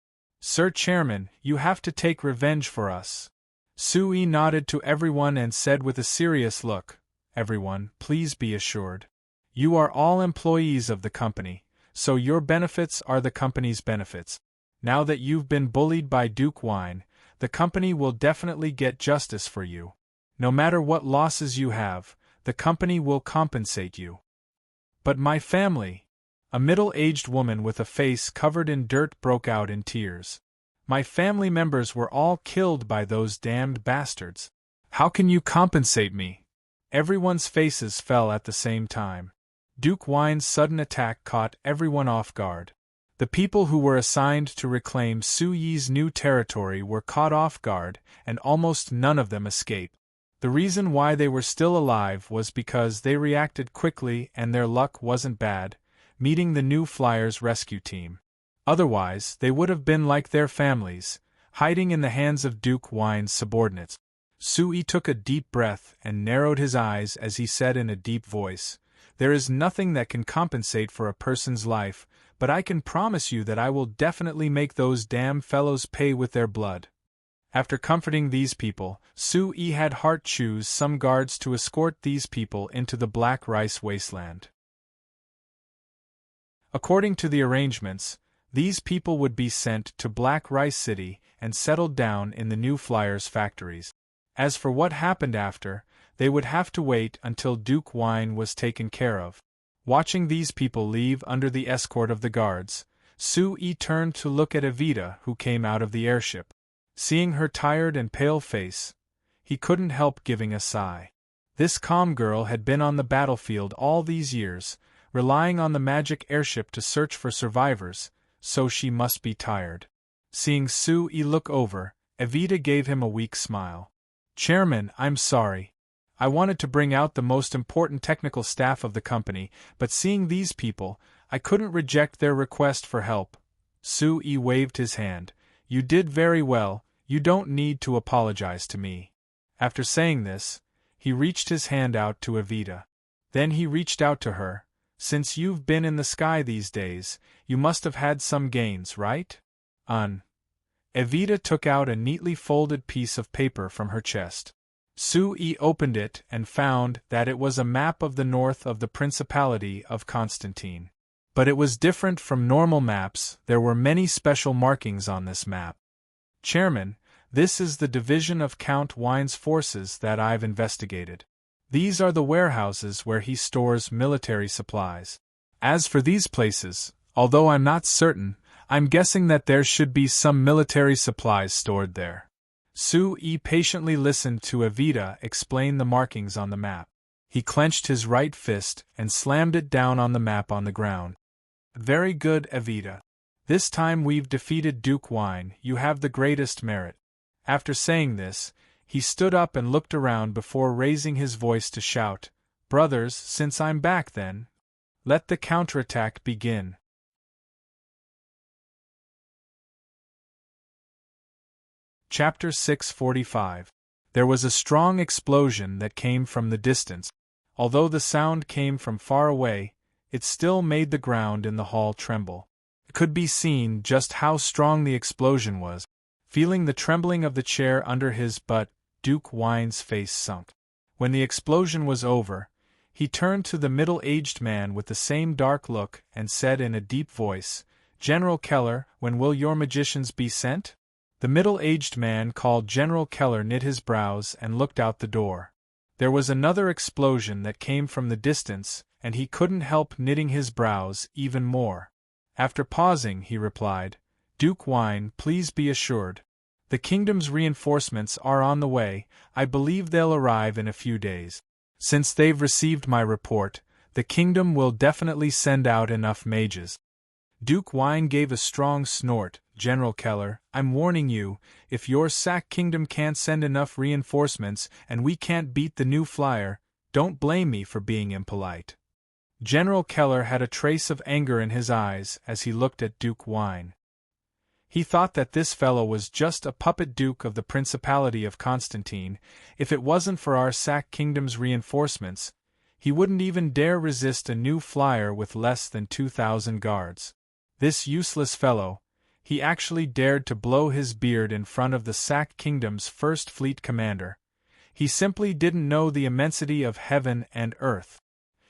Speaker 1: Sir Chairman, you have to take revenge for us. Sui nodded to everyone and said with a serious look, Everyone, please be assured. You are all employees of the company, so your benefits are the company's benefits. Now that you've been bullied by Duke Wine, the company will definitely get justice for you. No matter what losses you have, the company will compensate you. But my family! A middle-aged woman with a face covered in dirt broke out in tears. My family members were all killed by those damned bastards. How can you compensate me? Everyone's faces fell at the same time. Duke Wine's sudden attack caught everyone off guard. The people who were assigned to reclaim Su Yi's new territory were caught off guard, and almost none of them escaped. The reason why they were still alive was because they reacted quickly and their luck wasn't bad, meeting the new Flyers rescue team. Otherwise, they would have been like their families, hiding in the hands of Duke Wine's subordinates. Sui took a deep breath and narrowed his eyes as he said in a deep voice, There is nothing that can compensate for a person's life, but I can promise you that I will definitely make those damn fellows pay with their blood. After comforting these people, Sui had Hart choose some guards to escort these people into the Black Rice Wasteland. According to the arrangements, these people would be sent to Black Rice City and settled down in the new Flyers factories. As for what happened after, they would have to wait until Duke Wine was taken care of. Watching these people leave under the escort of the guards, Sui turned to look at Evita, who came out of the airship. Seeing her tired and pale face, he couldn't help giving a sigh. This calm girl had been on the battlefield all these years, relying on the magic airship to search for survivors, so she must be tired. Seeing Sui look over, Evita gave him a weak smile. Chairman, I'm sorry. I wanted to bring out the most important technical staff of the company, but seeing these people, I couldn't reject their request for help. Sui waved his hand. You did very well, you don't need to apologize to me. After saying this, he reached his hand out to Evita. Then he reached out to her. Since you've been in the sky these days, you must have had some gains, right? Evita took out a neatly folded piece of paper from her chest. Sui opened it and found that it was a map of the north of the Principality of Constantine. But it was different from normal maps. There were many special markings on this map. Chairman, this is the division of Count Wine's forces that I've investigated. These are the warehouses where he stores military supplies. As for these places, although I'm not certain, I'm guessing that there should be some military supplies stored there. Sui patiently listened to Evita explain the markings on the map. He clenched his right fist and slammed it down on the map on the ground. Very good, Evita. This time we've defeated Duke Wine, you have the greatest merit. After saying this, he stood up and looked around before raising his voice to shout, Brothers, since I'm back then, let the counterattack begin. Chapter 645. There was a strong explosion that came from the distance. Although the sound came from far away, it still made the ground in the hall tremble. It could be seen just how strong the explosion was. Feeling the trembling of the chair under his butt, Duke Wine's face sunk. When the explosion was over, he turned to the middle-aged man with the same dark look and said in a deep voice, General Keller, when will your magicians be sent? The middle-aged man called General Keller knit his brows and looked out the door. There was another explosion that came from the distance, and he couldn't help knitting his brows even more. After pausing, he replied, Duke Wine, please be assured. The kingdom's reinforcements are on the way. I believe they'll arrive in a few days. Since they've received my report, the kingdom will definitely send out enough mages. Duke Wine gave a strong snort. General Keller, I'm warning you, if your sack kingdom can't send enough reinforcements and we can't beat the new flyer, don't blame me for being impolite. General Keller had a trace of anger in his eyes as he looked at Duke Wine. He thought that this fellow was just a puppet duke of the Principality of Constantine. If it wasn't for our sack kingdom's reinforcements, he wouldn't even dare resist a new flyer with less than 2,000 guards. This useless fellow, He actually dared to blow his beard in front of the sacked kingdom's first fleet commander. He simply didn't know the immensity of heaven and earth.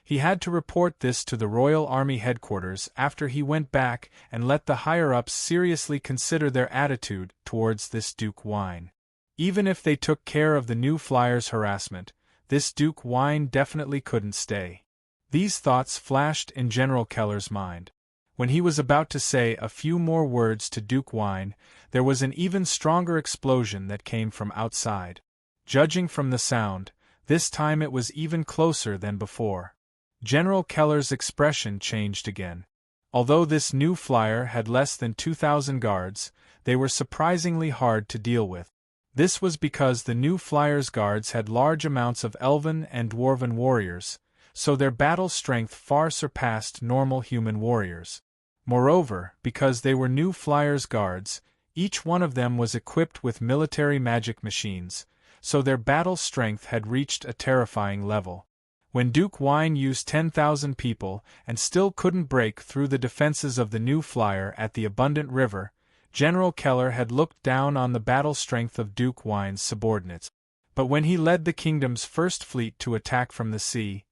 Speaker 1: He had to report this to the Royal Army headquarters after he went back and let the higher-ups seriously consider their attitude towards this Duke Wine. Even if they took care of the new flyer's harassment, this Duke Wine definitely couldn't stay. These thoughts flashed in General Keller's mind. When he was about to say a few more words to Duke Wine, there was an even stronger explosion that came from outside. Judging from the sound, this time it was even closer than before. General Keller's expression changed again. Although this new flyer had less than 2,000 guards, they were surprisingly hard to deal with. This was because the new flyer's guards had large amounts of elven and dwarven warriors, so their battle strength far surpassed normal human warriors. Moreover, because they were new flyer's guards, each one of them was equipped with military magic machines, so their battle strength had reached a terrifying level. When Duke Wine used 10,000 people and still couldn't break through the defenses of the new flyer at the Abundant River, General Keller had looked down on the battle strength of Duke Wine's subordinates. But when he led the kingdom's first fleet to attack from the sea,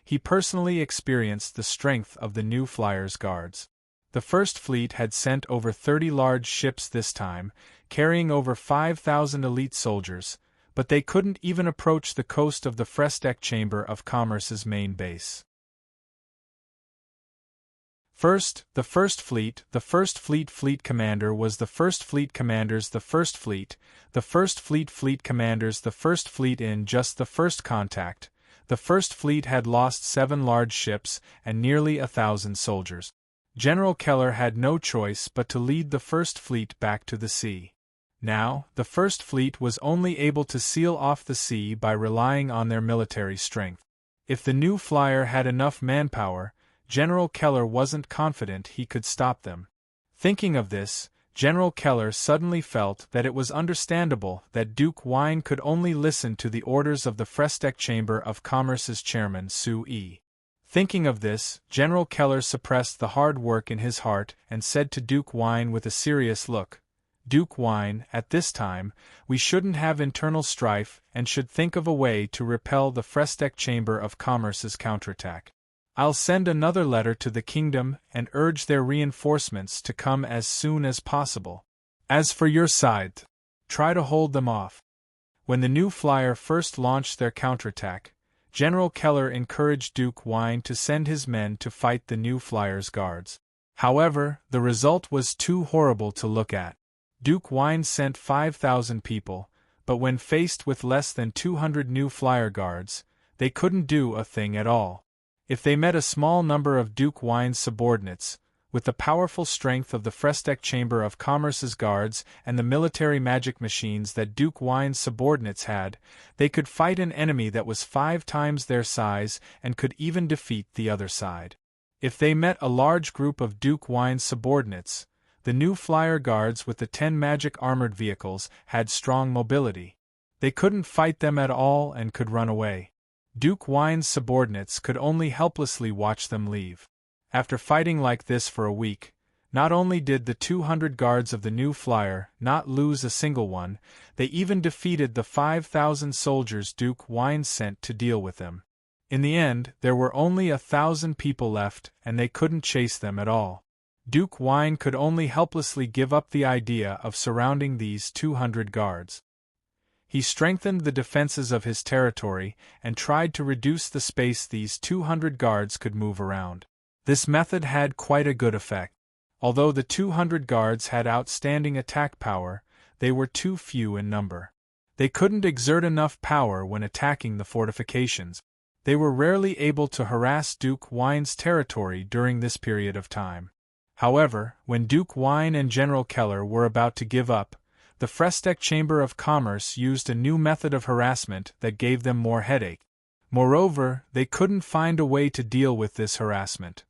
Speaker 1: he personally experienced the strength of the new flyer's guards. The first fleet had sent over 30 large ships this time, carrying over 5,000 elite soldiers, but they couldn't even approach the coast of the Fresteck Chamber of Commerce's main base. First, the First Fleet. The First Fleet fleet commander was the First Fleet commander's the First Fleet, the First Fleet fleet commander's the First Fleet in just the first contact. The First Fleet had lost 7 large ships and nearly 1,000 soldiers. General Keller had no choice but to lead the First Fleet back to the sea. Now, the First Fleet was only able to seal off the sea by relying on their military strength. If the new flyer had enough manpower, General Keller wasn't confident he could stop them. Thinking of this, General Keller suddenly felt that it was understandable that Duke Wine could only listen to the orders of the Fresteck Chamber of Commerce's chairman Sue E. Thinking of this, General Keller suppressed the hard work in his heart and said to Duke Wine with a serious look, "Duke Wine, at this time, we shouldn't have internal strife and should think of a way to repel the Fresteck Chamber of Commerce's counterattack. I'll send another letter to the kingdom and urge their reinforcements to come as soon as possible. As for your side, try to hold them off." When the new flyer first launched their counterattack, General Keller encouraged Duke Wine to send his men to fight the new flyer's guards. However, the result was too horrible to look at. Duke Wine sent 5,000 people, but when faced with less than 200 new flyer guards, they couldn't do a thing at all. If they met a small number of Duke Wine's subordinates, with the powerful strength of the Fresteck Chamber of Commerce's guards and the military magic machines that Duke Wine's subordinates had, they could fight an enemy that was 5 times their size and could even defeat the other side. If they met a large group of Duke Wine's subordinates, the new flyer guards with the 10 magic armored vehicles had strong mobility. They couldn't fight them at all and could run away. Duke Wine's subordinates could only helplessly watch them leave. After fighting like this for a week, not only did the 200 guards of the new flyer not lose a single one, they even defeated the 5,000 soldiers Duke Wine sent to deal with them. In the end, there were only 1,000 people left and they couldn't chase them at all. Duke Wine could only helplessly give up the idea of surrounding these 200 guards. He strengthened the defenses of his territory and tried to reduce the space these 200 guards could move around. This method had quite a good effect. Although the 200 guards had outstanding attack power, they were too few in number. They couldn't exert enough power when attacking the fortifications. They were rarely able to harass Duke Wine's territory during this period of time. However, when Duke Wine and General Keller were about to give up, the Fresteck Chamber of Commerce used a new method of harassment that gave them more headache. Moreover, they couldn't find a way to deal with this harassment.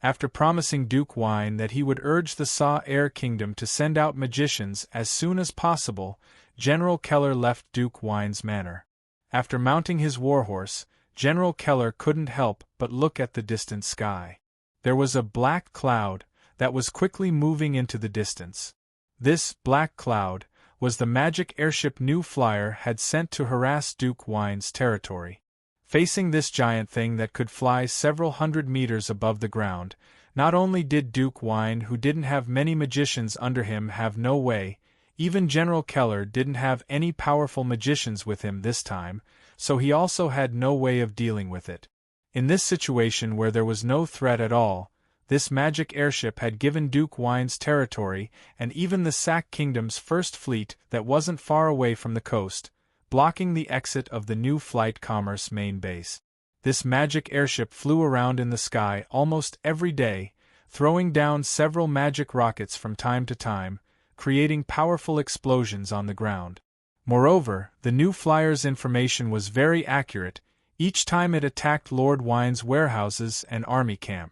Speaker 1: After promising Duke Wine that he would urge the Saw Air Kingdom to send out magicians as soon as possible, General Keller left Duke Wine's manor. After mounting his warhorse, General Keller couldn't help but look at the distant sky. There was a black cloud, that was quickly moving into the distance. This black cloud was the magic airship New Flyer had sent to harass Duke Wine's territory. Facing this giant thing that could fly several hundred meters above the ground, not only did Duke Wine, who didn't have many magicians under him, have no way, even General Keller didn't have any powerful magicians with him this time, so he also had no way of dealing with it. In this situation where there was no threat at all, this magic airship had given Duke Wine's territory and even the Sack Kingdom's first fleet that wasn't far away from the coast, blocking the exit of the New Flight Commerce main base. This magic airship flew around in the sky almost every day, throwing down several magic rockets from time to time, creating powerful explosions on the ground. Moreover, the New Flyer's information was very accurate each time it attacked Lord Wine's warehouses and army camp.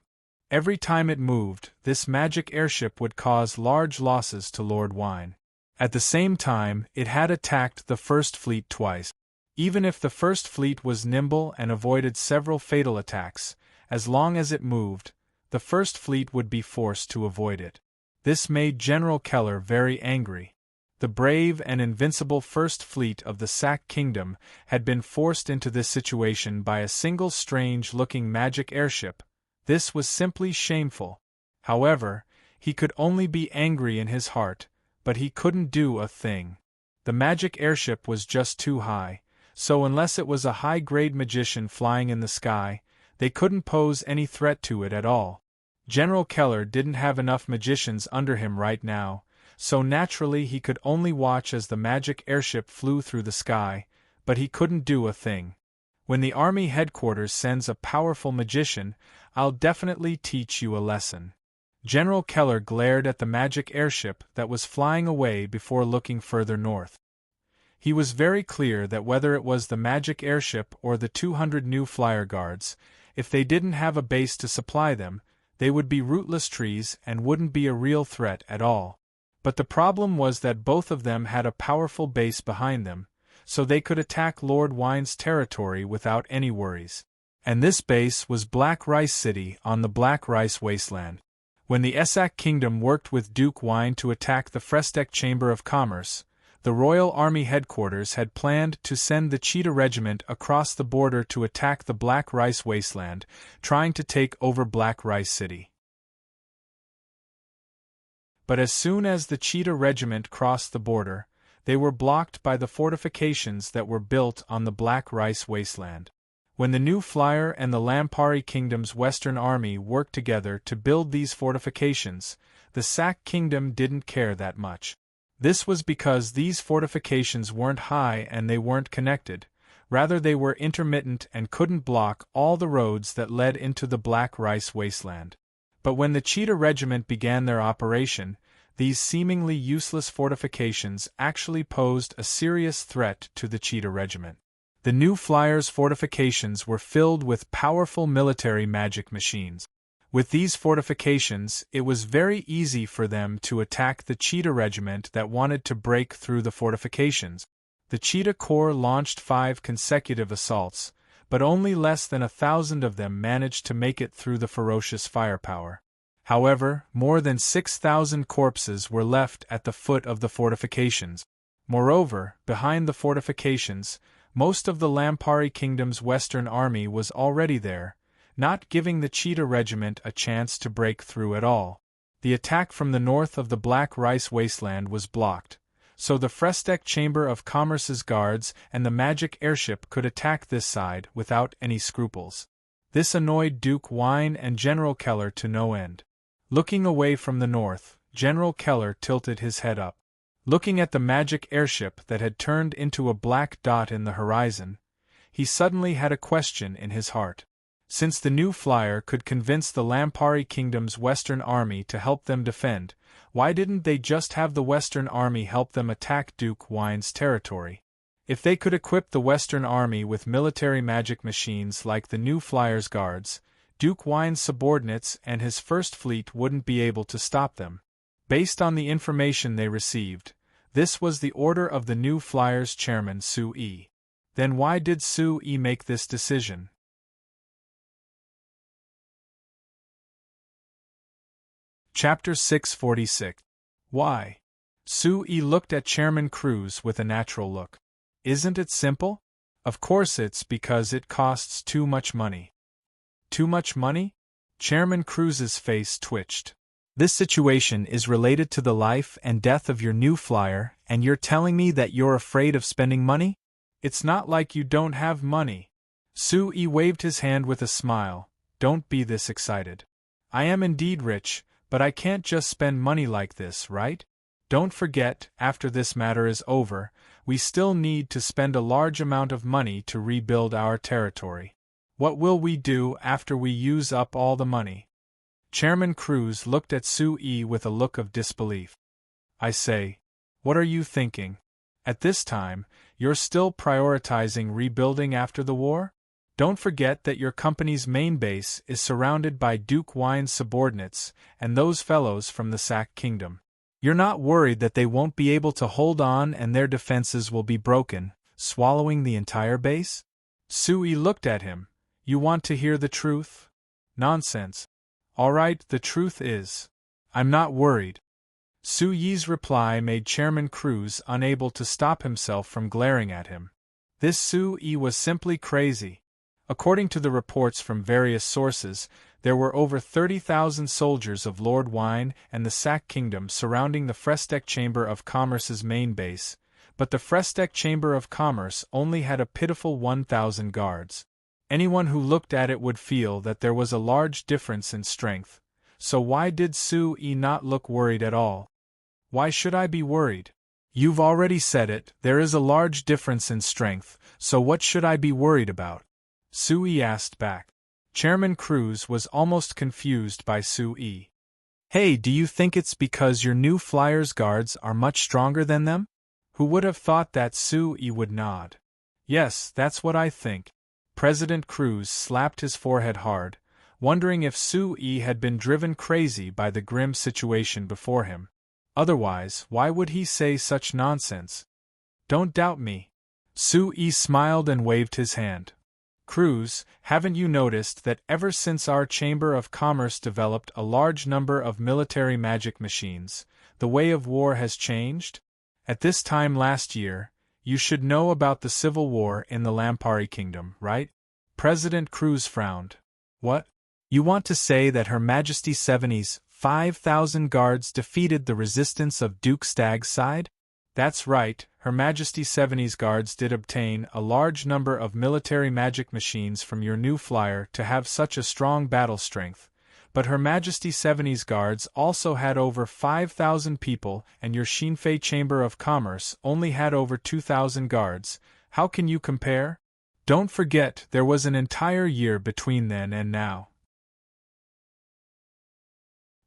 Speaker 1: Every time it moved, this magic airship would cause large losses to Lord Wine. At the same time, it had attacked the First Fleet twice. Even if the First Fleet was nimble and avoided several fatal attacks, as long as it moved, the First Fleet would be forced to avoid it. This made General Keller very angry. The brave and invincible First Fleet of the Sack Kingdom had been forced into this situation by a single strange-looking magic airship. This was simply shameful. However, he could only be angry in his heart, but he couldn't do a thing. The magic airship was just too high, so unless it was a high-grade magician flying in the sky, they couldn't pose any threat to it at all. General Keller didn't have enough magicians under him right now, so naturally he could only watch as the magic airship flew through the sky, but he couldn't do a thing. When the army headquarters sends a powerful magician, I'll definitely teach you a lesson. General Keller glared at the magic airship that was flying away before looking further north. He was very clear that whether it was the magic airship or the 200 New Flyer guards, if they didn't have a base to supply them, they would be rootless trees and wouldn't be a real threat at all. But the problem was that both of them had a powerful base behind them, so they could attack Lord Wine's territory without any worries. And this base was Black Rice City on the Black Rice Wasteland. When the Sack Kingdom worked with Duke Wine to attack the Frestek Chamber of Commerce, the Royal Army headquarters had planned to send the Cheetah Regiment across the border to attack the Black Rice Wasteland, trying to take over Black Rice City. But as soon as the Cheetah Regiment crossed the border, they were blocked by the fortifications that were built on the Black Rice Wasteland. When the New Flyer and the Lampari Kingdom's Western Army worked together to build these fortifications, the Sack Kingdom didn't care that much. This was because these fortifications weren't high and they weren't connected, rather they were intermittent and couldn't block all the roads that led into the Black Rice Wasteland. But when the Cheetah Regiment began their operation, these seemingly useless fortifications actually posed a serious threat to the Cheetah Regiment. The New Flyers' fortifications were filled with powerful military magic machines. With these fortifications, it was very easy for them to attack the Cheetah Regiment that wanted to break through the fortifications. The Cheetah Corps launched 5 consecutive assaults, but only less than 1,000 of them managed to make it through the ferocious firepower. However, more than 6,000 corpses were left at the foot of the fortifications. Moreover, behind the fortifications, most of the Lampari Kingdom's Western Army was already there, not giving the Cheetah Regiment a chance to break through at all. The attack from the north of the Black Rice Wasteland was blocked, so the Frestek Chamber of Commerce's guards and the magic airship could attack this side without any scruples. This annoyed Duke Wine and General Keller to no end. Looking away from the north, General Keller tilted his head up. Looking at the magic airship that had turned into a black dot in the horizon, he suddenly had a question in his heart. Since the New Flyer could convince the Lampari Kingdom's Western Army to help them defend, why didn't they just have the Western Army help them attack Duke Wine's territory? If they could equip the Western Army with military magic machines like the New Flyer's guards, Duke Wine's subordinates and his First Fleet wouldn't be able to stop them. Based on the information they received, this was the order of the New Flyer's chairman Sue. Then why did Sue make this decision? Chapter 646. Why? Sue-E looked at Chairman Cruz with a natural look. Isn't it simple? Of course it's because it costs too much money. Too much money? Chairman Cruz's face twitched. This situation is related to the life and death of your new flyer, and you're telling me that you're afraid of spending money? It's not like you don't have money. Sue-E waved his hand with a smile. Don't be this excited. I am indeed rich, but I can't just spend money like this, right? Don't forget, after this matter is over, we still need to spend a large amount of money to rebuild our territory. What will we do after we use up all the money? Chairman Cruz looked at Sue-E with a look of disbelief. I say, what are you thinking? At this time, you're still prioritizing rebuilding after the war? Don't forget that your company's main base is surrounded by Duke Wine's subordinates and those fellows from the Sac Kingdom. You're not worried that they won't be able to hold on and their defenses will be broken, swallowing the entire base? Sue-E looked at him. You want to hear the truth? Nonsense. All right, the truth is, I'm not worried. Sue-Ye's reply made Chairman Cruz unable to stop himself from glaring at him. This Sue-E was simply crazy. According to the reports from various sources, there were over 30,000 soldiers of Lord Wine and the Sac Kingdom surrounding the Frestec Chamber of Commerce's main base, but the Frestec Chamber of Commerce only had a pitiful 1,000 guards. Anyone who looked at it would feel that there was a large difference in strength, so why did Sue-E not look worried at all? Why should I be worried? You've already said it, there is a large difference in strength, so what should I be worried about? Sue-E asked back. Chairman Cruz was almost confused by Sue-E. Hey, do you think it's because your new flyer's guards are much stronger than them? Who would have thought that? Sue-E would nod. Yes, that's what I think. President Cruz slapped his forehead hard, wondering if Sue-E had been driven crazy by the grim situation before him. Otherwise, why would he say such nonsense? Don't doubt me. Sue-E smiled and waved his hand. Cruz, haven't you noticed that ever since our Chamber of Commerce developed a large number of military magic machines, the way of war has changed? At this time last year, you should know about the civil war in the Lampari Kingdom, right? President Cruz frowned. What? You want to say that Her Majesty Seveni's 5,000 guards defeated the resistance of Duke Stag's side? That's right, Her Majesty Seveni's guards did obtain a large number of military magic machines from your new flyer to have such a strong battle strength, but Her Majesty Seveni's guards also had over 5,000 people and your Shinfei Chamber of Commerce only had over 2,000 guards. How can you compare? Don't forget there was an entire year between then and now.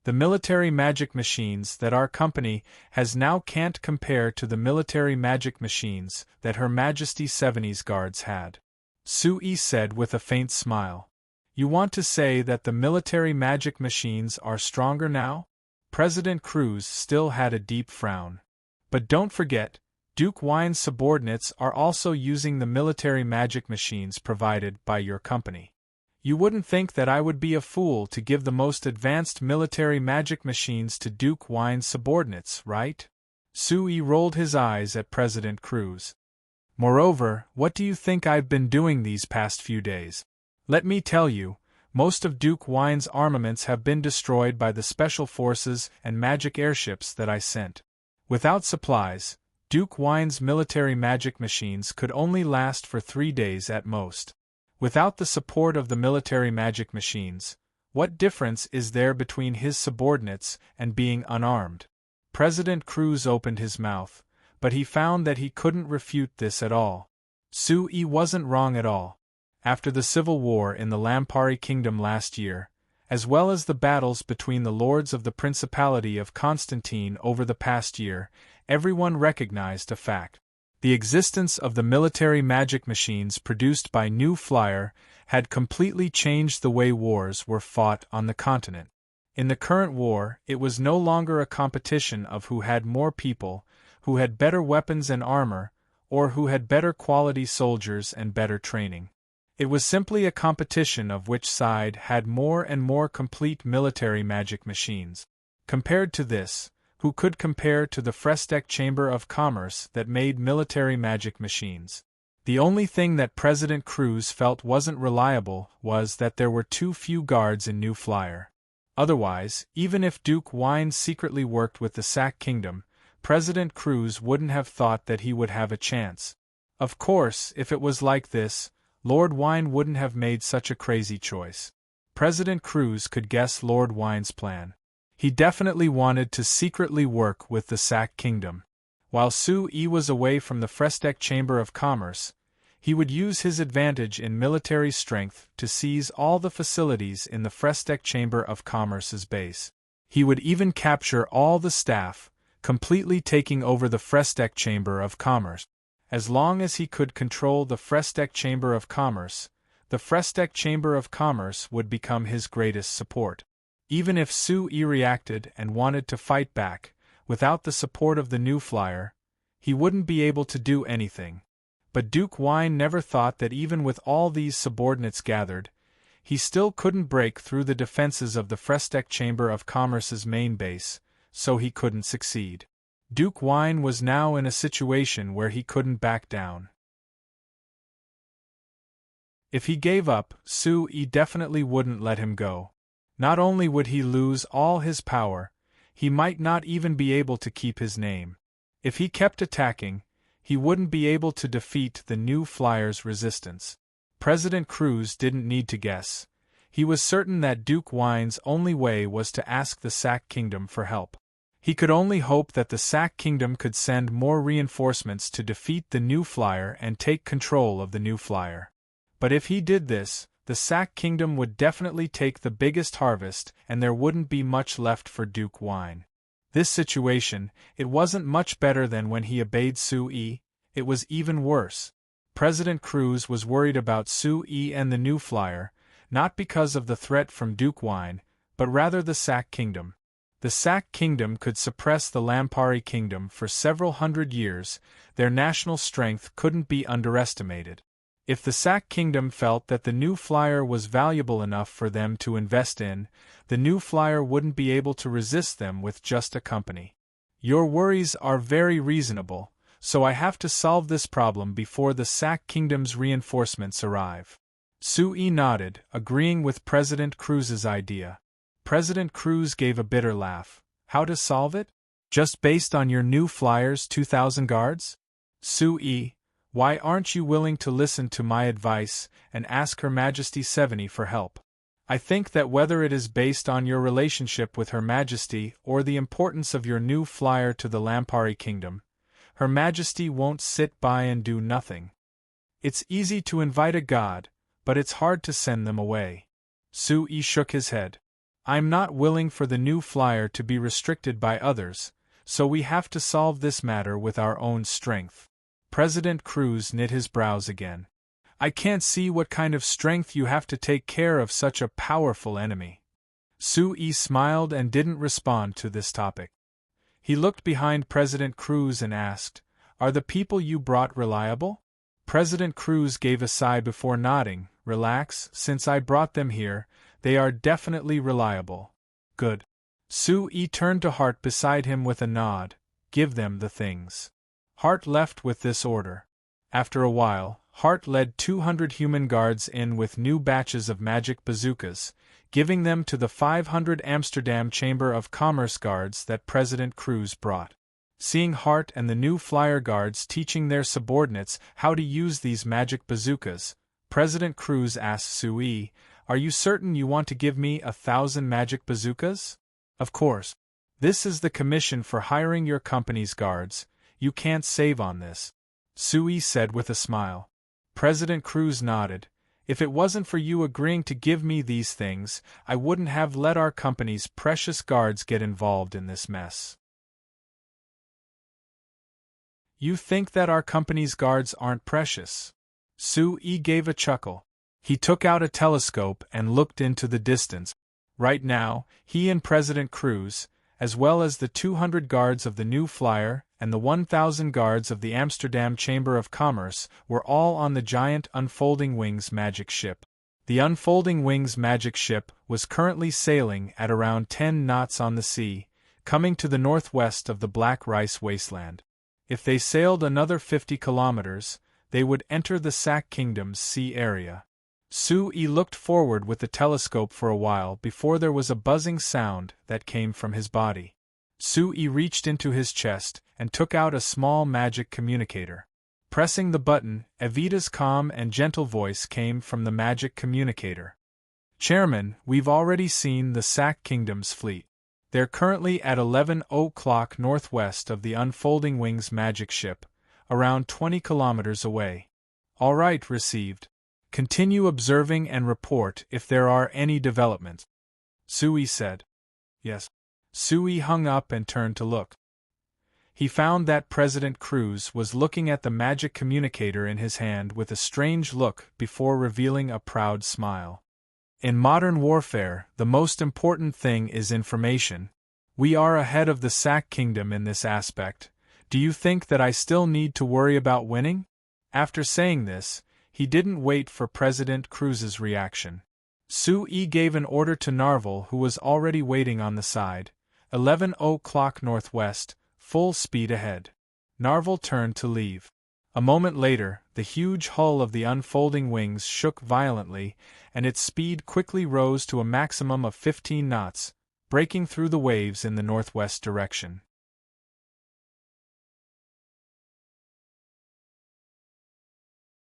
Speaker 1: The military magic machines that our company has now can't compare to the military magic machines that Her Majesty Seveni's guards had. Sue-E said with a faint smile. You want to say that the military magic machines are stronger now? President Cruz still had a deep frown. But don't forget, Duke Wine's subordinates are also using the military magic machines provided by your company. You wouldn't think that I would be a fool to give the most advanced military magic machines to Duke Wine's subordinates, right? Sue-E rolled his eyes at President Cruz. Moreover, what do you think I've been doing these past few days? Let me tell you, most of Duke Wine's armaments have been destroyed by the special forces and magic airships that I sent. Without supplies, Duke Wine's military magic machines could only last for 3 days at most. Without the support of the military magic machines, what difference is there between his subordinates and being unarmed? President Cruz opened his mouth, but he found that he couldn't refute this at all. Sue-E wasn't wrong at all. After the civil war in the Lampari Kingdom last year, as well as the battles between the lords of the Principality of Constantine over the past year, everyone recognized a fact. The existence of the military magic machines produced by New Flyer had completely changed the way wars were fought on the continent. In the current war, it was no longer a competition of who had more people, who had better weapons and armor, or who had better quality soldiers and better training. It was simply a competition of which side had more and more complete military magic machines. Compared to this, who could compare to the Frestec Chamber of Commerce that made military magic machines? The only thing that President Cruz felt wasn't reliable was that there were too few guards in New Flyer. Otherwise, even if Duke Wine secretly worked with the Sac Kingdom, President Cruz wouldn't have thought that he would have a chance. Of course, if it was like this, Lord Wine wouldn't have made such a crazy choice. President Cruz could guess Lord Wine's plan. He definitely wanted to secretly work with the Sac Kingdom. While Sui was away from the Frestec Chamber of Commerce, he would use his advantage in military strength to seize all the facilities in the Frestec Chamber of Commerce's base. He would even capture all the staff, completely taking over the Frestec Chamber of Commerce. As long as he could control the Frestec Chamber of Commerce, the Frestec Chamber of Commerce would become his greatest support. Even if Sui reacted and wanted to fight back, without the support of the New Flyer, he wouldn't be able to do anything. But Duke Wine never thought that even with all these subordinates gathered, he still couldn't break through the defenses of the Frestec Chamber of Commerce's main base, so he couldn't succeed. Duke Wine was now in a situation where he couldn't back down. If he gave up, Sui definitely wouldn't let him go. Not only would he lose all his power, he might not even be able to keep his name. If he kept attacking, he wouldn't be able to defeat the New Flyer's resistance. President Cruz didn't need to guess. He was certain that Duke Wine's only way was to ask the Sac Kingdom for help. He could only hope that the Sac Kingdom could send more reinforcements to defeat the New Flyer and take control of the New Flyer. But if he did this, the Sac Kingdom would definitely take the biggest harvest and there wouldn't be much left for Duke Wine. This situation, it wasn't much better than when he obeyed Sui, it was even worse. President Cruz was worried about Sui and the New Flyer, not because of the threat from Duke Wine, but rather the Sac Kingdom. The Sac Kingdom could suppress the Lampari Kingdom for several hundred years, their national strength couldn't be underestimated. If the Sac Kingdom felt that the New Flyer was valuable enough for them to invest in, the New Flyer wouldn't be able to resist them with just a company. Your worries are very reasonable, so I have to solve this problem before the Sac Kingdom's reinforcements arrive. Sui nodded, agreeing with President Cruz's idea. President Cruz gave a bitter laugh. How to solve it? Just based on your New Flyer's 2,000 guards? Sui, why aren't you willing to listen to my advice and ask Her Majesty 70 for help? I think that whether it is based on your relationship with Her Majesty or the importance of your New Flyer to the Lampari Kingdom, Her Majesty won't sit by and do nothing. It's easy to invite a god, but it's hard to send them away. Sui shook his head. I'm not willing for the New Flyer to be restricted by others, so we have to solve this matter with our own strength. President Cruz knit his brows again. I can't see what kind of strength you have to take care of such a powerful enemy. Sui smiled and didn't respond to this topic. He looked behind President Cruz and asked, Are the people you brought reliable? President Cruz gave a sigh before nodding. Relax, since I brought them here, they are definitely reliable. Good. Sui turned to Hart beside him with a nod. Give them the things. Hart left with this order. After a while, Hart led 200 human guards in with new batches of magic bazookas, giving them to the 500 Amsterdam Chamber of Commerce guards that President Cruz brought. Seeing Hart and the New Flyer guards teaching their subordinates how to use these magic bazookas, President Cruz asked Sui, Are you certain you want to give me 1,000 magic bazookas? Of course. This is the commission for hiring your company's guards. You can't save on this. Sui said with a smile. President Cruz nodded. If it wasn't for you agreeing to give me these things, I wouldn't have let our company's precious guards get involved in this mess. You think that our company's guards aren't precious? Sui gave a chuckle. He took out a telescope and looked into the distance. Right now, he and President Cruz, as well as the 200 guards of the New Flyer and the 1,000 guards of the Amsterdam Chamber of Commerce, were all on the giant Unfolding Wings magic ship. The Unfolding Wings magic ship was currently sailing at around 10 knots on the sea, coming to the northwest of the Black Rice Wasteland. If they sailed another 50 kilometers, they would enter the Sac Kingdom's sea area. Sui looked forward with the telescope for a while before there was a buzzing sound that came from his body. Sui reached into his chest and took out a small magic communicator. Pressing the button, Evita's calm and gentle voice came from the magic communicator. "Chairman, we've already seen the Sac Kingdom's fleet. They're currently at 11 o'clock northwest of the Unfolding Wings magic ship, around 20 kilometers away." "All right, received. Continue observing and report if there are any developments," Sui said. "Yes." Sui hung up and turned to look. He found that President Cruz was looking at the magic communicator in his hand with a strange look before revealing a proud smile. "In modern warfare, the most important thing is information. We are ahead of the Sac Kingdom in this aspect. Do you think that I still need to worry about winning?" After saying this, he didn't wait for President Cruz's reaction. Sui gave an order to Narvel, who was already waiting on the side. 11 o'clock northwest, full speed ahead. Narvel turned to leave. A moment later, the huge hull of the Unfolding Wings shook violently, and its speed quickly rose to a maximum of 15 knots, breaking through the waves in the northwest direction.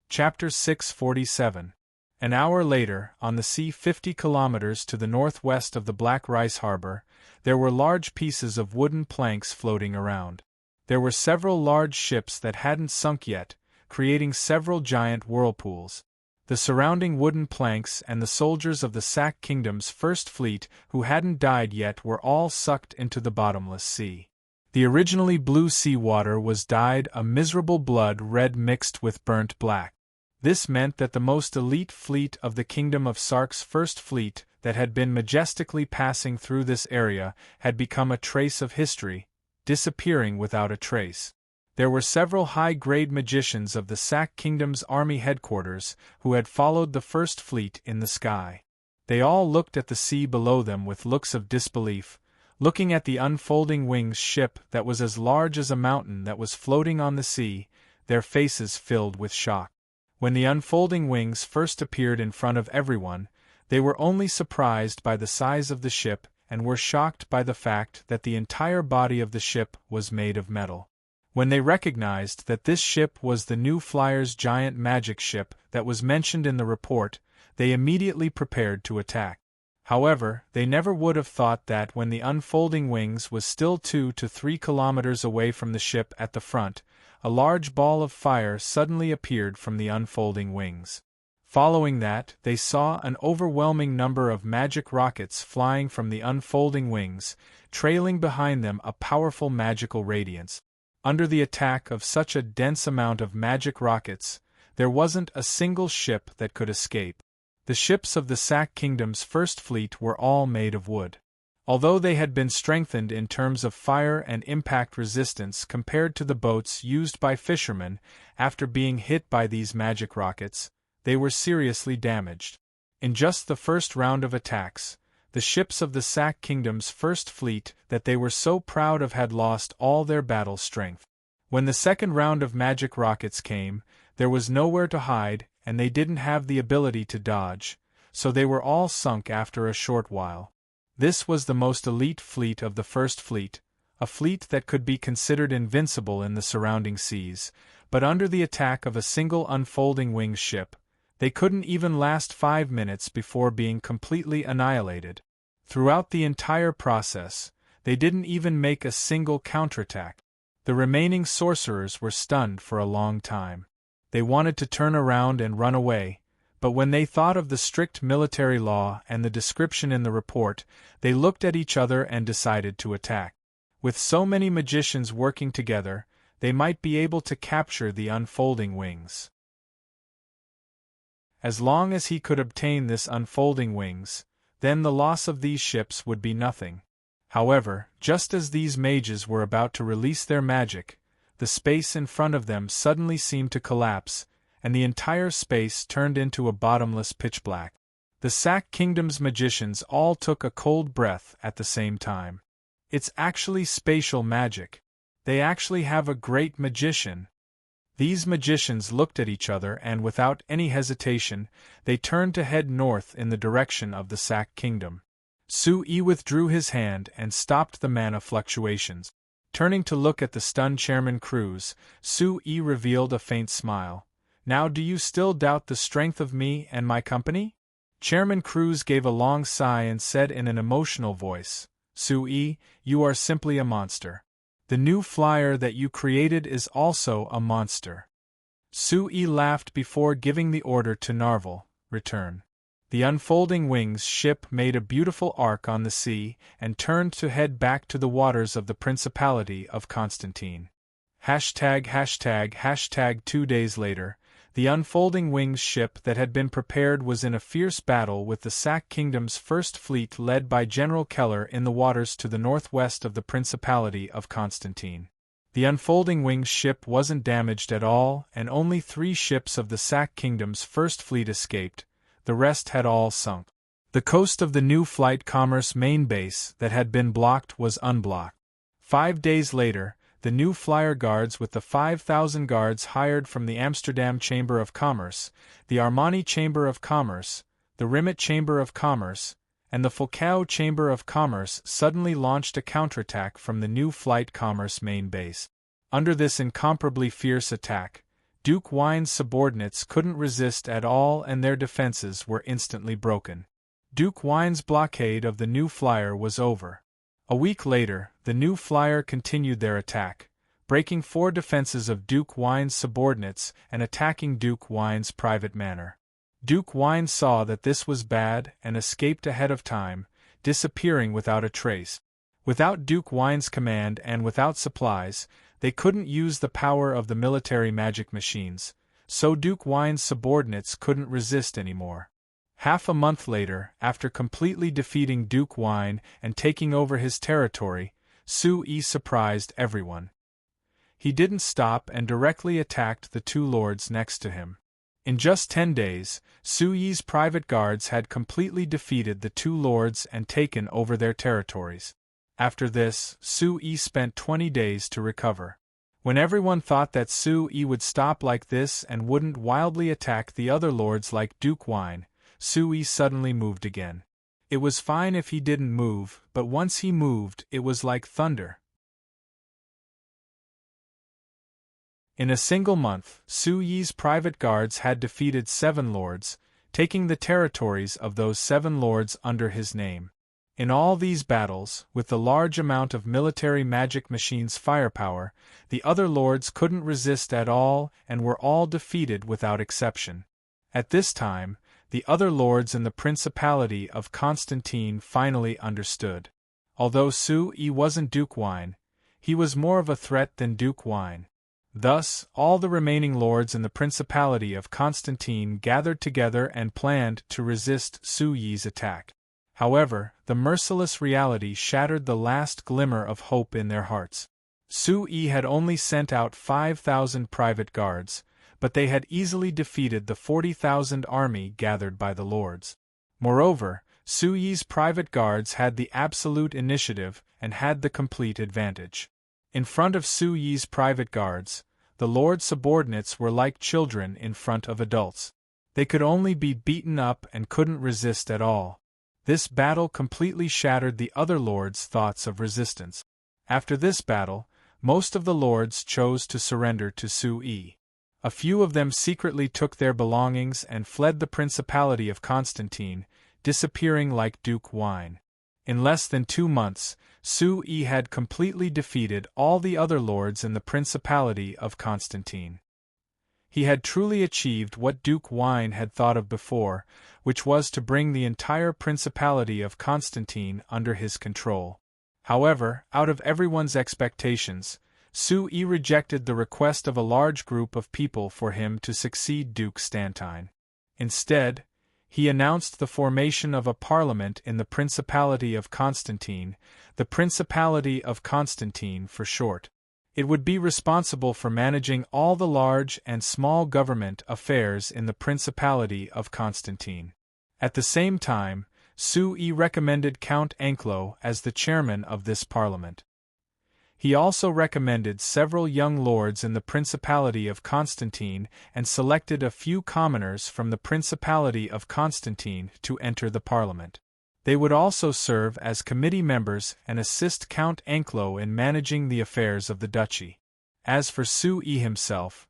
Speaker 1: Chapter 647. An hour later, on the sea 50 kilometers to the northwest of the Black Rice Harbor, there were large pieces of wooden planks floating around. There were several large ships that hadn't sunk yet, creating several giant whirlpools. The surrounding wooden planks and the soldiers of the Sac Kingdom's first fleet who hadn't died yet were all sucked into the bottomless sea. The originally blue sea water was dyed a miserable blood red mixed with burnt black. This meant that the most elite fleet of the Kingdom of Sark's first fleet that had been majestically passing through this area had become a trace of history, disappearing without a trace. There were several high-grade magicians of the Sac Kingdom's army headquarters who had followed the first fleet in the sky. They all looked at the sea below them with looks of disbelief, looking at the Unfolding Wings ship that was as large as a mountain that was floating on the sea, their faces filled with shock. When the Unfolding Wings first appeared in front of everyone, they were only surprised by the size of the ship and were shocked by the fact that the entire body of the ship was made of metal. When they recognized that this ship was the New Flyer's giant magic ship that was mentioned in the report, they immediately prepared to attack. However, they never would have thought that when the Unfolding Wings was still 2 to 3 kilometers away from the ship at the front, a large ball of fire suddenly appeared from the Unfolding Wings. Following that, they saw an overwhelming number of magic rockets flying from the Unfolding Wings, trailing behind them a powerful magical radiance. Under the attack of such a dense amount of magic rockets, there wasn't a single ship that could escape. The ships of the Sac Kingdom's first fleet were all made of wood. Although they had been strengthened in terms of fire and impact resistance compared to the boats used by fishermen after being hit by these magic rockets, they were seriously damaged. In just the first round of attacks, the ships of the Sac Kingdom's first fleet that they were so proud of had lost all their battle strength. When the second round of magic rockets came, there was nowhere to hide and they didn't have the ability to dodge, so they were all sunk after a short while. This was the most elite fleet of the first fleet, a fleet that could be considered invincible in the surrounding seas, but under the attack of a single Unfolding Wings ship, they couldn't even last 5 minutes before being completely annihilated. Throughout the entire process, they didn't even make a single counterattack. The remaining sorcerers were stunned for a long time. They wanted to turn around and run away, but when they thought of the strict military law and the description in the report, they looked at each other and decided to attack. With so many magicians working together, they might be able to capture the Unfolding Wings. As long as he could obtain this Unfolding Wings, then the loss of these ships would be nothing. However, just as these mages were about to release their magic, the space in front of them suddenly seemed to collapse, and the entire space turned into a bottomless pitch black. The Sac Kingdom's magicians all took a cold breath at the same time. It's actually spatial magic. They actually have a great magician." These magicians looked at each other and without any hesitation, they turned to head north in the direction of the Sac Kingdom. Sui withdrew his hand and stopped the mana fluctuations. Turning to look at the stunned Chairman Cruz, Sui revealed a faint smile. "Now do you still doubt the strength of me and my company?" Chairman Cruz gave a long sigh and said in an emotional voice, "Sui, you are simply a monster. The new flyer that you created is also a monster." Sui laughed before giving the order to Narvel, "Return." The unfolding wings ship made a beautiful arc on the sea and turned to head back to the waters of the Principality of Constantine. ####. 2 days later, the unfolding wings ship that had been prepared was in a fierce battle with the Sac Kingdom's first fleet led by General Keller in the waters to the northwest of the Principality of Constantine. The unfolding wings ship wasn't damaged at all, and only 3 ships of the Sac Kingdom's first fleet escaped. The rest had all sunk. The coast of the new Flight Commerce main base that had been blocked was unblocked. 5 days later, the new flyer guards with the 5,000 guards hired from the Amsterdam Chamber of Commerce, the Armani Chamber of Commerce, the Rimet Chamber of Commerce, and the Fulcao Chamber of Commerce suddenly launched a counterattack from the new Flight Commerce main base. Under this incomparably fierce attack, Duke Wine's subordinates couldn't resist at all and their defenses were instantly broken. Duke Wine's blockade of the new flyer was over. A week later, the new flyer continued their attack, breaking 4 defenses of Duke Wine's subordinates and attacking Duke Wine's private manor. Duke Wine saw that this was bad and escaped ahead of time, disappearing without a trace. Without Duke Wine's command and without supplies, they couldn't use the power of the military magic machines, so Duke Wine's subordinates couldn't resist anymore. Half a month later, after completely defeating Duke Wine and taking over his territory, Sui surprised everyone. He didn't stop and directly attacked the 2 lords next to him. In just 10 days, Sui's private guards had completely defeated the 2 lords and taken over their territories. After this, Sui spent 20 days to recover. When everyone thought that Sui would stop like this and wouldn't wildly attack the other lords like Duke Wine, Sui suddenly moved again. It was fine if he didn't move, but once he moved, it was like thunder. In a single month, Sui's private guards had defeated 7 lords, taking the territories of those 7 lords under his name. In all these battles, with the large amount of military magic machines' firepower, the other lords couldn't resist at all and were all defeated without exception. At this time, the other lords in the Principality of Constantine finally understood. Although Sui wasn't Duke Wine, he was more of a threat than Duke Wine. Thus, all the remaining lords in the Principality of Constantine gathered together and planned to resist Sui's attack. However, the merciless reality shattered the last glimmer of hope in their hearts. Sui had only sent out 5,000 private guards, but they had easily defeated the 40,000 army gathered by the lords. Moreover, Sui's private guards had the absolute initiative and had the complete advantage. In front of Sui's private guards, the lord's subordinates were like children in front of adults. They could only be beaten up and couldn't resist at all. This battle completely shattered the other lords' thoughts of resistance. After this battle, most of the lords chose to surrender to Sui. A few of them secretly took their belongings and fled the Principality of Constantine, disappearing like Duke Wine. In less than 2 months, Sui had completely defeated all the other lords in the Principality of Constantine. He had truly achieved what Duke Wine had thought of before, which was to bring the entire Principality of Constantine under his control. However, out of everyone's expectations, Sui rejected the request of a large group of people for him to succeed Duke Stantine. Instead, he announced the formation of a parliament in the Principality of Constantine, the Principality of Constantine for short. It would be responsible for managing all the large and small government affairs in the Principality of Constantine. At the same time, Sui recommended Count Enclo as the chairman of this parliament. He also recommended several young lords in the Principality of Constantine and selected a few commoners from the Principality of Constantine to enter the parliament. They would also serve as committee members and assist Count Enclo in managing the affairs of the duchy. As for Sui himself,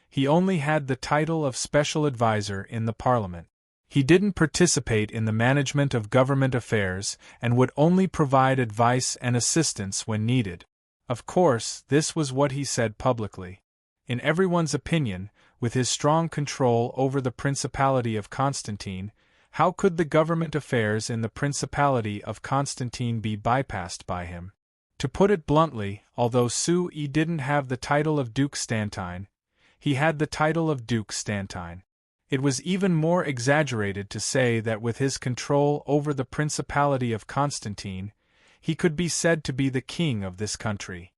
Speaker 1: he only had the title of special advisor in the parliament. He didn't participate in the management of government affairs and would only provide advice and assistance when needed. Of course, this was what he said publicly. In everyone's opinion, with his strong control over the Principality of Constantine, how could the government affairs in the Principality of Constantine be bypassed by him? To put it bluntly, although Sui didn't have the title of Duke Stantine, he had the title of Duke Stantine. It was even more exaggerated to say that with his control over the Principality of Constantine, he could be said to be the king of this country.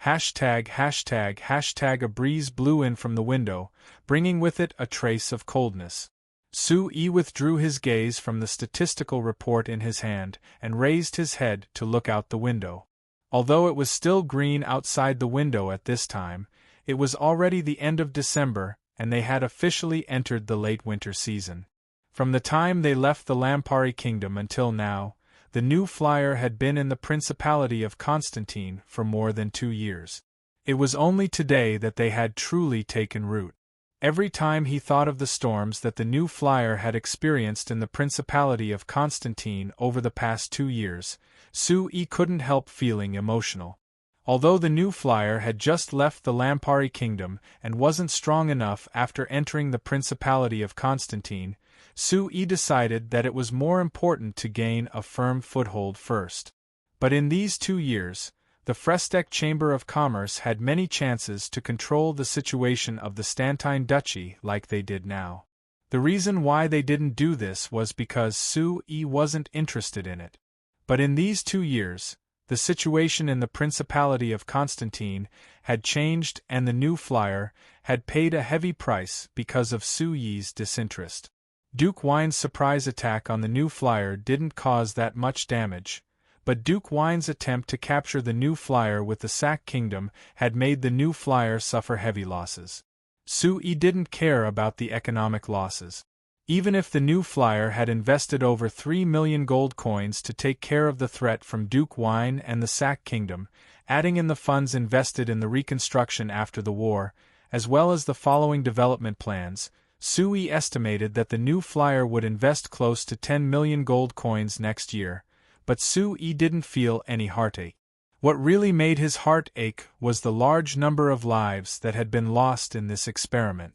Speaker 1: ####. A breeze blew in from the window, bringing with it a trace of coldness. Sui withdrew his gaze from the statistical report in his hand and raised his head to look out the window. Although it was still green outside the window at this time, it was already the end of December and they had officially entered the late winter season. From the time they left the Lampari kingdom until now, the new flyer had been in the Principality of Constantine for more than 2 years. It was only today that they had truly taken root. Every time he thought of the storms that the new flyer had experienced in the Principality of Constantine over the past 2 years, Sui couldn't help feeling emotional. Although the new flyer had just left the Lampari kingdom and wasn't strong enough after entering the Principality of Constantine, Sui decided that it was more important to gain a firm foothold first. But in these 2 years, the Frestec Chamber of Commerce had many chances to control the situation of the Stantine Duchy like they did now. The reason why they didn't do this was because Sui wasn't interested in it. But in these 2 years, the situation in the Principality of Constantine had changed and the new flyer had paid a heavy price because of Sui's disinterest. Duke Wine's surprise attack on the new flyer didn't cause that much damage, but Duke Wine's attempt to capture the new flyer with the Sack Kingdom had made the new flyer suffer heavy losses. Sui didn't care about the economic losses. Even if the new flyer had invested over 3 million gold coins to take care of the threat from Duke Wine and the Sack Kingdom, adding in the funds invested in the reconstruction after the war, as well as the following development plans, Sui estimated that the new flyer would invest close to 10 million gold coins next year, but Sui didn't feel any heartache. What really made his heart ache was the large number of lives that had been lost in this experiment.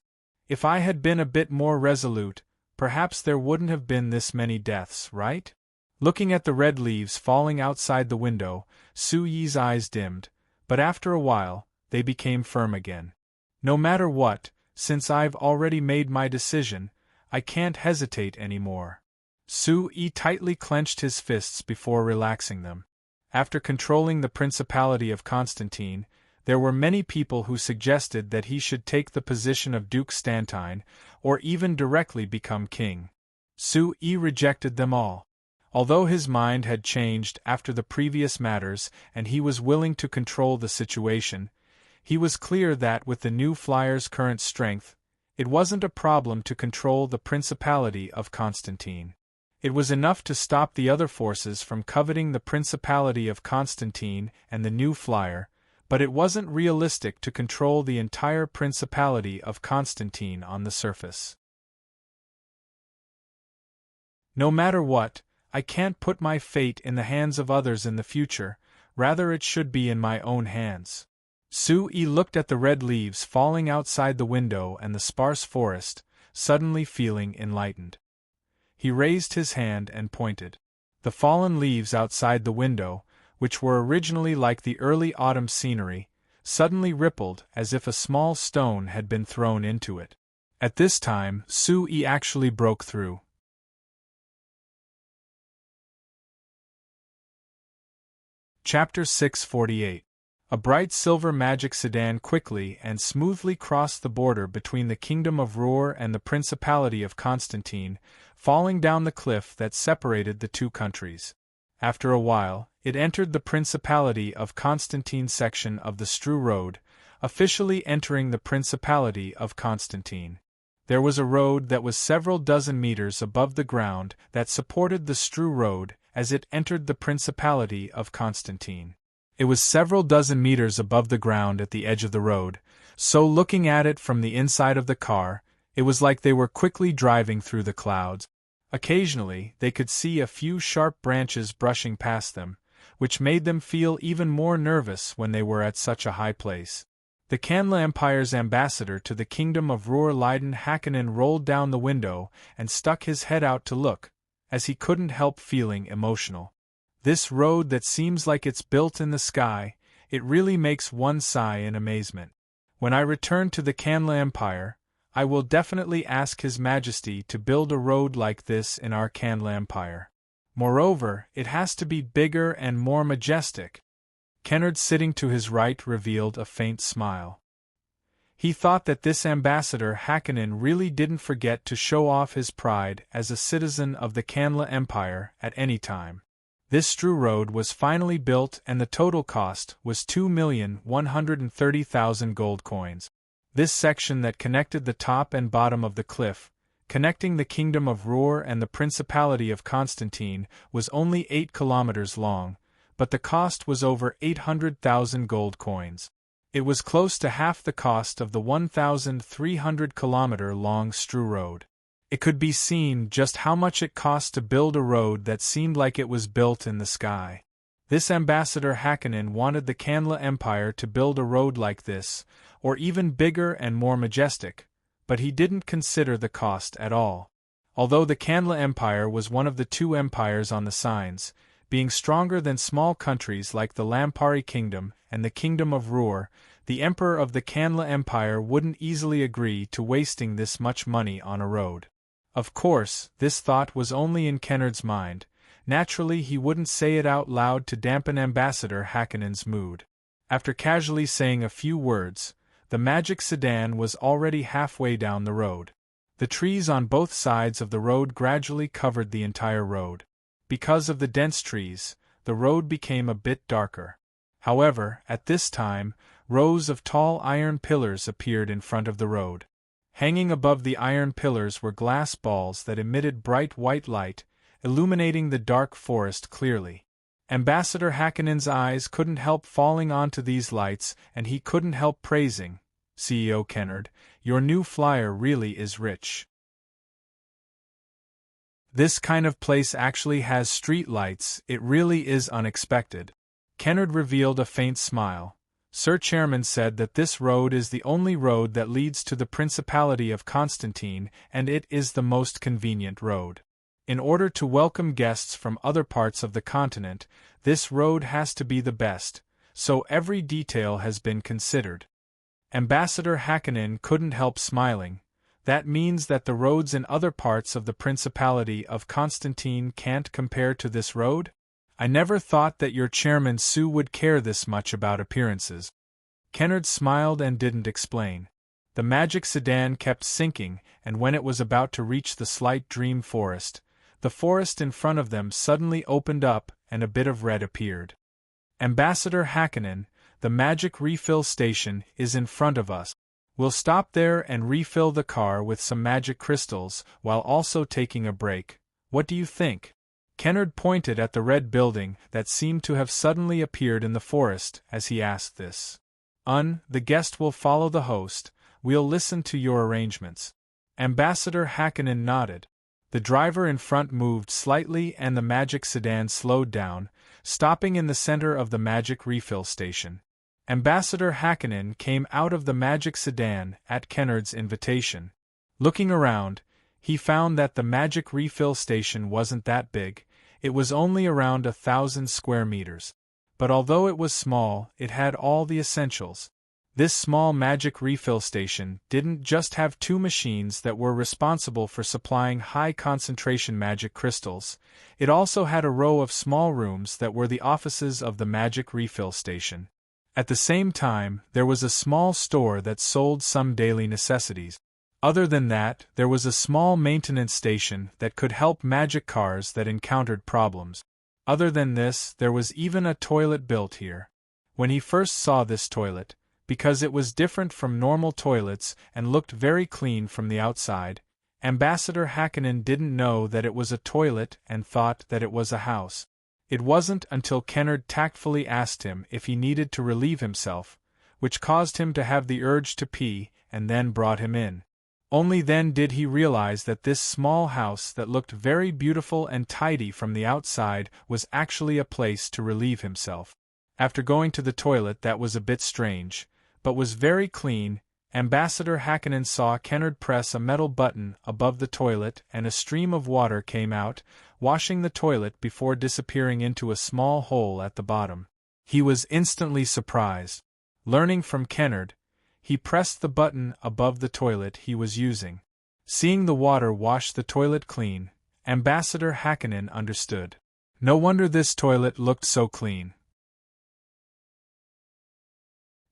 Speaker 1: If I had been a bit more resolute, perhaps there wouldn't have been this many deaths, right? Looking at the red leaves falling outside the window, Sui's eyes dimmed, but after a while, they became firm again. No matter what, since I've already made my decision, I can't hesitate anymore. Sui tightly clenched his fists before relaxing them. After controlling the Principality of Constantine, there were many people who suggested that he should take the position of Duke Stantine, or even directly become king. Sui rejected them all. Although his mind had changed after the previous matters and he was willing to control the situation, he was clear that with the new flyer's current strength, it wasn't a problem to control the Principality of Constantine. It was enough to stop the other forces from coveting the Principality of Constantine and the new flyer, but it wasn't realistic to control the entire Principality of Constantine on the surface. No matter what, I can't put my fate in the hands of others in the future, rather it should be in my own hands. Sui looked at the red leaves falling outside the window and the sparse forest, suddenly feeling enlightened. He raised his hand and pointed. The fallen leaves outside the window, which were originally like the early autumn scenery, suddenly rippled as if a small stone had been thrown into it. At this time, Sui actually broke through. Chapter 648. A bright silver magic sedan quickly and smoothly crossed the border between the Kingdom of Ruhr and the Principality of Constantine, falling down the cliff that separated the two countries. After a while, it entered the Principality of Constantine section of the Stru Road, officially entering the Principality of Constantine. There was a road that was several dozen meters above the ground that supported the Stru Road as it entered the Principality of Constantine. It was several dozen meters above the ground at the edge of the road, so looking at it from the inside of the car, it was like they were quickly driving through the clouds. Occasionally, they could see a few sharp branches brushing past them, which made them feel even more nervous when they were at such a high place. The Canla Empire's ambassador to the Kingdom of Ruhr-Leiden Hakkinen rolled down the window and stuck his head out to look, as he couldn't help feeling emotional. This road that seems like it's built in the sky, it really makes one sigh in amazement. When I return to the Canla Empire, I will definitely ask His Majesty to build a road like this in our Canla Empire. Moreover, it has to be bigger and more majestic. Kennard sitting to his right revealed a faint smile. He thought that this ambassador Hakkinen really didn't forget to show off his pride as a citizen of the Canla Empire at any time. This Stru Road was finally built and the total cost was 2,130,000 gold coins. This section that connected the top and bottom of the cliff, connecting the Kingdom of Ruhr and the Principality of Constantine, was only 8 kilometers long, but the cost was over 800,000 gold coins. It was close to half the cost of the 1,300-kilometer-long Stru Road. It could be seen just how much it cost to build a road that seemed like it was built in the sky. This ambassador Hakkinen wanted the Canla Empire to build a road like this, or even bigger and more majestic, but he didn't consider the cost at all. Although the Canla Empire was one of the two empires on the signs, being stronger than small countries like the Lampari Kingdom and the Kingdom of Ruhr, the Emperor of the Canla Empire wouldn't easily agree to wasting this much money on a road. Of course, this thought was only in Kennard's mind. Naturally, he wouldn't say it out loud to dampen Ambassador Hakkinen's mood. After casually saying a few words, the magic sedan was already halfway down the road. The trees on both sides of the road gradually covered the entire road. Because of the dense trees, the road became a bit darker. However, at this time, rows of tall iron pillars appeared in front of the road. Hanging above the iron pillars were glass balls that emitted bright white light, illuminating the dark forest clearly. Ambassador Hakkinen's eyes couldn't help falling onto these lights, and he couldn't help praising, CEO Kennard, your new flyer really is rich. This kind of place actually has street lights, it really is unexpected. Kennard revealed a faint smile. Sir Chairman said that this road is the only road that leads to the Principality of Constantine, and it is the most convenient road. In order to welcome guests from other parts of the continent, this road has to be the best, so every detail has been considered. Ambassador Hakkinen couldn't help smiling. That means that the roads in other parts of the Principality of Constantine can't compare to this road? I never thought that your Chairman Sue would care this much about appearances. Kennard smiled and didn't explain. The magic sedan kept sinking, and when it was about to reach the slight dream forest, the forest in front of them suddenly opened up and a bit of red appeared. Ambassador Hakkinen, the magic refill station is in front of us. We'll stop there and refill the car with some magic crystals while also taking a break. What do you think? Kennard pointed at the red building that seemed to have suddenly appeared in the forest as he asked this. The guest will follow the host, we'll listen to your arrangements. Ambassador Hakkinen nodded. The driver in front moved slightly and the magic sedan slowed down, stopping in the center of the magic refill station. Ambassador Hakkinen came out of the magic sedan at Kennard's invitation. Looking around, he found that the magic refill station wasn't that big, it was only around 1,000 square meters. But although it was small, it had all the essentials. This small magic refill station didn't just have 2 machines that were responsible for supplying high-concentration magic crystals, it also had a row of small rooms that were the offices of the magic refill station. At the same time, there was a small store that sold some daily necessities. Other than that, there was a small maintenance station that could help magic cars that encountered problems. Other than this, there was even a toilet built here. When he first saw this toilet, because it was different from normal toilets and looked very clean from the outside, Ambassador Hakkinen didn't know that it was a toilet and thought that it was a house. It wasn't until Kennard tactfully asked him if he needed to relieve himself, which caused him to have the urge to pee, and then brought him in. Only then did he realize that this small house that looked very beautiful and tidy from the outside was actually a place to relieve himself. After going to the toilet that was a bit strange, but was very clean, Ambassador Hakkinen saw Kennard press a metal button above the toilet and a stream of water came out, washing the toilet before disappearing into a small hole at the bottom. He was instantly surprised. Learning from Kennard, he pressed the button above the toilet he was using. Seeing the water wash the toilet clean, Ambassador Hakkinen understood. No wonder this toilet looked so clean.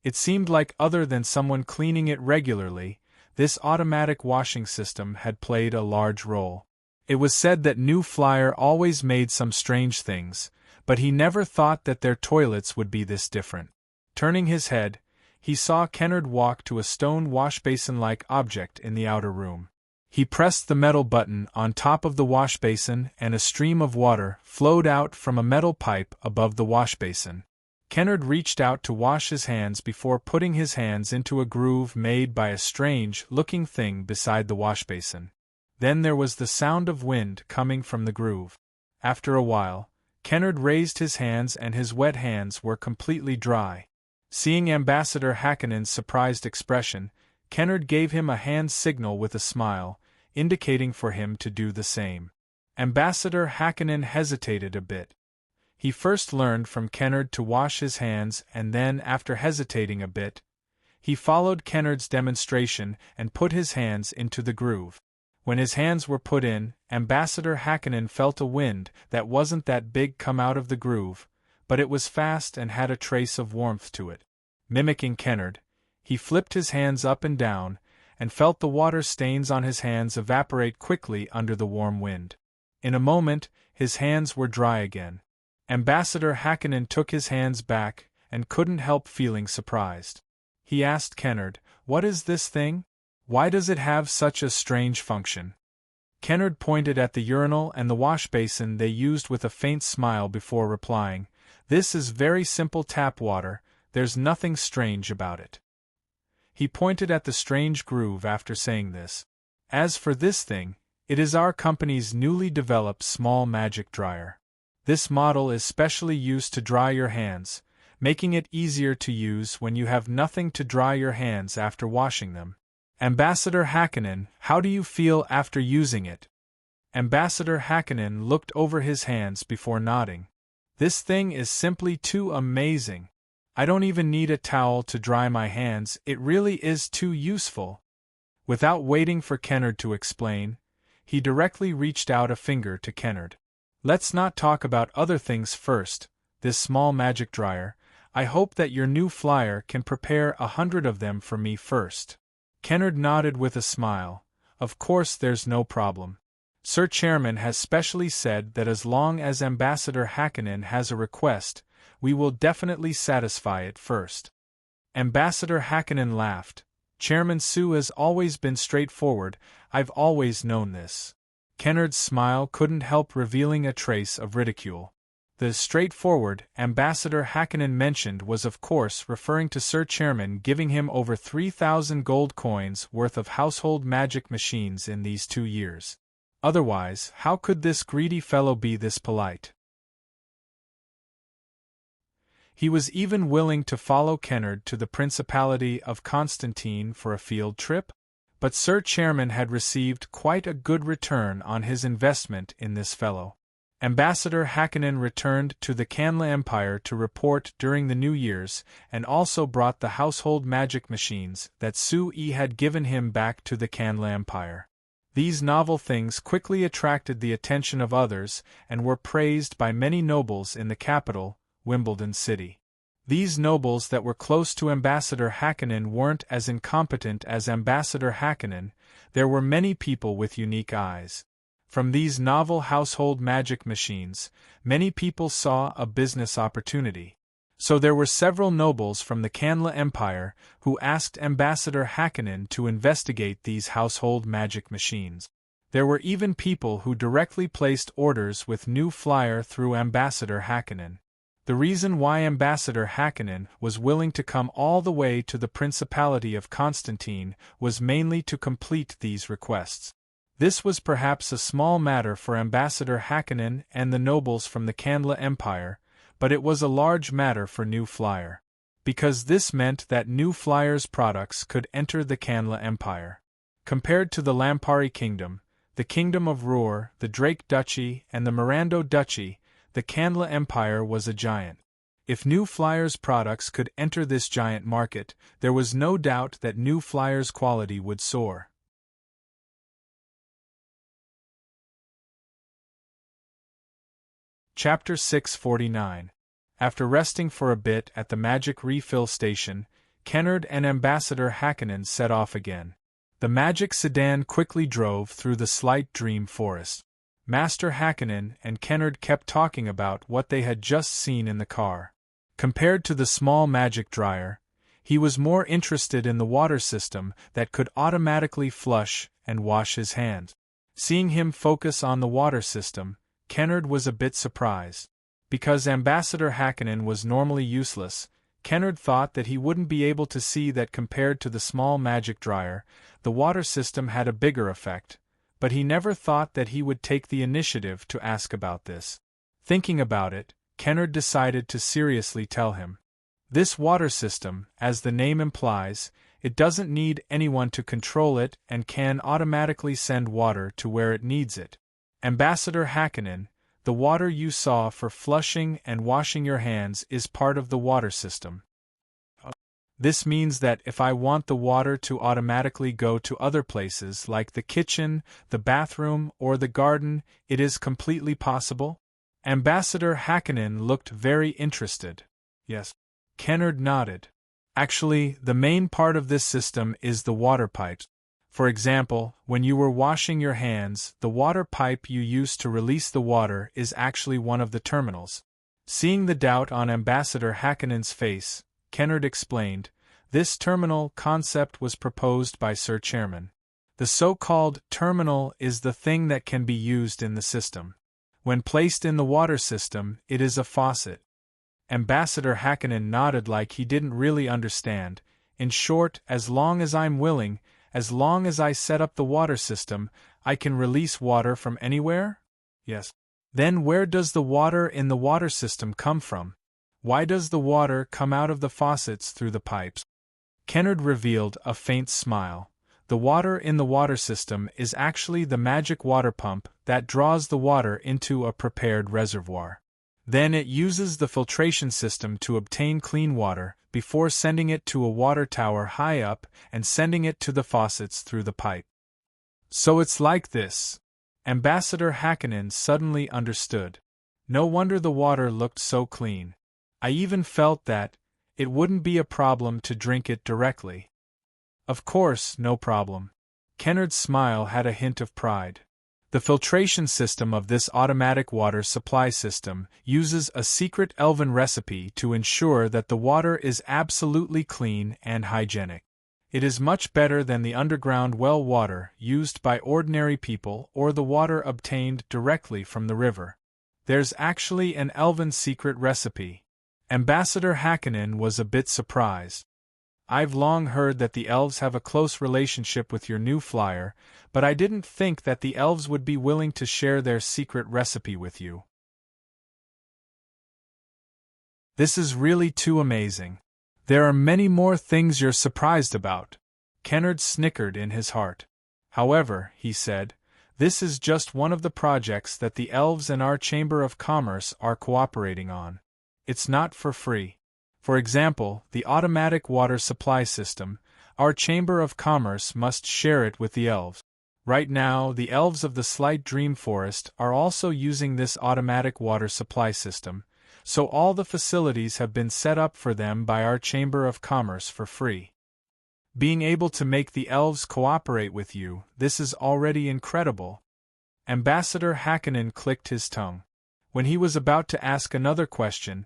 Speaker 1: It seemed like other than someone cleaning it regularly, this automatic washing system had played a large role. It was said that New Flyer always made some strange things, but he never thought that their toilets would be this different. Turning his head, he saw Kennard walk to a stone washbasin-like object in the outer room. He pressed the metal button on top of the washbasin and a stream of water flowed out from a metal pipe above the washbasin. Kennard reached out to wash his hands before putting his hands into a groove made by a strange-looking thing beside the washbasin. Then there was the sound of wind coming from the groove. After a while, Kennard raised his hands and his wet hands were completely dry. Seeing Ambassador Hakkinen's surprised expression, Kennard gave him a hand signal with a smile, indicating for him to do the same. Ambassador Hakkinen hesitated a bit. He first learned from Kennard to wash his hands and then, after hesitating a bit, he followed Kennard's demonstration and put his hands into the groove. When his hands were put in, Ambassador Hakkinen felt a wind that wasn't that big come out of the groove, but it was fast and had a trace of warmth to it. Mimicking Kennard, he flipped his hands up and down, and felt the water stains on his hands evaporate quickly under the warm wind. In a moment, his hands were dry again. Ambassador Hakkinen took his hands back, and couldn't help feeling surprised. He asked Kennard, "What is this thing? Why does it have such a strange function?" Kennard pointed at the urinal and the wash basin they used with a faint smile before replying, "This is very simple tap water, there's nothing strange about it." He pointed at the strange groove after saying this. "As for this thing, it is our company's newly developed small magic dryer. This model is specially used to dry your hands, making it easier to use when you have nothing to dry your hands after washing them. Ambassador Hakkinen, how do you feel after using it?" Ambassador Hakkinen looked over his hands before nodding. "This thing is simply too amazing. I don't even need a towel to dry my hands, it really is too useful." Without waiting for Kennard to explain, he directly reached out a finger to Kennard. "Let's not talk about other things first, this small magic dryer. I hope that your new flyer can prepare 100 of them for me first." Kennard nodded with a smile. "Of course there's no problem. Sir Chairman has specially said that as long as Ambassador Hakkinen has a request, we will definitely satisfy it first." Ambassador Hakkinen laughed. "Chairman Sue has always been straightforward, I've always known this." Kennard's smile couldn't help revealing a trace of ridicule. The straightforward Ambassador Hakkinen mentioned was of course referring to Sir Chairman giving him over 3,000 gold coins worth of household magic machines in these 2 years. Otherwise, how could this greedy fellow be this polite? He was even willing to follow Kennard to the Principality of Constantine for a field trip? But Sir Chairman had received quite a good return on his investment in this fellow. Ambassador Hakkinen returned to the Canla Empire to report during the New Year's, and also brought the household magic machines that Sue had given him back to the Canla Empire. These novel things quickly attracted the attention of others, and were praised by many nobles in the capital, Wimbledon City. These nobles that were close to Ambassador Hakkinen weren't as incompetent as Ambassador Hakkinen. There were many people with unique eyes. From these novel household magic machines, many people saw a business opportunity. So there were several nobles from the Kanla Empire who asked Ambassador Hakkinen to investigate these household magic machines. There were even people who directly placed orders with New Flyer through Ambassador Hakkinen. The reason why Ambassador Hakkinen was willing to come all the way to the Principality of Constantine was mainly to complete these requests. This was perhaps a small matter for Ambassador Hakkinen and the nobles from the Kanla Empire, but it was a large matter for New Flyer. Because this meant that New Flyer's products could enter the Kanla Empire. Compared to the Lampari Kingdom, the Kingdom of Ruhr, the Drake Duchy, and the Mirando Duchy, the Kanla Empire was a giant. If New Flyer's products could enter this giant market, there was no doubt that New Flyer's quality would soar. Chapter 649. After resting for a bit at the magic refill station, Kennard and Ambassador Hakkinen set off again. The magic sedan quickly drove through the slight dream forest. Master Hakkinen and Kennard kept talking about what they had just seen in the car. Compared to the small magic dryer, he was more interested in the water system that could automatically flush and wash his hands. Seeing him focus on the water system, Kennard was a bit surprised. Because Ambassador Hakkinen was normally useless, Kennard thought that he wouldn't be able to see that compared to the small magic dryer, the water system had a bigger effect, but he never thought that he would take the initiative to ask about this. Thinking about it, Kennard decided to seriously tell him. This water system, as the name implies, it doesn't need anyone to control it and can automatically send water to where it needs it. Ambassador Hakkinen, the water you saw for flushing and washing your hands is part of the water system. This means that if I want the water to automatically go to other places like the kitchen, the bathroom, or the garden, it is completely possible? Ambassador Hakkinen looked very interested. Yes. Kennard nodded. Actually, the main part of this system is the water pipes. For example, when you were washing your hands, the water pipe you used to release the water is actually one of the terminals. Seeing the doubt on Ambassador Hakkinen's face, Kennard explained, this terminal concept was proposed by Sir Chairman. The so-called terminal is the thing that can be used in the system. When placed in the water system, it is a faucet. Ambassador Hakkinen nodded like he didn't really understand. In short, as long as I'm willing, as long as I set up the water system, I can release water from anywhere? Yes. Then where does the water in the water system come from? Why does the water come out of the faucets through the pipes? Kennard revealed a faint smile. The water in the water system is actually the magic water pump that draws the water into a prepared reservoir. Then it uses the filtration system to obtain clean water, before sending it to a water tower high up and sending it to the faucets through the pipe. So it's like this. Ambassador Hakkinen suddenly understood. No wonder the water looked so clean. I even felt that it wouldn't be a problem to drink it directly. Of course, no problem. Kennard's smile had a hint of pride. The filtration system of this automatic water supply system uses a secret elven recipe to ensure that the water is absolutely clean and hygienic. It is much better than the underground well water used by ordinary people or the water obtained directly from the river. There's actually an elven secret recipe. Ambassador Hakkinen was a bit surprised. I've long heard that the elves have a close relationship with your new flyer, but I didn't think that the elves would be willing to share their secret recipe with you. This is really too amazing. There are many more things you're surprised about. Kennard snickered in his heart. However, he said, this is just one of the projects that the elves and our Chamber of Commerce are cooperating on. It's not for free. For example, the automatic water supply system, our Chamber of Commerce must share it with the elves. Right now, the elves of the Slight Dream Forest are also using this automatic water supply system, so all the facilities have been set up for them by our Chamber of Commerce for free. Being able to make the elves cooperate with you, this is already incredible." Ambassador Hakkinen clicked his tongue. When he was about to ask another question,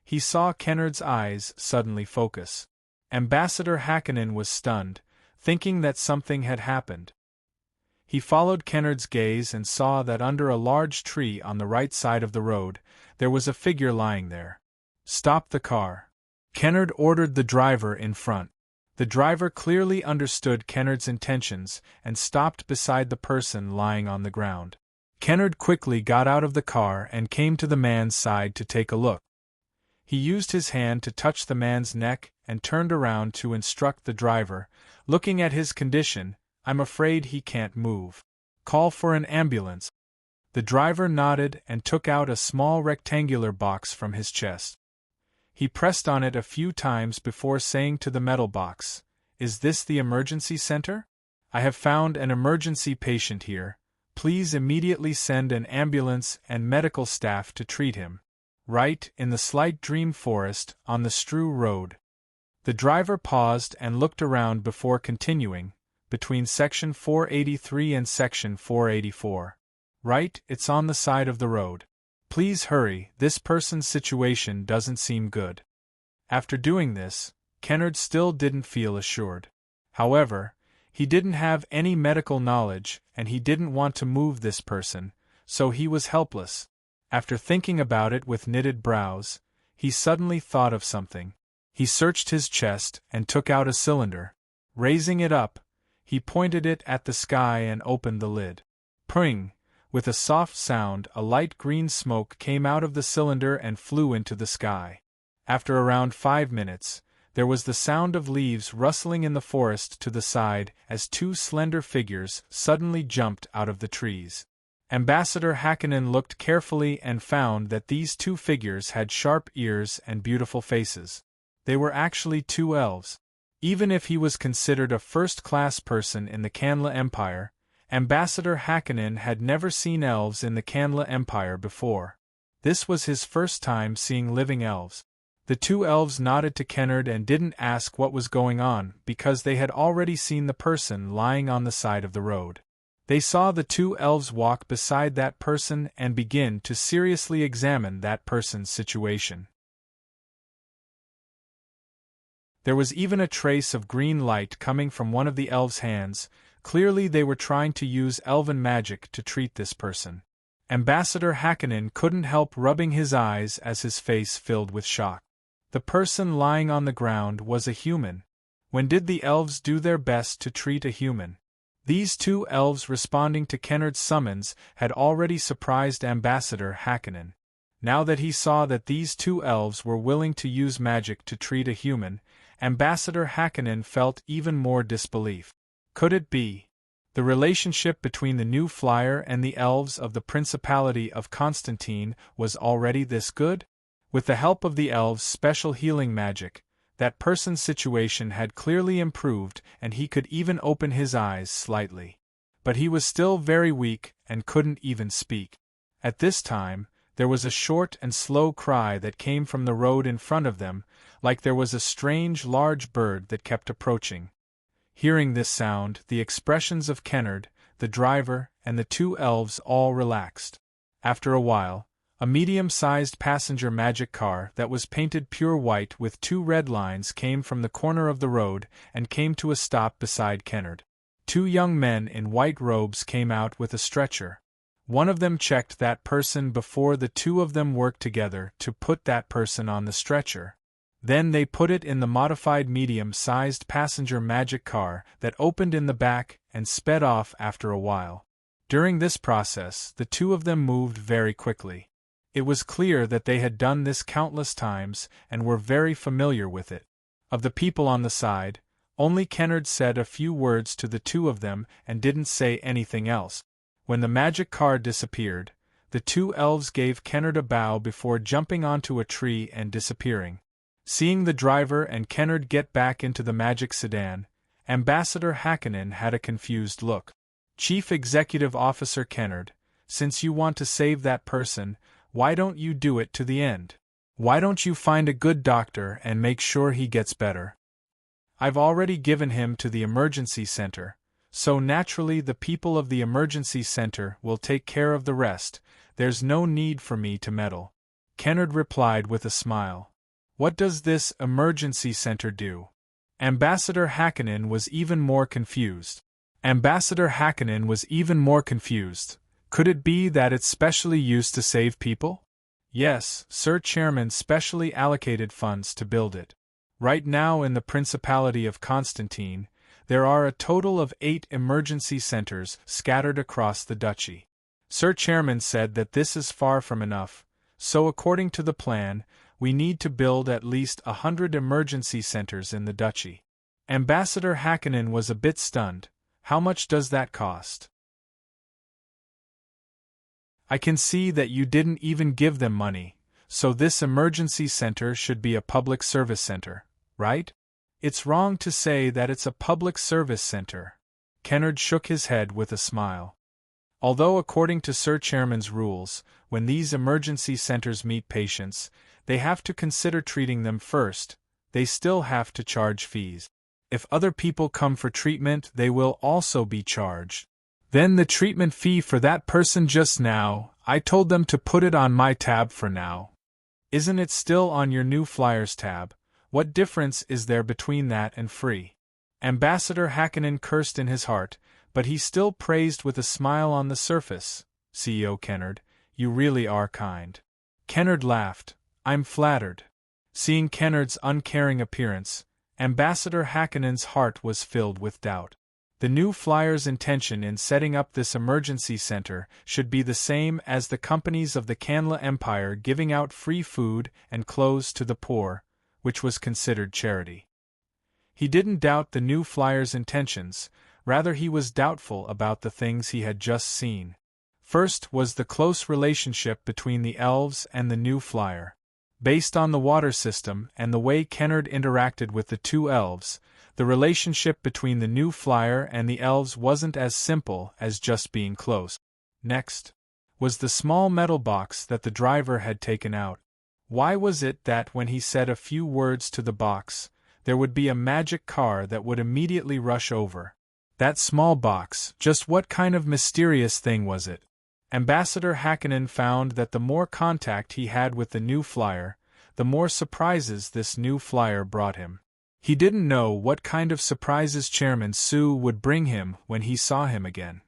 Speaker 1: he saw Kennard's eyes suddenly focus. Ambassador Hakkinen was stunned, thinking that something had happened. He followed Kennard's gaze and saw that under a large tree on the right side of the road, there was a figure lying there. "Stop the car," Kennard ordered the driver in front. The driver clearly understood Kennard's intentions and stopped beside the person lying on the ground. Kennard quickly got out of the car and came to the man's side to take a look. He used his hand to touch the man's neck and turned around to instruct the driver, "Looking at his condition, I'm afraid he can't move. Call for an ambulance." The driver nodded and took out a small rectangular box from his chest. He pressed on it a few times before saying to the metal box, "Is this the emergency center? I have found an emergency patient here. Please immediately send an ambulance and medical staff to treat him. Right in the Slight Dream Forest, on the Strew Road." The driver paused and looked around before continuing, "Between Section 483 and Section 484. Right, it's on the side of the road. Please hurry, this person's situation doesn't seem good." After doing this, Kennard still didn't feel assured. However, he didn't have any medical knowledge and he didn't want to move this person, so he was helpless. After thinking about it with knitted brows, he suddenly thought of something. He searched his chest and took out a cylinder. Raising it up, he pointed it at the sky and opened the lid. Pring! With a soft sound, a light green smoke came out of the cylinder and flew into the sky. After around 5 minutes, there was the sound of leaves rustling in the forest to the side as 2 slender figures suddenly jumped out of the trees. Ambassador Hakkinen looked carefully and found that these 2 figures had sharp ears and beautiful faces. They were actually 2 elves. Even if he was considered a first-class person in the Canla Empire, Ambassador Hakkinen had never seen elves in the Canla Empire before. This was his first time seeing living elves. The 2 elves nodded to Kennard and didn't ask what was going on because they had already seen the person lying on the side of the road. They saw the 2 elves walk beside that person and begin to seriously examine that person's situation. There was even a trace of green light coming from one of the elves' hands. Clearly they were trying to use elven magic to treat this person. Ambassador Hakkinen couldn't help rubbing his eyes as his face filled with shock. The person lying on the ground was a human. When did the elves do their best to treat a human? These 2 elves responding to Kennard's summons had already surprised Ambassador Hakkinen. Now that he saw that these 2 elves were willing to use magic to treat a human, Ambassador Hakkinen felt even more disbelief. Could it be? The relationship between the new flyer and the elves of the Principality of Constantine was already this good? With the help of the elves' special healing magic, that person's situation had clearly improved and he could even open his eyes slightly. But he was still very weak and couldn't even speak. At this time, there was a short and slow cry that came from the road in front of them, like there was a strange large bird that kept approaching. Hearing this sound, the expressions of Kennard, the driver, and the 2 elves all relaxed. After a while, a medium-sized passenger magic car that was painted pure white with 2 red lines came from the corner of the road and came to a stop beside Kennard. 2 young men in white robes came out with a stretcher. One of them checked that person before the 2 of them worked together to put that person on the stretcher. Then they put it in the modified medium-sized passenger magic car that opened in the back and sped off after a while. During this process, the 2 of them moved very quickly. It was clear that they had done this countless times and were very familiar with it. Of the people on the side, only Kennard said a few words to the 2 of them and didn't say anything else. When the magic car disappeared, the 2 elves gave Kennard a bow before jumping onto a tree and disappearing. Seeing the driver and Kennard get back into the magic sedan, Ambassador Hakkinen had a confused look. "Chief Executive Officer Kennard, since you want to save that person, why don't you do it to the end?" Why don't you find a good doctor and make sure he gets better? I've already given him to the emergency center, so naturally the people of the emergency center will take care of the rest. There's no need for me to meddle. Kennard replied with a smile. What does this emergency center do? Ambassador Hakkinen was even more confused. Could it be that it's specially used to save people? Yes, Sir Chairman specially allocated funds to build it. Right now in the Principality of Constantine, there are a total of 8 emergency centers scattered across the duchy. Sir Chairman said that this is far from enough, so according to the plan, we need to build at least 100 emergency centers in the duchy. Ambassador Hakkinen was a bit stunned. How much does that cost? I can see that you didn't even give them money, so this emergency center should be a public service center, right? It's wrong to say that it's a public service center. Kennard shook his head with a smile. Although according to Sir Chairman's rules, when these emergency centers meet patients, they have to consider treating them first, they still have to charge fees. If other people come for treatment, they will also be charged. Then the treatment fee for that person just now, I told them to put it on my tab for now. Isn't it still on your new flyers tab? What difference is there between that and free? Ambassador Hakkinen cursed in his heart, but he still praised with a smile on the surface. CEO Kennard, you really are kind. Kennard laughed. I'm flattered. Seeing Kennard's uncaring appearance, Ambassador Hakkinen's heart was filled with doubt. The new flyer's intention in setting up this emergency center should be the same as the companies of the Kanla Empire giving out free food and clothes to the poor, which was considered charity. He didn't doubt the new flyer's intentions, rather he was doubtful about the things he had just seen. First was the close relationship between the elves and the new flyer. Based on the water system and the way Kennard interacted with the two elves, the relationship between the new flyer and the elves wasn't as simple as just being close. Next was the small metal box that the driver had taken out. Why was it that when he said a few words to the box, there would be a magic car that would immediately rush over? That small box, just what kind of mysterious thing was it? Ambassador Hakkinen found that the more contact he had with the new flyer, the more surprises this new flyer brought him. He didn't know what kind of surprises Chairman Su would bring him when he saw him again.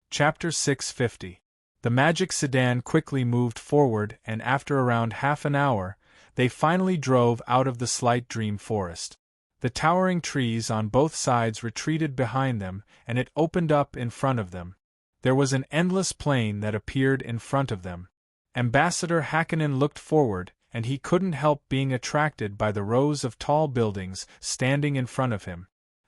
Speaker 1: Chapter 650. The magic sedan quickly moved forward, and after around half an hour, they finally drove out of the Slight Dream Forest. The towering trees on both sides retreated behind them, and it opened up in front of them. There was an endless plain that appeared in front of them. Ambassador Hakkinen looked forward, and he couldn't help being attracted by the rows of tall buildings standing in front of him.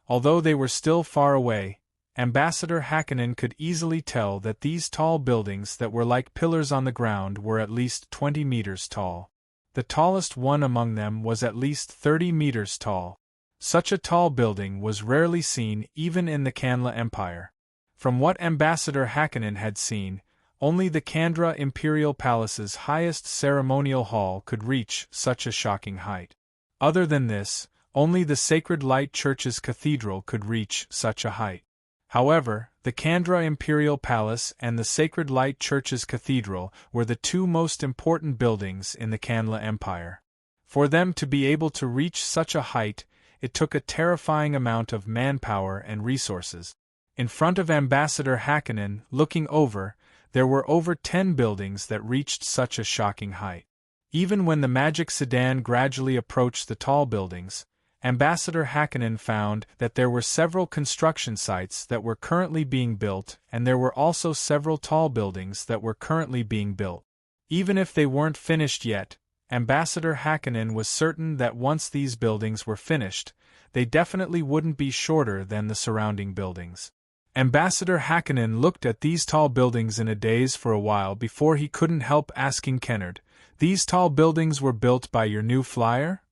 Speaker 1: Although they were still far away, Ambassador Hakkinen could easily tell that these tall buildings that were like pillars on the ground were at least 20 meters tall. The tallest one among them was at least 30 meters tall. Such a tall building was rarely seen even in the Kanla Empire. From what Ambassador Hakkinen had seen, only the Kandra Imperial Palace's highest ceremonial hall could reach such a shocking height. Other than this, only the Sacred Light Church's cathedral could reach such a height. However, the Kandra Imperial Palace and the Sacred Light Church's cathedral were the two most important buildings in the Kanla Empire. For them to be able to reach such a height, it took a terrifying amount of manpower and resources. In front of Ambassador Hakkinen, looking over, there were over 10 buildings that reached such a shocking height. Even when the magic sedan gradually approached the tall buildings, Ambassador Hakkinen found that there were several construction sites that were currently being built, and there were also several tall buildings that were currently being built. Even if they weren't finished yet, Ambassador Hakkinen was certain that once these buildings were finished, they definitely wouldn't be shorter than the surrounding buildings. Ambassador Hakkinen looked at these tall buildings in a daze for a while before he couldn't help asking Kennard, "These tall buildings were built by your new flyer?"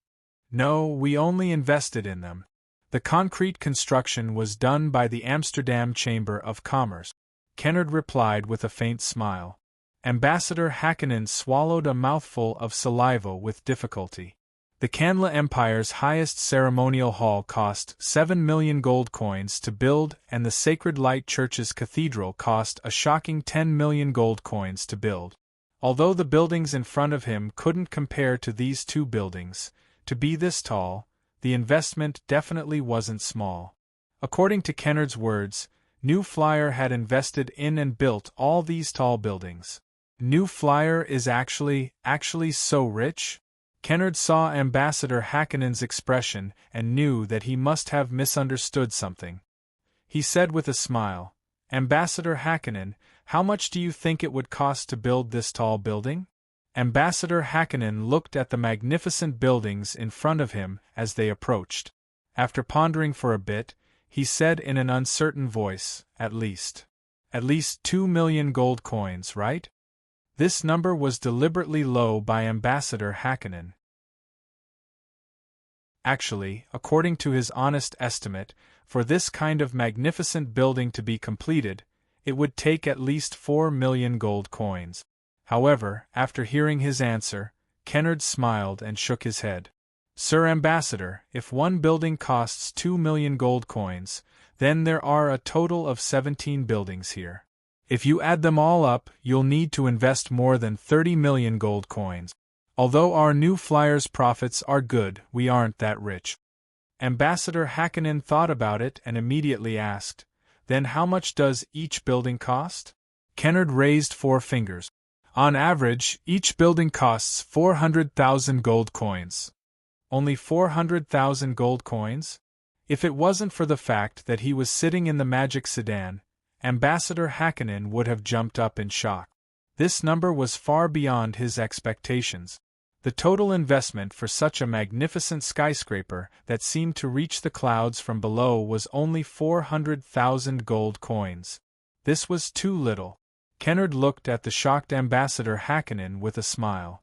Speaker 1: "No, we only invested in them. The concrete construction was done by the Amsterdam Chamber of Commerce. Kennard replied with a faint smile. Ambassador Hakkinen swallowed a mouthful of saliva with difficulty. The Canla Empire's highest ceremonial hall cost 7 million gold coins to build, and the Sacred Light Church's cathedral cost a shocking 10 million gold coins to build. Although the buildings in front of him couldn't compare to these two buildings, to be this tall, the investment definitely wasn't small. According to Kennard's words, New Flyer had invested in and built all these tall buildings. New Flyer is actually so rich? Kennard saw Ambassador Hakkinen's expression and knew that he must have misunderstood something. He said with a smile, "Ambassador Hakkinen, how much do you think it would cost to build this tall building?" Ambassador Hakkinen looked at the magnificent buildings in front of him as they approached. After pondering for a bit, he said in an uncertain voice, At least 2 million gold coins, right?" This number was deliberately low by Ambassador Hakkinen. Actually, according to his honest estimate, for this kind of magnificent building to be completed, it would take at least 4 million gold coins. However, after hearing his answer, Kennard smiled and shook his head. "Sir Ambassador, if one building costs 2 million gold coins, then there are a total of 17 buildings here. If you add them all up, you'll need to invest more than 30 million gold coins. Although our New Flyer's profits are good, we aren't that rich." Ambassador Hakkinen thought about it and immediately asked, "Then how much does each building cost?" Kennard raised 4 fingers. "On average, each building costs 400,000 gold coins." Only 400,000 gold coins? If it wasn't for the fact that he was sitting in the magic sedan, Ambassador Hakkinen would have jumped up in shock. This number was far beyond his expectations. The total investment for such a magnificent skyscraper that seemed to reach the clouds from below was only 400,000 gold coins. This was too little. Kennard looked at the shocked Ambassador Hakkinen with a smile.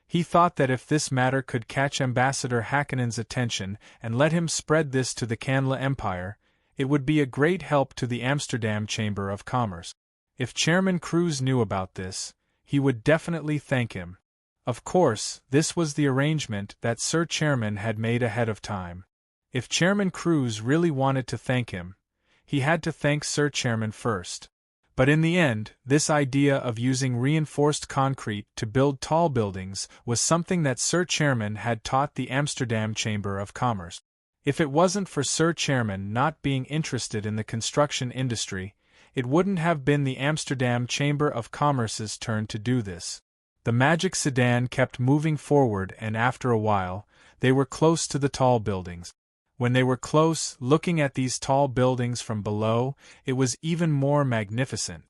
Speaker 1: He thought that if this matter could catch Ambassador Hakkinen's attention and let him spread this to the Canla Empire, it would be a great help to the Amsterdam Chamber of Commerce. If Chairman Cruz knew about this, he would definitely thank him. Of course, this was the arrangement that Sir Chairman had made ahead of time. If Chairman Cruz really wanted to thank him, he had to thank Sir Chairman first. But in the end, this idea of using reinforced concrete to build tall buildings was something that Sir Chairman had taught the Amsterdam Chamber of Commerce. If it wasn't for Sir Chairman not being interested in the construction industry, it wouldn't have been the Amsterdam Chamber of Commerce's turn to do this. The magic sedan kept moving forward, and after a while, they were close to the tall buildings. When they were close, looking at these tall buildings from below, it was even more magnificent.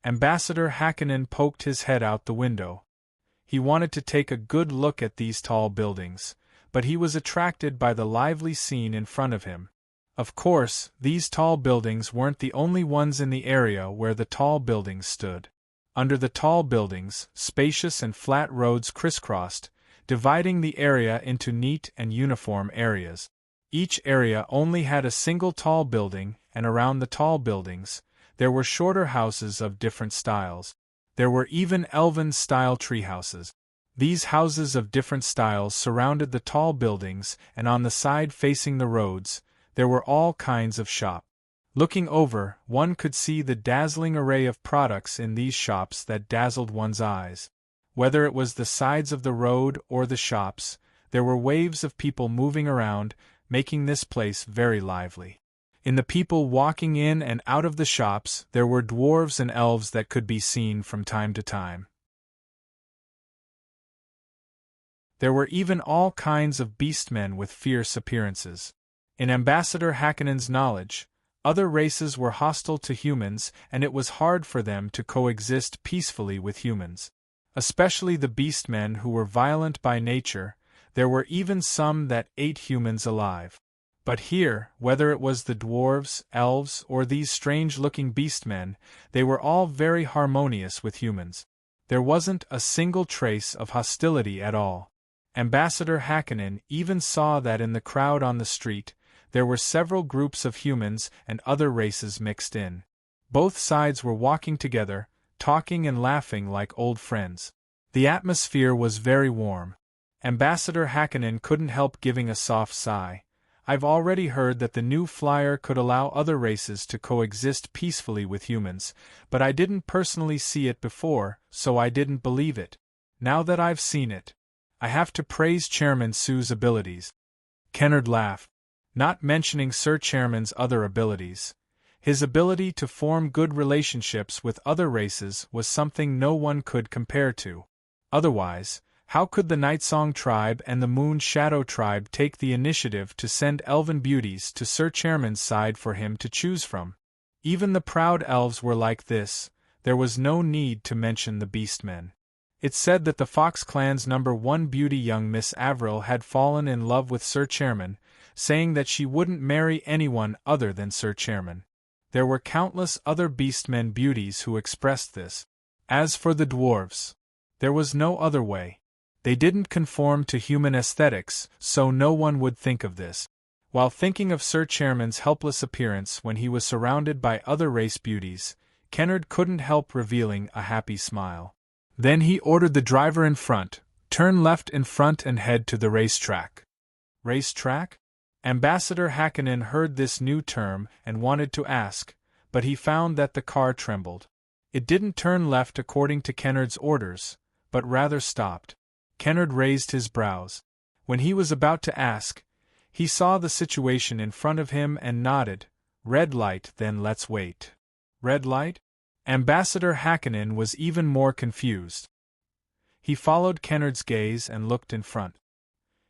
Speaker 1: Ambassador Hakkinen poked his head out the window. He wanted to take a good look at these tall buildings, but he was attracted by the lively scene in front of him. Of course, these tall buildings weren't the only ones in the area where the tall buildings stood. Under the tall buildings, spacious and flat roads crisscrossed, dividing the area into neat and uniform areas. Each area only had a single tall building, and around the tall buildings, there were shorter houses of different styles. There were even elven-style treehouses. These houses of different styles surrounded the tall buildings, and on the side facing the roads, there were all kinds of shops. Looking over, one could see the dazzling array of products in these shops that dazzled one's eyes. Whether it was the sides of the road or the shops, there were waves of people moving around, making this place very lively. In the people walking in and out of the shops, there were dwarves and elves that could be seen from time to time. There were even all kinds of beastmen with fierce appearances. In Ambassador Hakkinen's knowledge, other races were hostile to humans, and it was hard for them to coexist peacefully with humans. Especially the beastmen who were violent by nature. There were even some that ate humans alive. But here, whether it was the dwarves, elves, or these strange-looking beastmen, they were all very harmonious with humans. There wasn't a single trace of hostility at all. Ambassador Hakkinen even saw that in the crowd on the street, there were several groups of humans and other races mixed in. Both sides were walking together, talking and laughing like old friends. The atmosphere was very warm. Ambassador Hakkinen couldn't help giving a soft sigh. I've already heard that the new flyer could allow other races to coexist peacefully with humans, but I didn't personally see it before, so I didn't believe it. Now that I've seen it, I have to praise Chairman Su's abilities. Kennard laughed, not mentioning Sir Chairman's other abilities. His ability to form good relationships with other races was something no one could compare to. Otherwise, how could the Nightsong tribe and the Moon Shadow tribe take the initiative to send elven beauties to Sir Chairman's side for him to choose from? Even the proud elves were like this. There was no need to mention the Beastmen. It's said that the Fox Clan's #1 beauty young Miss Avril had fallen in love with Sir Chairman, saying that she wouldn't marry anyone other than Sir Chairman. There were countless other Beastmen beauties who expressed this. As for the dwarves, there was no other way. They didn't conform to human aesthetics, so no one would think of this. While thinking of Sir Chairman's helpless appearance when he was surrounded by other race beauties, Kennard couldn't help revealing a happy smile. Then he ordered the driver in front, turn left in front and head to the racetrack. Racetrack? Ambassador Hakkinen heard this new term and wanted to ask, but he found that the car trembled. It didn't turn left according to Kennard's orders, but rather stopped. Kennard raised his brows. When he was about to ask, he saw the situation in front of him and nodded. Red light, then let's wait. Red light? Ambassador Hakkinen was even more confused. He followed Kennard's gaze and looked in front.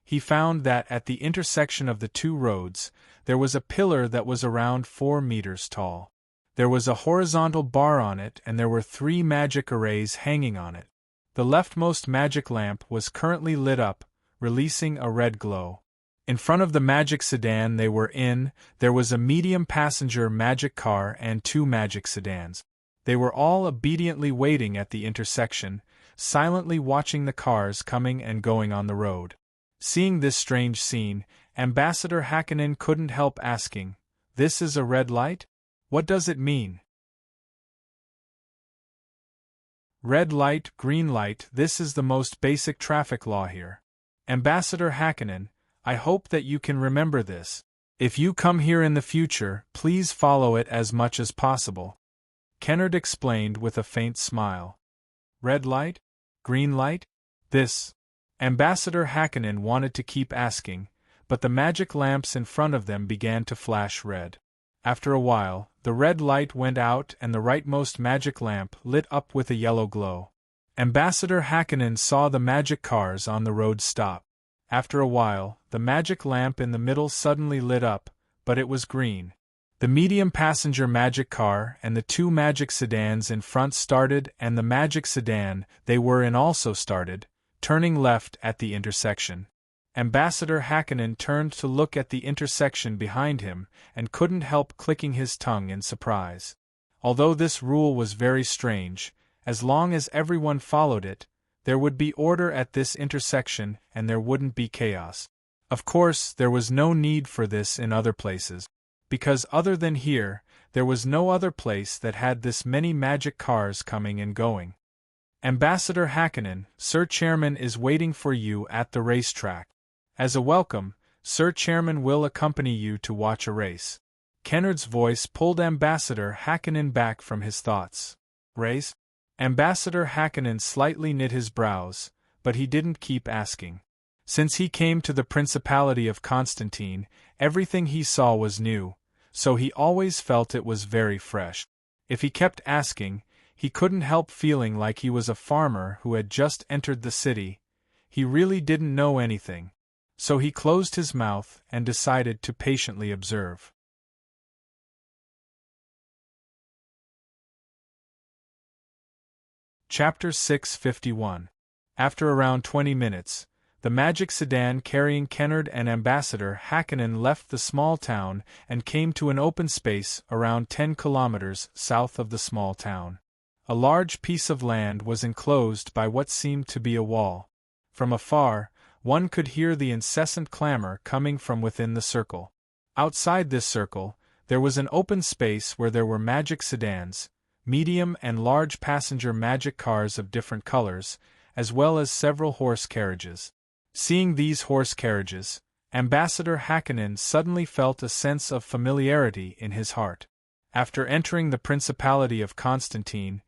Speaker 1: He found that at the intersection of the two roads, there was a pillar that was around 4 meters tall. There was a horizontal bar on it and there were 3 magic arrays hanging on it. The leftmost magic lamp was currently lit up, releasing a red glow. In front of the magic sedan they were in, there was a medium passenger magic car and 2 magic sedans. They were all obediently waiting at the intersection, silently watching the cars coming and going on the road. Seeing this strange scene, Ambassador Hakkinen couldn't help asking, "This is a red light? What does it mean?" Red light, green light, this is the most basic traffic law here. Ambassador Hakkinen, I hope that you can remember this. If you come here in the future, please follow it as much as possible. Kennard explained with a faint smile. Red light? Green light? This. Ambassador Hakkinen wanted to keep asking, but the magic lamps in front of them began to flash red. After a while, the red light went out and the rightmost magic lamp lit up with a yellow glow. Ambassador Hakkinen saw the magic cars on the road stop. After a while, the magic lamp in the middle suddenly lit up, but it was green. The medium passenger magic car and the 2 magic sedans in front started and the magic sedan they were in also started, turning left at the intersection. Ambassador Hakkinen turned to look at the intersection behind him and couldn't help clicking his tongue in surprise. Although this rule was very strange, as long as everyone followed it, there would be order at this intersection and there wouldn't be chaos. Of course, there was no need for this in other places, because other than here, there was no other place that had this many magic cars coming and going. Ambassador Hakkinen, Sir Chairman is waiting for you at the racetrack. As a welcome, Sir Chairman will accompany you to watch a race. Kennard's voice pulled Ambassador Hakkinen back from his thoughts. Race? Ambassador Hakkinen slightly knit his brows, but he didn't keep asking. Since he came to the Principality of Constantine, everything he saw was new, so he always felt it was very fresh. If he kept asking, he couldn't help feeling like he was a farmer who had just entered the city. He really didn't know anything. So he closed his mouth and decided to patiently observe. Chapter 651. After around 20 minutes, the magic sedan carrying Kennard and Ambassador Hakkinen left the small town and came to an open space around 10 kilometers south of the small town. A large piece of land was enclosed by what seemed to be a wall. From afar, one could hear the incessant clamor coming from within the circle. Outside this circle, there was an open space where there were magic sedans, medium and large passenger magic cars of different colors, as well as several horse carriages. Seeing these horse carriages, Ambassador Hakkinen suddenly felt a sense of familiarity in his heart. After entering the Principality of Constantine,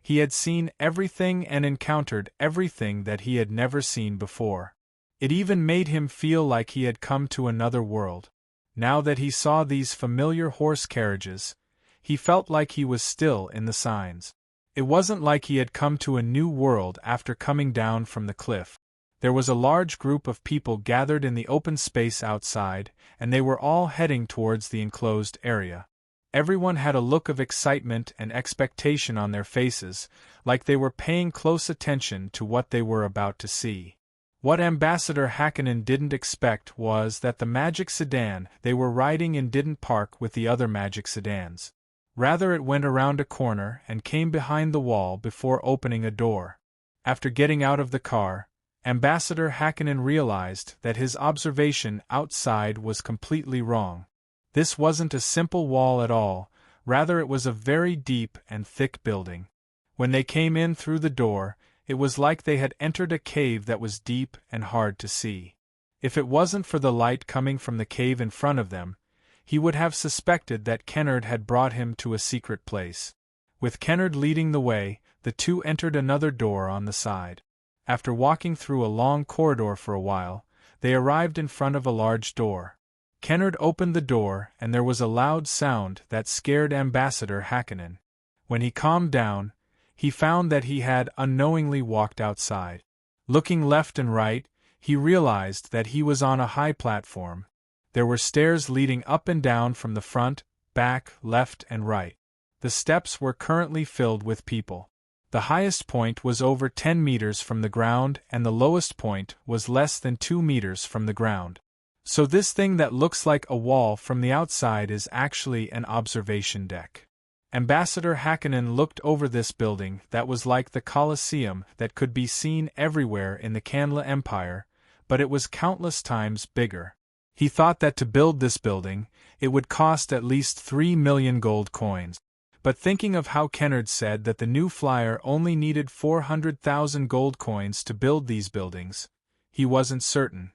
Speaker 1: he had seen everything and encountered everything that he had never seen before. It even made him feel like he had come to another world. Now that he saw these familiar horse carriages, he felt like he was still in the signs. It wasn't like he had come to a new world after coming down from the cliff. There was a large group of people gathered in the open space outside, and they were all heading towards the enclosed area. Everyone had a look of excitement and expectation on their faces, like they were paying close attention to what they were about to see. What Ambassador Hakkinen didn't expect was that the magic sedan they were riding in didn't park with the other magic sedans. Rather, it went around a corner and came behind the wall before opening a door. After getting out of the car, Ambassador Hakkinen realized that his observation outside was completely wrong. This wasn't a simple wall at all, rather it was a very deep and thick building. When they came in through the door, it was like they had entered a cave that was deep and hard to see. If it wasn't for the light coming from the cave in front of them, he would have suspected that Kennard had brought him to a secret place. With Kennard leading the way, the two entered another door on the side. After walking through a long corridor for a while, they arrived in front of a large door. Kennard opened the door and there was a loud sound that scared Ambassador Hakkinen. When he calmed down, he found that he had unknowingly walked outside. Looking left and right, he realized that he was on a high platform. There were stairs leading up and down from the front, back, left and right. The steps were currently filled with people. The highest point was over 10 meters from the ground and the lowest point was less than 2 meters from the ground. So this thing that looks like a wall from the outside is actually an observation deck. Ambassador Hakkinen looked over this building that was like the Colosseum that could be seen everywhere in the Kanla Empire, but it was countless times bigger. He thought that to build this building, it would cost at least 3 million gold coins. But thinking of how Kennard said that the new flyer only needed 400,000 gold coins to build these buildings, he wasn't certain.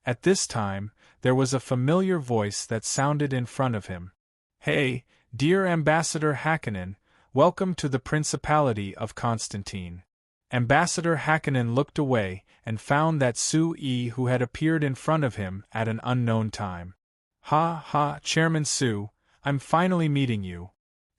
Speaker 1: At this time, there was a familiar voice that sounded in front of him. "Hey, dear Ambassador Hakkinen, welcome to the Principality of Constantine." Ambassador Hakkinen looked away and found that Sue who had appeared in front of him at an unknown time. "Ha ha, Chairman Sue, I'm finally meeting you."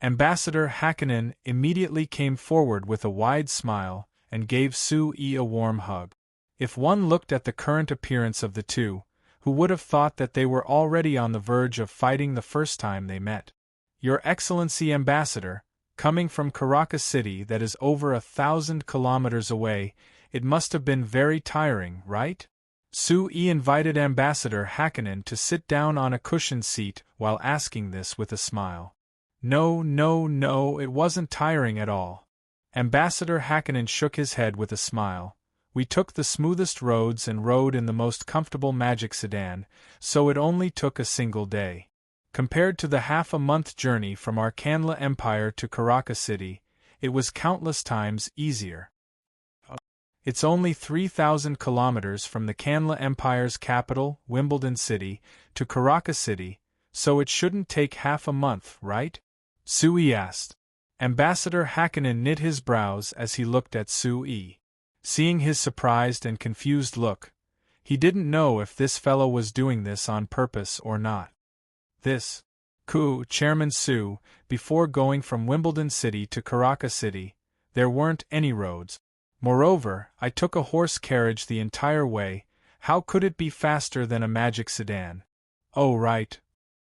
Speaker 1: Ambassador Hakkinen immediately came forward with a wide smile and gave Sue a warm hug. If one looked at the current appearance of the two, who would have thought that they were already on the verge of fighting the first time they met? "Your Excellency Ambassador, coming from Caracas City that is over 1,000 kilometers away, it must have been very tiring, right?" Sue invited Ambassador Hakkinen to sit down on a cushioned seat while asking this with a smile. No, it wasn't tiring at all. Ambassador Hakkinen shook his head with a smile. "We took the smoothest roads and rode in the most comfortable magic sedan, so it only took a single day. Compared to the half-a-month journey from Arcane Empire to Caracas City, it was countless times easier. It's only 3,000 kilometers from the Kanla Empire's capital, Wimbledon City, to Caracas City, so it shouldn't take half a month, right?" Sue asked. Ambassador Hakkinen knit his brows as he looked at Sue. Seeing his surprised and confused look, he didn't know if this fellow was doing this on purpose or not. Chairman Sue, before going from Wimbledon City to Caracas City, there weren't any roads. Moreover, I took a horse carriage the entire way. How could it be faster than a magic sedan? Oh, right.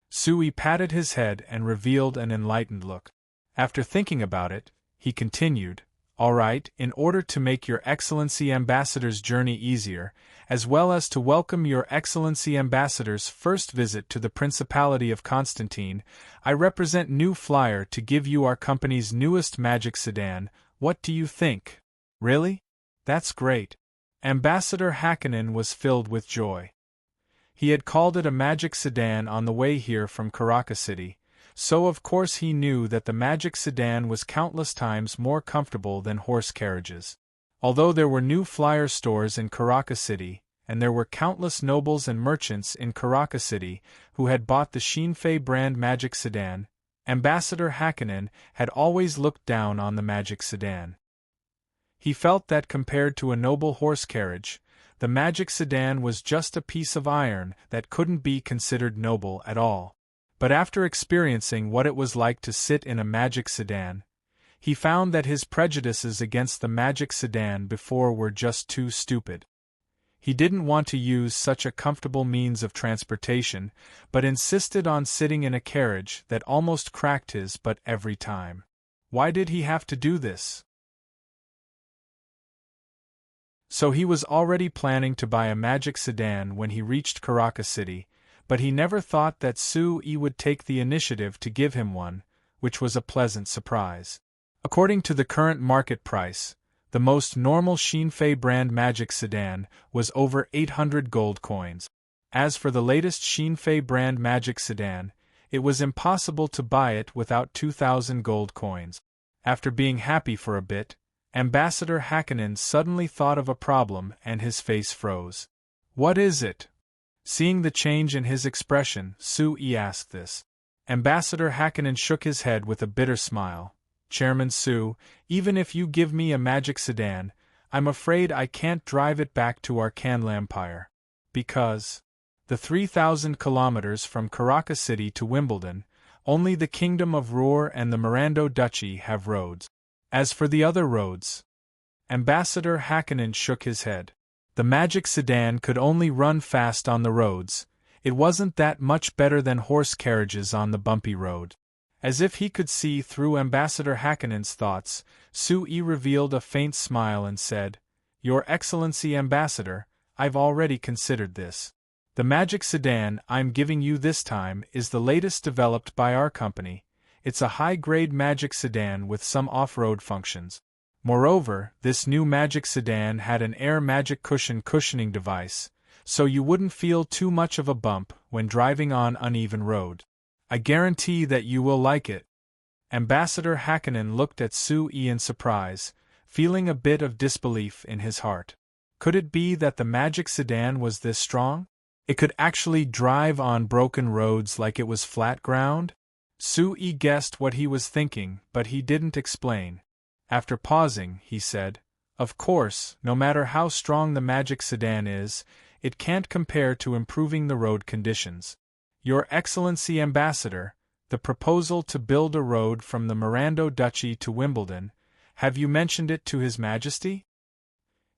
Speaker 1: Sue patted his head and revealed an enlightened look. After thinking about it, he continued, "All right, in order to make Your Excellency Ambassador's journey easier, as well as to welcome Your Excellency Ambassador's first visit to the Principality of Constantine, I represent New Flyer to give you our company's newest magic sedan. What do you think?" "Really? That's great." Ambassador Hakkinen was filled with joy. He had called it a magic sedan on the way here from Caracas City, so of course he knew that the magic sedan was countless times more comfortable than horse carriages. Although there were new flyer stores in Caracas City, and there were countless nobles and merchants in Caracas City who had bought the Shinfei brand magic sedan, Ambassador Hakkinen had always looked down on the magic sedan. He felt that compared to a noble horse carriage, the magic sedan was just a piece of iron that couldn't be considered noble at all. But after experiencing what it was like to sit in a magic sedan, he found that his prejudices against the magic sedan before were just too stupid. He didn't want to use such a comfortable means of transportation, but insisted on sitting in a carriage that almost cracked his butt every time. Why did he have to do this? So he was already planning to buy a magic sedan when he reached Caracas City, but he never thought that Sui would take the initiative to give him one, which was a pleasant surprise. According to the current market price, the most normal Shinfei brand magic sedan was over 800 gold coins. As for the latest Shinfei brand magic sedan, it was impossible to buy it without 2,000 gold coins. After being happy for a bit, Ambassador Hakkinen suddenly thought of a problem and his face froze. What is it? Seeing the change in his expression, Sui asked this. Ambassador Hakkinen shook his head with a bitter smile. Chairman Su, even if you give me a magic sedan, I'm afraid I can't drive it back to Arcane Empire. Because the 3,000 kilometers from Caracas City to Wimbledon, only the Kingdom of Roer and the Mirando Duchy have roads. As for the other roads, Ambassador Hakkinen shook his head. The magic sedan could only run fast on the roads. It wasn't that much better than horse carriages on the bumpy road. As if he could see through Ambassador Hakkinen's thoughts, Sui revealed a faint smile and said, Your Excellency Ambassador, I've already considered this. The magic sedan I'm giving you this time is the latest developed by our company. It's a high-grade magic sedan with some off-road functions. Moreover, this new magic sedan had an air magic cushioning device, so you wouldn't feel too much of a bump when driving on uneven road. I guarantee that you will like it. Ambassador Hakkinen looked at Sui in surprise, feeling a bit of disbelief in his heart. Could it be that the magic sedan was this strong? It could actually drive on broken roads like it was flat ground? Sui guessed what he was thinking, but he didn't explain. After pausing, he said, Of course, no matter how strong the magic sedan is, it can't compare to improving the road conditions. Your Excellency Ambassador, the proposal to build a road from the Mirando Duchy to Wimbledon, have you mentioned it to His Majesty?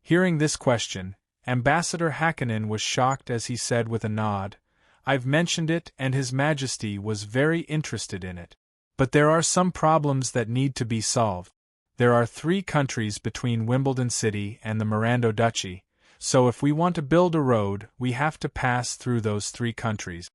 Speaker 1: Hearing this question, Ambassador Hakkinen was shocked as he said with a nod, I've mentioned it and His Majesty was very interested in it. But there are some problems that need to be solved. There are 3 countries between Wimbledon City and the Mirando Duchy, so if we want to build a road, we have to pass through those 3 countries.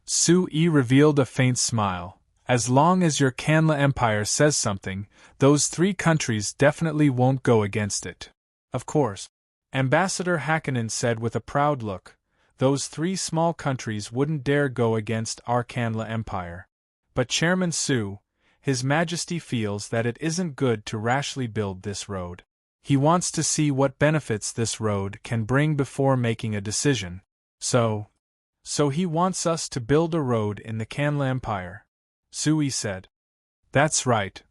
Speaker 1: Sui revealed a faint smile. As long as your Canla Empire says something, those 3 countries definitely won't go against it. Of course. Ambassador Hakkinen said with a proud look, those 3 small countries wouldn't dare go against our Canla Empire. But Chairman Su, His Majesty feels that it isn't good to rashly build this road. He wants to see what benefits this road can bring before making a decision. So he wants us to build a road in the Canla Empire, Sui said. That's right.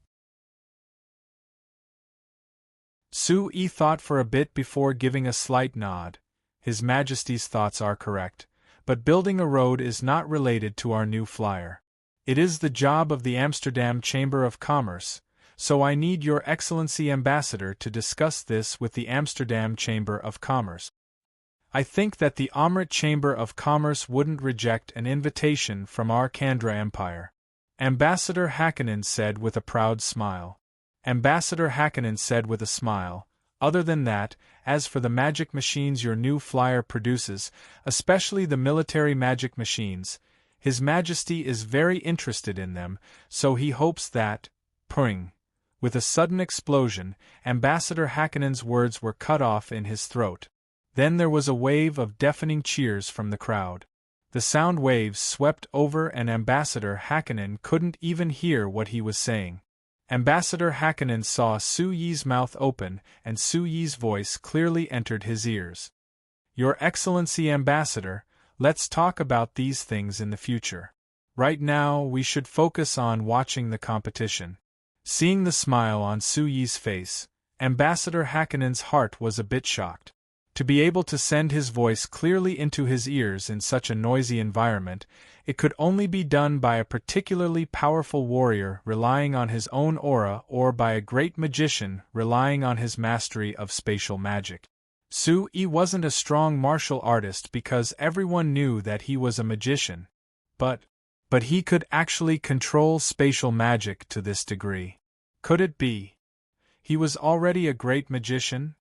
Speaker 1: Sui thought for a bit before giving a slight nod. His Majesty's thoughts are correct, but building a road is not related to our new flyer. It is the job of the Amsterdam Chamber of Commerce, so I need Your Excellency Ambassador to discuss this with the Amsterdam Chamber of Commerce. I think that the Omrit Chamber of Commerce wouldn't reject an invitation from our Kandra Empire. Ambassador Hakkinen said with a proud smile. Ambassador Hakkinen said with a smile, Other than that, as for the magic machines your new flyer produces, especially the military magic machines, His Majesty is very interested in them, so he hopes that, purring. With a sudden explosion, Ambassador Hakkinen's words were cut off in his throat. Then there was a wave of deafening cheers from the crowd. The sound waves swept over and Ambassador Hakkinen couldn't even hear what he was saying. Ambassador Hakkinen saw Su Yi's mouth open and Su Yi's voice clearly entered his ears. Your Excellency Ambassador, let's talk about these things in the future. Right now, we should focus on watching the competition. Seeing the smile on Su Yi's face, Ambassador Hakkinen's heart was a bit shocked. To be able to send his voice clearly into his ears in such a noisy environment, it could only be done by a particularly powerful warrior relying on his own aura or by a great magician relying on his mastery of spatial magic. Su Yi wasn't a strong martial artist because everyone knew that he was a magician, but he could actually control spatial magic to this degree. Could it be he was already a great magician?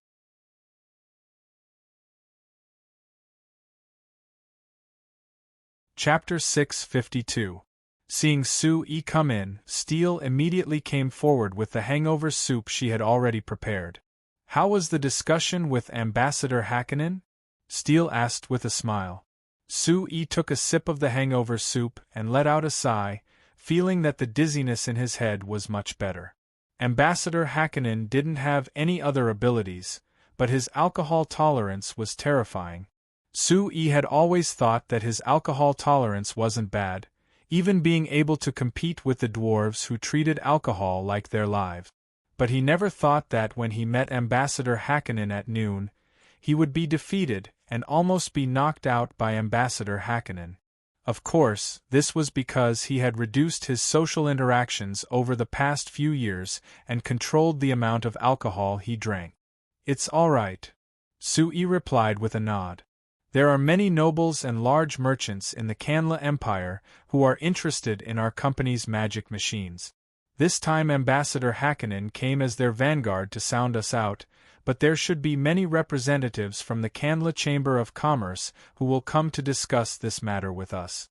Speaker 1: Chapter 652. Seeing Su Yi come in, Steele immediately came forward with the hangover soup she had already prepared. How was the discussion with Ambassador Hakkinen? Steele asked with a smile. Su Yi took a sip of the hangover soup and let out a sigh, feeling that the dizziness in his head was much better. Ambassador Hakkinen didn't have any other abilities, but his alcohol tolerance was terrifying. Su Yi had always thought that his alcohol tolerance wasn't bad, even being able to compete with the dwarves who treated alcohol like their lives. But he never thought that when he met Ambassador Hakkinen at noon, he would be defeated and almost be knocked out by Ambassador Hakkinen. Of course, this was because he had reduced his social interactions over the past few years and controlled the amount of alcohol he drank. It's all right, Su Yi replied with a nod. There are many nobles and large merchants in the Kanla Empire who are interested in our company's magic machines. This time Ambassador Hakkinen came as their vanguard to sound us out, but there should be many representatives from the Kanla Chamber of Commerce who will come to discuss this matter with us.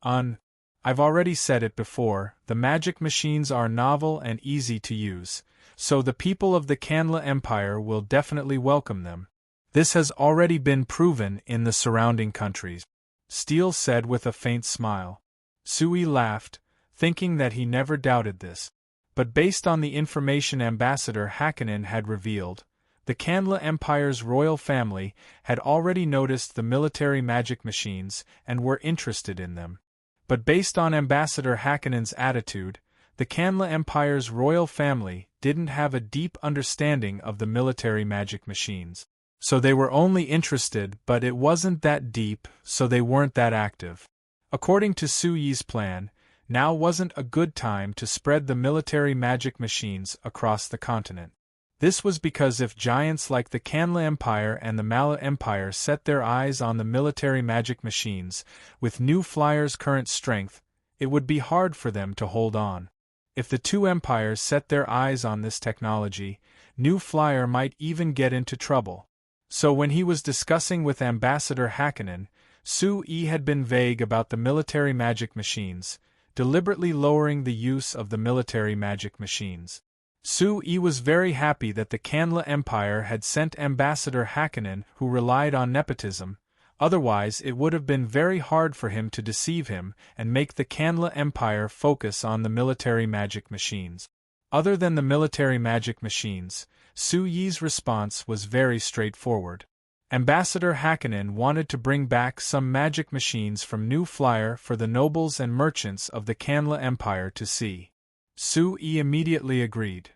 Speaker 1: I've already said it before, the magic machines are novel and easy to use, so the people of the Kanla Empire will definitely welcome them. This has already been proven in the surrounding countries, Steele said with a faint smile. Su Yi laughed, thinking that he never doubted this. But based on the information Ambassador Hakkinen had revealed, the Kanla Empire's royal family had already noticed the military magic machines and were interested in them. But based on Ambassador Hakkinen's attitude, the Kanla Empire's royal family didn't have a deep understanding of the military magic machines. So they were only interested, but it wasn't that deep, so they weren't that active. According to Su Yi's plan, now wasn't a good time to spread the military magic machines across the continent. This was because if giants like the Kanla Empire and the Mala Empire set their eyes on the military magic machines, with New Flyer's current strength, it would be hard for them to hold on. If the two empires set their eyes on this technology, New Flyer might even get into trouble. So when he was discussing with Ambassador Hakkinen, Su Yi had been vague about the military magic machines, deliberately lowering the use of the military magic machines. Su Yi was very happy that the Kanla Empire had sent Ambassador Hakkinen who relied on nepotism, otherwise it would have been very hard for him to deceive him and make the Kanla Empire focus on the military magic machines. Other than the military magic machines, Su Yi's response was very straightforward. Ambassador Hakkinen wanted to bring back some magic machines from New Flyer for the nobles and merchants of the Kanla Empire to see. Su Yi immediately agreed.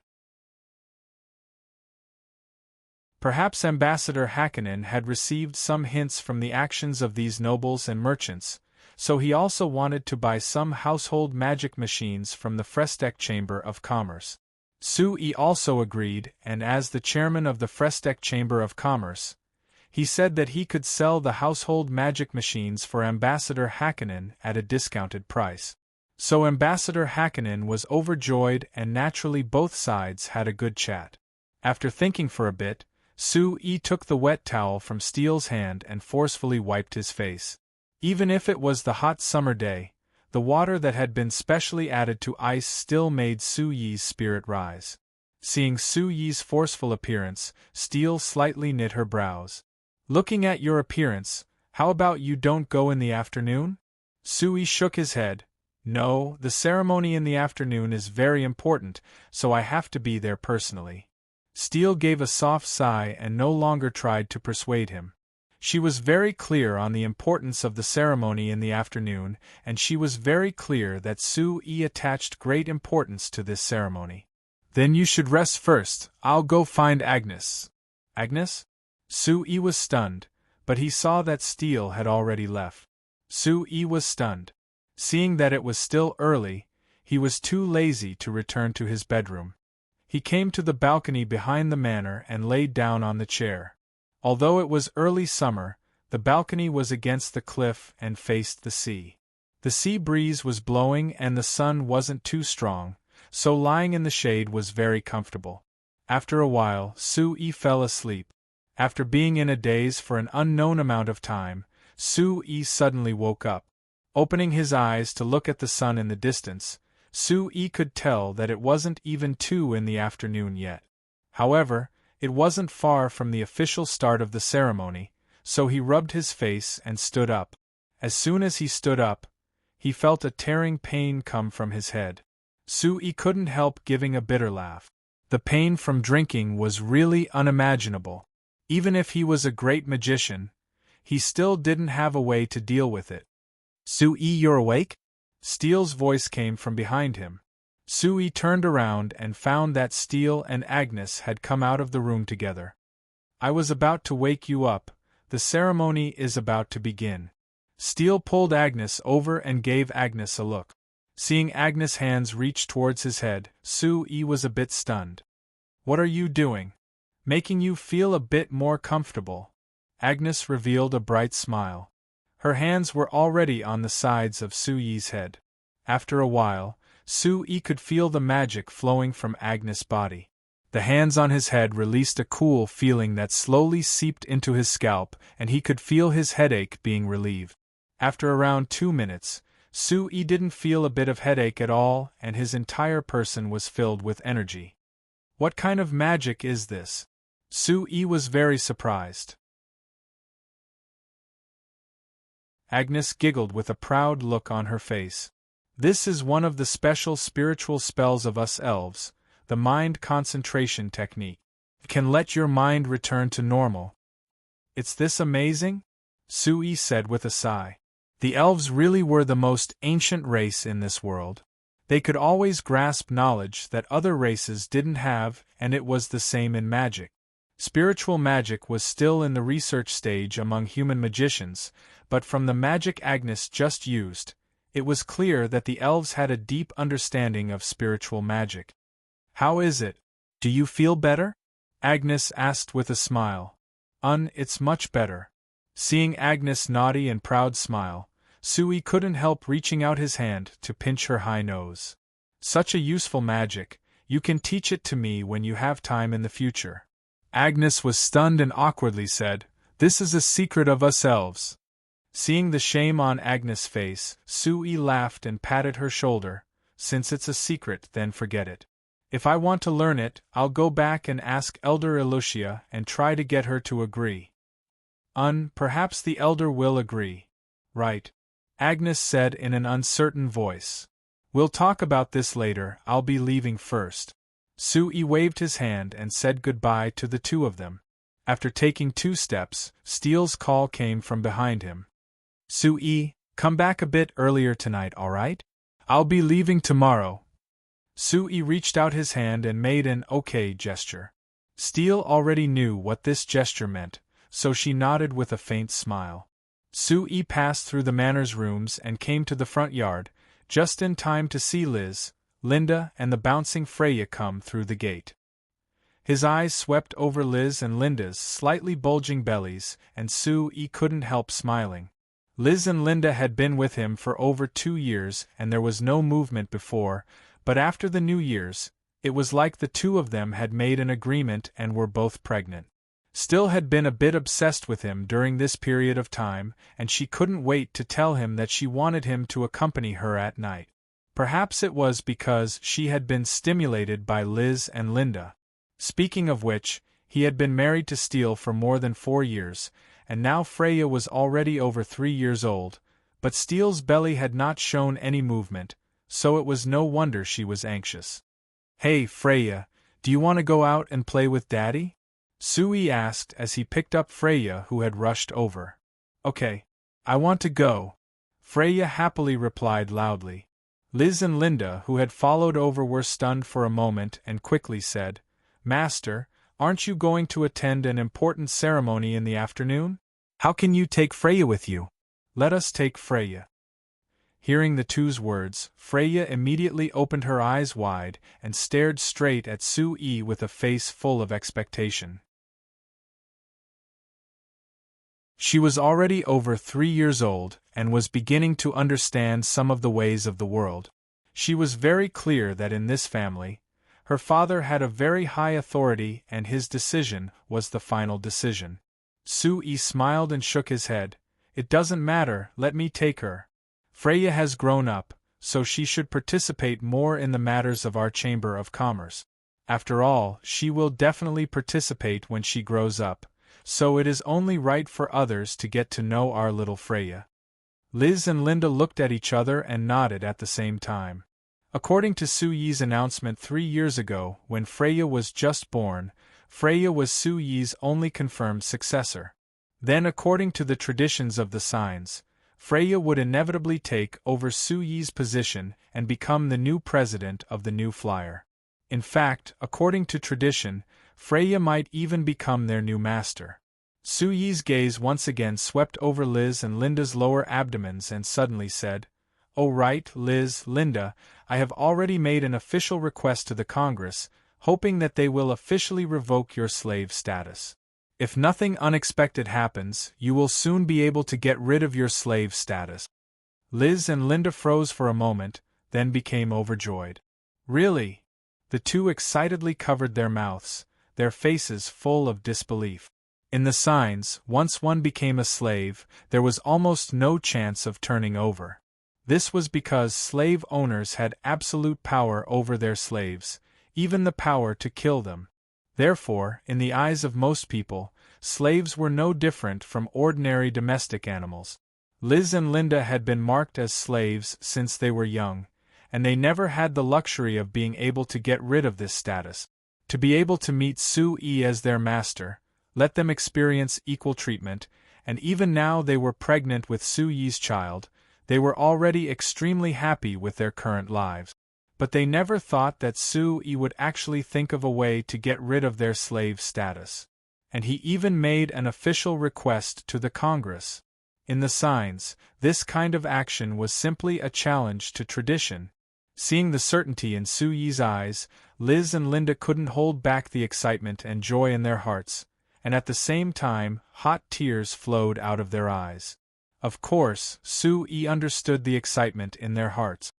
Speaker 1: Perhaps Ambassador Hakkinen had received some hints from the actions of these nobles and merchants, so he also wanted to buy some household magic machines from the Frestek Chamber of Commerce. Su Yi also agreed, and as the chairman of the Frestek Chamber of Commerce, he said that he could sell the household magic machines for Ambassador Hakkinen at a discounted price. So Ambassador Hakkinen was overjoyed and naturally both sides had a good chat. After thinking for a bit, Su Yi took the wet towel from Steele's hand and forcefully wiped his face. Even if it was the hot summer day, the water that had been specially added to ice still made Su Yi's spirit rise. Seeing Su Yi's forceful appearance, Steele slightly knit her brows. Looking at your appearance, How about you don't go in the afternoon? Sui shook his head. No, the ceremony in the afternoon is very important, so I have to be there personally. Steele gave a soft sigh and no longer tried to persuade him. She was very clear on the importance of the ceremony in the afternoon, and she was very clear that Sui attached great importance to this ceremony. Then you should rest first, I'll go find Agnes. Agnes? Sui was stunned, but he saw that Steele had already left. Sui was stunned. Seeing that it was still early, he was too lazy to return to his bedroom. He came to the balcony behind the manor and laid down on the chair. Although it was early summer, the balcony was against the cliff and faced the sea. The sea breeze was blowing and the sun wasn't too strong, so lying in the shade was very comfortable. After a while, Sui fell asleep. After being in a daze for an unknown amount of time, Sui suddenly woke up. Opening his eyes to look at the sun in the distance, Sui could tell that it wasn't even 2 in the afternoon yet. However, it wasn't far from the official start of the ceremony, so he rubbed his face and stood up. As soon as he stood up, he felt a tearing pain come from his head. Sui couldn't help giving a bitter laugh. The pain from drinking was really unimaginable. Even if he was a great magician, he still didn't have a way to deal with it. Sui, you're awake? Steele's voice came from behind him. Sui turned around and found that Steele and Agnes had come out of the room together. I was about to wake you up, the ceremony is about to begin. Steele pulled Agnes over and gave Agnes a look. Seeing Agnes' hands reach towards his head, Sui was a bit stunned. What are you doing? Making you feel a bit more comfortable. Agnes revealed a bright smile. Her hands were already on the sides of Sui's head. After a while, Sui could feel the magic flowing from Agnes' body. The hands on his head released a cool feeling that slowly seeped into his scalp, and he could feel his headache being relieved. After around 2 minutes, Sui didn't feel a bit of headache at all, and his entire person was filled with energy. What kind of magic is this? Sui was very surprised. Agnes giggled with a proud look on her face. This is one of the special spiritual spells of us elves, the mind concentration technique. It can let your mind return to normal. It's this amazing? Sui said with a sigh. The elves really were the most ancient race in this world. They could always grasp knowledge that other races didn't have, and it was the same in magic. Spiritual magic was still in the research stage among human magicians, but from the magic Agnes just used, it was clear that the elves had a deep understanding of spiritual magic. How is it? Do you feel better? Agnes asked with a smile. It's much better. Seeing Agnes' naughty and proud smile, Sui couldn't help reaching out his hand to pinch her high nose. Such a useful magic, you can teach it to me when you have time in the future. Agnes was stunned and awkwardly said, This is a secret of us elves. Seeing the shame on Agnes' face, Sui laughed and patted her shoulder. Since it's a secret, then forget it. If I want to learn it, I'll go back and ask Elder Elucia and try to get her to agree. Perhaps the elder will agree. Right. Agnes said in an uncertain voice. We'll talk about this later, I'll be leaving first. Sui waved his hand and said goodbye to the two of them. After taking 2 steps, Steele's call came from behind him. Sui, come back a bit earlier tonight, alright? I'll be leaving tomorrow. Sui reached out his hand and made an okay gesture. Steele already knew what this gesture meant, so she nodded with a faint smile. Sui passed through the manor's rooms and came to the front yard, just in time to see Liz, Linda and the bouncing Freya come through the gate. His eyes swept over Liz and Linda's slightly bulging bellies, and Sui couldn't help smiling. Liz and Linda had been with him for over 2 years and there was no movement before, but after the New Year's, it was like the two of them had made an agreement and were both pregnant. Still had been a bit obsessed with him during this period of time, and she couldn't wait to tell him that she wanted him to accompany her at night. Perhaps it was because she had been stimulated by Liz and Linda. Speaking of which, he had been married to Steele for more than 4 years, and now Freya was already over 3 years old, but Steele's belly had not shown any movement, so it was no wonder she was anxious. "Hey, Freya, do you want to go out and play with Daddy?" Sui asked as he picked up Freya, who had rushed over. "Okay. I want to go," Freya happily replied loudly. Liz and Linda, who had followed over, were stunned for a moment and quickly said, "Master, aren't you going to attend an important ceremony in the afternoon? How can you take Freya with you?" "Let us take Freya." Hearing the two's words, Freya immediately opened her eyes wide and stared straight at Sui with a face full of expectation. She was already over 3 years old and was beginning to understand some of the ways of the world. She was very clear that in this family, her father had a very high authority and his decision was the final decision. Sui smiled and shook his head. "It doesn't matter, let me take her. Freya has grown up, so she should participate more in the matters of our Chamber of Commerce. After all, she will definitely participate when she grows up, so it is only right for others to get to know our little Freya." Liz and Linda looked at each other and nodded at the same time. According to Suyi's announcement 3 years ago, when Freya was just born, Freya was Suyi's only confirmed successor. Then, according to the traditions of the signs, Freya would inevitably take over Suyi's position and become the new president of the New Flyer. In fact, according to tradition, Freya might even become their new master. Suyi's gaze once again swept over Liz and Linda's lower abdomens and suddenly said, "Oh right, Liz, Linda, I have already made an official request to the Congress, hoping that they will officially revoke your slave status. If nothing unexpected happens, you will soon be able to get rid of your slave status." Liz and Linda froze for a moment, then became overjoyed. "Really?" The two excitedly covered their mouths, their faces full of disbelief. In the signs, once one became a slave, there was almost no chance of turning over. This was because slave owners had absolute power over their slaves, even the power to kill them. Therefore, in the eyes of most people, slaves were no different from ordinary domestic animals. Liz and Linda had been marked as slaves since they were young, and they never had the luxury of being able to get rid of this status. To be able to meet Sui as their master, let them experience equal treatment, and even now they were pregnant with Suyi's child, they were already extremely happy with their current lives. But they never thought that Sui would actually think of a way to get rid of their slave status. And he even made an official request to the Congress. In the signs, this kind of action was simply a challenge to tradition. Seeing the certainty in Suyi's eyes, Liz and Linda couldn't hold back the excitement and joy in their hearts, and at the same time, hot tears flowed out of their eyes. Of course, Sui understood the excitement in their hearts.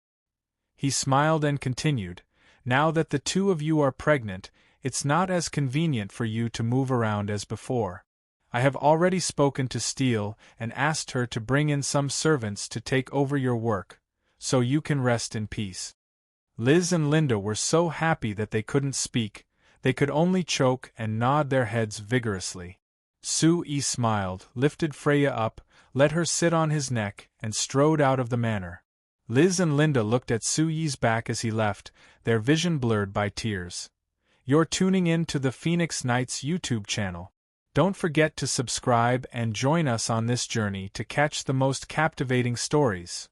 Speaker 1: He smiled and continued, "Now that the two of you are pregnant, it's not as convenient for you to move around as before. I have already spoken to Steele and asked her to bring in some servants to take over your work, so you can rest in peace." Liz and Linda were so happy that they couldn't speak, they could only choke and nod their heads vigorously. Sui smiled, lifted Freya up, let her sit on his neck, and strode out of the manor. Liz and Linda looked at Suyi's back as he left, their vision blurred by tears. You're tuning in to the Phoenix Nights YouTube channel. Don't forget to subscribe and join us on this journey to catch the most captivating stories.